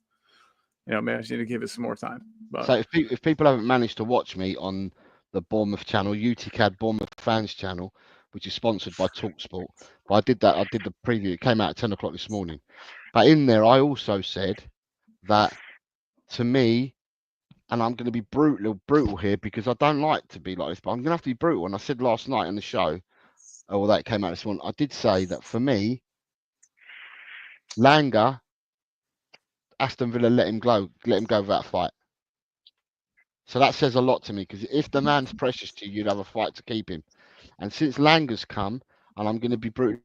Speaker 3: maybe I just need to give it some more time. But
Speaker 1: so if people haven't managed to watch me on the Bournemouth channel, UTCAD Bournemouth Fans channel, which is sponsored by TalkSport, but I did the preview. It came out at 10 o'clock this morning. But in there, I also said that to me, and I'm going to be brutal here because I don't like to be like this, but I'm going to have to be brutal. And I said last night on the show, although it came out this morning, I did say that for me, Langer, Aston Villa let him go without a fight. So that says a lot to me, because if the man's precious to you, you'd have a fight to keep him. And since Langer's come, and I'm going to be brutal,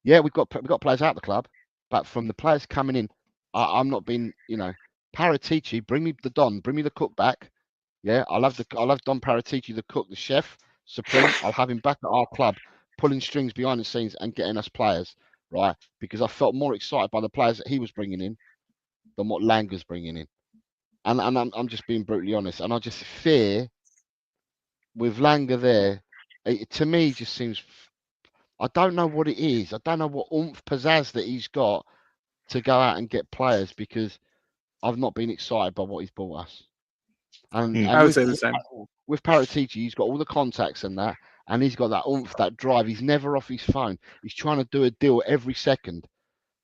Speaker 1: Yeah, we've got players out of the club, but from the players coming in, I'm not being, Paratici, bring me the Don, bring me the cook back. Yeah, I love Don Paratici, the cook, the chef, supreme. I'll have him back at our club, pulling strings behind the scenes and getting us players, right? Because I felt more excited by the players that he was bringing in than what Langer's bringing in. And I'm just being brutally honest. And I just fear with Langer there, it, to me, just seems. I don't know what it is. I don't know what oomph, pizzazz that he's got to go out and get players because I've not been excited by what he's brought us. And
Speaker 3: I would say the same.
Speaker 1: With Paratici, he's got all the contacts and that, and he's got that oomph, that drive. He's never off his phone. He's trying to do a deal every second,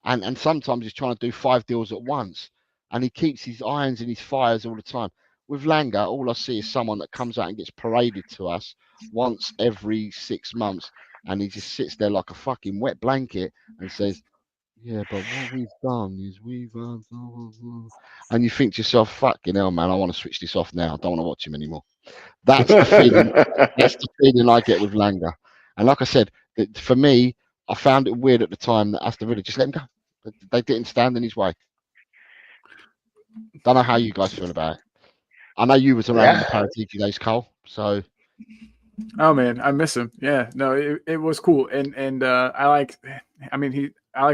Speaker 1: and sometimes he's trying to do 5 deals at once, and he keeps his irons in his fires all the time. With Langer, all I see is someone that comes out and gets paraded to us once every 6 months, and he just sits there like a fucking wet blanket and says, yeah, but what we've done is and you think to yourself, fucking hell, man, I want to switch this off now. I don't want to watch him anymore. That's the feeling. That's the feeling I get with Langer. And like I said, for me, I found it weird at the time that Aston Villa just let him go. They didn't stand in his way. Don't know how you guys feel about it. I know you was around in the Paratici days, Cole. So.
Speaker 3: Oh man, I miss him. Yeah, no, it was cool, and I like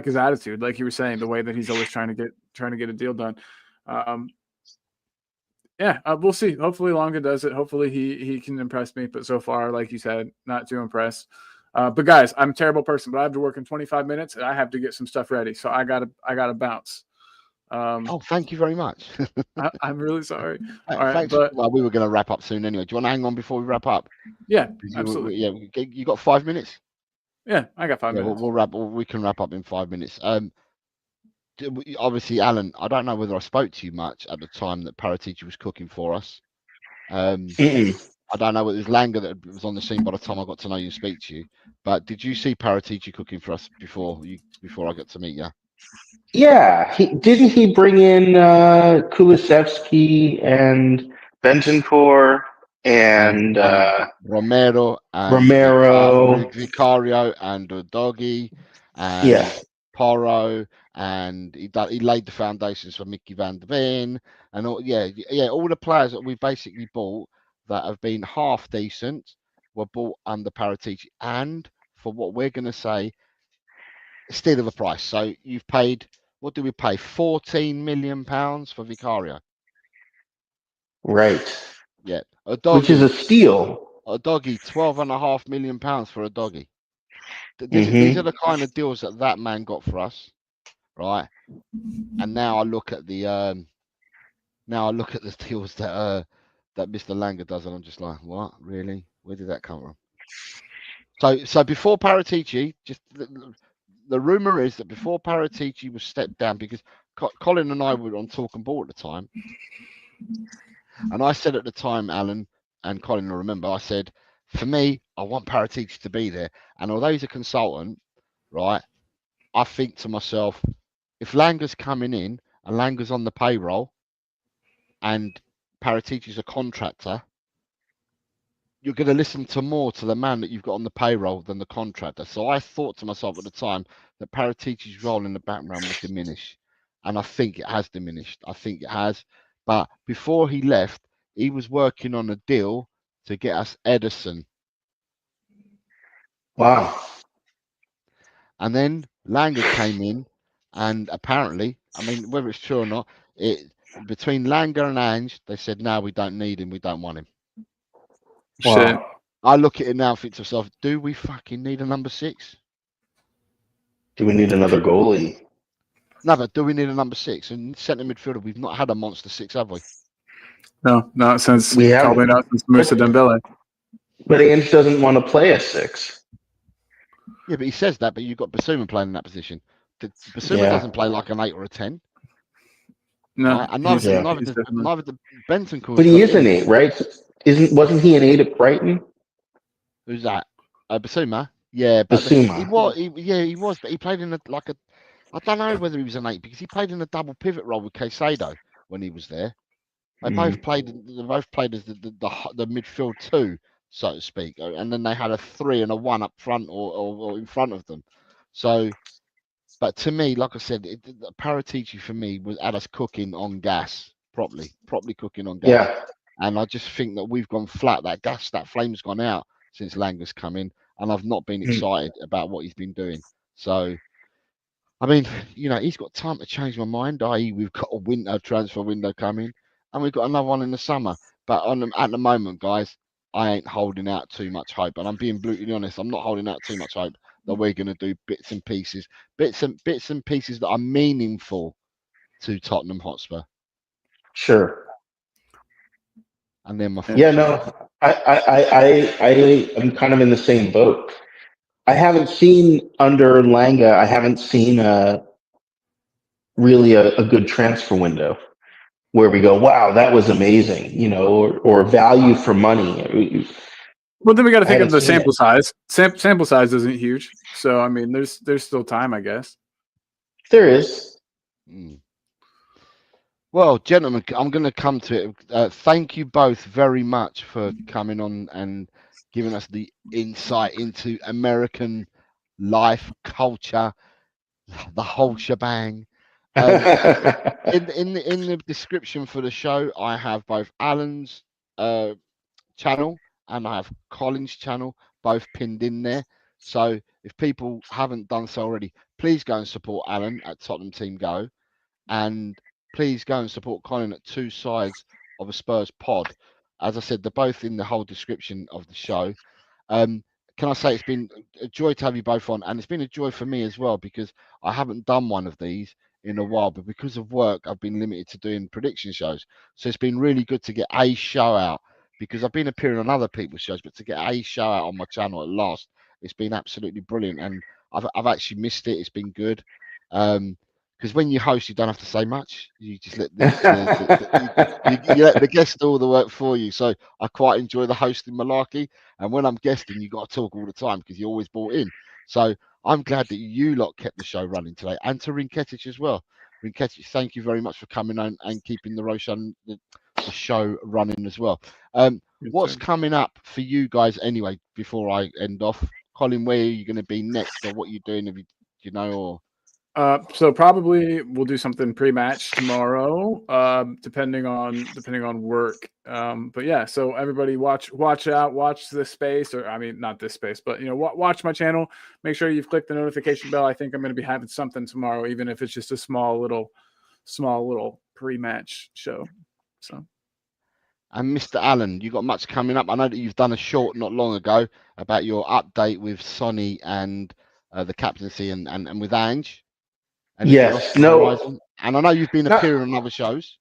Speaker 3: his attitude, like you were saying, the way that he's always trying to get a deal done. We'll see. Hopefully, Longa does it. Hopefully, he can impress me. But so far, like you said, not too impressed. But guys, I'm a terrible person, but I have to work in 25 minutes, and I have to get some stuff ready. So I gotta bounce.
Speaker 1: Thank you very much.
Speaker 3: I'm really sorry.
Speaker 1: All right, well, we were going to wrap up soon anyway. Do you want to hang on before we wrap up?
Speaker 3: Yeah, absolutely.
Speaker 1: You got 5 minutes?
Speaker 3: Yeah, I got 5 minutes.
Speaker 1: We can wrap up in 5 minutes. Obviously, Alan, I don't know whether I spoke to you much at the time that Paratici was cooking for us. I don't know whether it was Langer that was on the scene by the time I got to know you and speak to you. But did you see Paratici cooking for us before I got to meet you?
Speaker 2: Yeah, didn't he bring in Kulusevski and Bentancur and
Speaker 1: Romero and Vicario and Doggy and Porro, and he laid the foundations for Mickey van der Ven and all the players that we basically bought that have been half decent were bought under Paratici, and for what we're going to say, steal of a price. So you've paid, what do we pay? £14 million for Vicario.
Speaker 2: Right.
Speaker 1: Yeah.
Speaker 2: Which is a steal.
Speaker 1: A doggy, £12.5 million for a doggy. These are the kind of deals that man got for us, right? And now I look at the deals that Mr. Langer does, and I'm just like, what? Really? Where did that come from? So before Paratici, just the rumor is that before Paratici was stepped down, because Colin and I were on Talking Ball at the time, and I said at the time, Alan and Colin will remember, I said, for me, I want Paratici to be there. And although he's a consultant, right, I think to myself, if Langer's coming in and Langer's on the payroll and Paratici's a contractor, you're going to listen more to the man that you've got on the payroll than the contractor. So I thought to myself at the time that Paratici's role in the background would diminish. And I think it has diminished. I think it has. But before he left, he was working on a deal to get us Edison.
Speaker 2: Wow.
Speaker 1: And then Langer came in, and apparently, I mean, whether it's true or not, between Langer and Ange, they said, no, we don't need him. We don't want him.
Speaker 3: Shit.
Speaker 1: I look at it now and think to myself, do we fucking need a number 6?
Speaker 2: Do we need another goalie?
Speaker 1: No, but do we need a number 6? And centre midfielder, we've not had a monster 6, have we?
Speaker 3: No, not since
Speaker 2: we haven't.
Speaker 3: Probably not since Moussa Dembele.
Speaker 2: But Ange doesn't want to play a 6.
Speaker 1: Yeah, but he says that, but you've got Basuma playing in that position. Basuma doesn't play like an 8 or a 10.
Speaker 3: No,
Speaker 1: right? And neither the Bentancur.
Speaker 2: But he is an 8, right? Wasn't he an 8 at Brighton?
Speaker 1: Who's that? Basuma. Yeah, but
Speaker 2: Basuma.
Speaker 1: He was, but he played in I don't know whether he was an 8 because he played in a double pivot role with Caicedo when he was there. They both played as the midfield 2, so to speak, and then they had a 3 and a 1 up front or in front of them. So, but to me, like I said, the Paratici for me had us cooking on gas properly cooking on gas.
Speaker 2: Yeah.
Speaker 1: And I just think that we've gone flat. That flame's gone out since Langer's come in, and I've not been excited about what he's been doing. So, I mean, he's got time to change my mind. I.e., we've got a winter transfer window coming, and we've got another one in the summer. But at the moment, guys, I ain't holding out too much hope, and I'm being brutally honest. I'm not holding out too much hope that we're going to do bits and pieces that are meaningful to Tottenham Hotspur.
Speaker 2: Sure.
Speaker 1: And then
Speaker 2: I'm kind of in the same boat. I haven't seen under Langa. I haven't seen really a good transfer window where we go, wow, that was amazing, or value for money.
Speaker 3: Well, then we got to think of the sample size. Sample size isn't huge, so I mean, there's still time, I guess.
Speaker 2: There is.
Speaker 1: Well, gentlemen, I'm going to come to it. Thank you both very much for coming on and giving us the insight into American life, culture, the whole shebang. In the description for the show, I have both Alan's channel and I have Colin's channel, both pinned in there. So if people haven't done so already, please go and support Alan at Tottenham Team Go, and please go and support Colin at Two Sides of a Spurs Pod. As I said, they're both in the whole description of the show. Can I say it's been a joy to have you both on, and it's been a joy for me as well, because I haven't done one of these in a while, but because of work, I've been limited to doing prediction shows. So it's been really good to get a show out, because I've been appearing on other people's shows, but to get a show out on my channel at last, it's been absolutely brilliant, and I've actually missed it. It's been good. Because when you host, you don't have to say much. You just let you let the guest do all the work for you. So I quite enjoy the hosting malarkey. And when I'm guesting, you got to talk all the time because you're always brought in. So I'm glad that you lot kept the show running today, and to Rinketic as well. Rinketic, thank you very much for coming on and keeping the show running as well. What's coming up for you guys anyway? Before I end off, Colin, where are you going to be next, or what are you doing? Or
Speaker 3: so probably we'll do something pre-match tomorrow, depending on work. But yeah, so everybody watch this space, or I mean, not this space, but watch my channel. Make sure you've clicked the notification bell. I think I'm going to be having something tomorrow, even if it's just a small little pre-match show. So. And
Speaker 1: Mr. Allen, you got much coming up? I know that you've done a short not long ago about your update with Sonny and the captaincy and with Ange.
Speaker 2: Yes. No.
Speaker 1: And I know you've been appearing on other shows.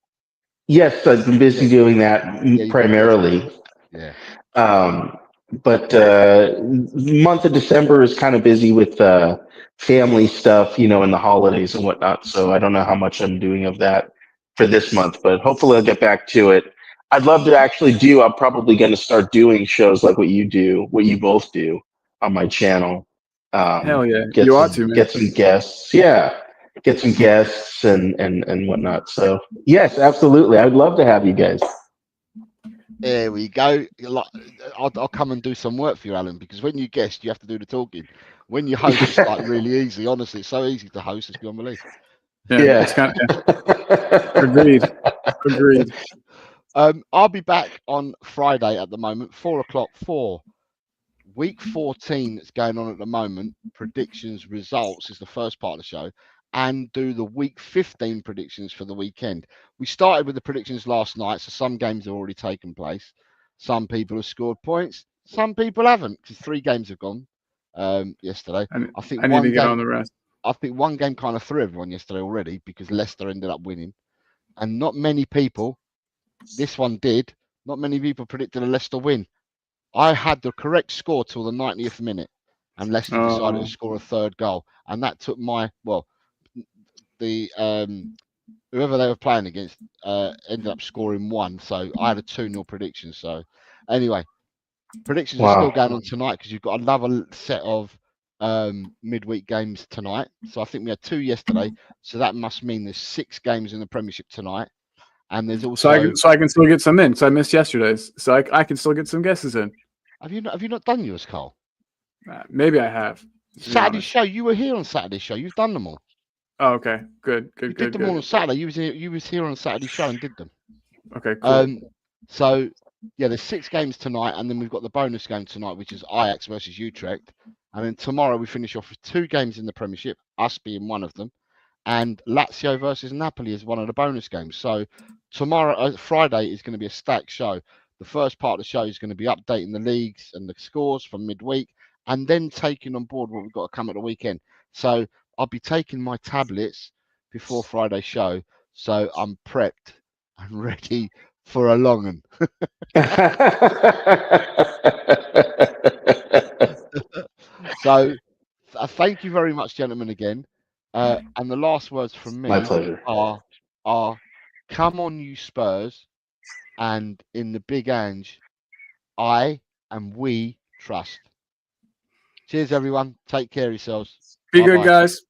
Speaker 2: Yes, I've been busy doing that primarily.
Speaker 1: Yeah.
Speaker 2: But month of December is kind of busy with family stuff, and the holidays and whatnot. So I don't know how much I'm doing of that for this month, but hopefully I'll get back to it. I'd love to actually I'm probably going to start doing shows like what you both do on my channel.
Speaker 3: Hell yeah.
Speaker 2: Get some guests. Yeah. Get some guests and whatnot. So yes, absolutely. I'd love to have you guys.
Speaker 1: There we go. I'll come and do some work for you, Alan, because when you guest, you have to do the talking. When you host, it's like really easy. Honestly, it's so easy to host. It's beyond belief.
Speaker 3: Yeah. It's kind of agreed.
Speaker 1: I'll be back on Friday at the moment, 4:00 for week 14 that's going on at the moment. Predictions, results is the first part of the show, and do the week 15 predictions for the weekend. We started with the predictions last night, so some games have already taken place. Some people have scored points, some people haven't, because 3 games have gone yesterday.
Speaker 3: I think I need to get on the rest.
Speaker 1: I think one game kind of threw everyone yesterday already, because Leicester ended up winning, and not many people. This one did. Not many people predicted a Leicester win. I had the correct score till the 90th minute, and Leicester decided to score a third goal, and that took whoever they were playing against ended up scoring 1. So I had a 2-0 prediction. So anyway, predictions are still going on tonight, because you've got another set of midweek games tonight. So I think we had 2 yesterday. So that must mean there's 6 games in the Premiership tonight. And there's also
Speaker 3: so I can still get some in, because I missed yesterday's, so I can still get some guesses in.
Speaker 1: Have you not done yours, Carl?
Speaker 3: Maybe I have. to be
Speaker 1: Saturday
Speaker 3: honest.
Speaker 1: show. You were here on Saturday show. You've done them all.
Speaker 3: Oh, okay. Good.
Speaker 1: You did them all on Saturday. You was here on Saturday show and did them.
Speaker 3: Okay, cool.
Speaker 1: So yeah, there's 6 games tonight, and then we've got the bonus game tonight, which is Ajax versus Utrecht, and then tomorrow we finish off with 2 games in the Premiership, us being one of them, and Lazio versus Napoli is one of the bonus games. So tomorrow, Friday, is going to be a stacked show. The first part of the show is going to be updating the leagues and the scores from midweek, and then taking on board what we've got to come at the weekend. So I'll be taking my tablets before Friday's show, so I'm prepped and ready for a long one. So thank you very much, gentlemen, again. And the last words from me
Speaker 2: My pleasure.
Speaker 1: are come on, you Spurs, and in the big Ange, I and we trust. Cheers, everyone. Take care of yourselves.
Speaker 3: Be good,
Speaker 1: Bye-bye.
Speaker 3: guys.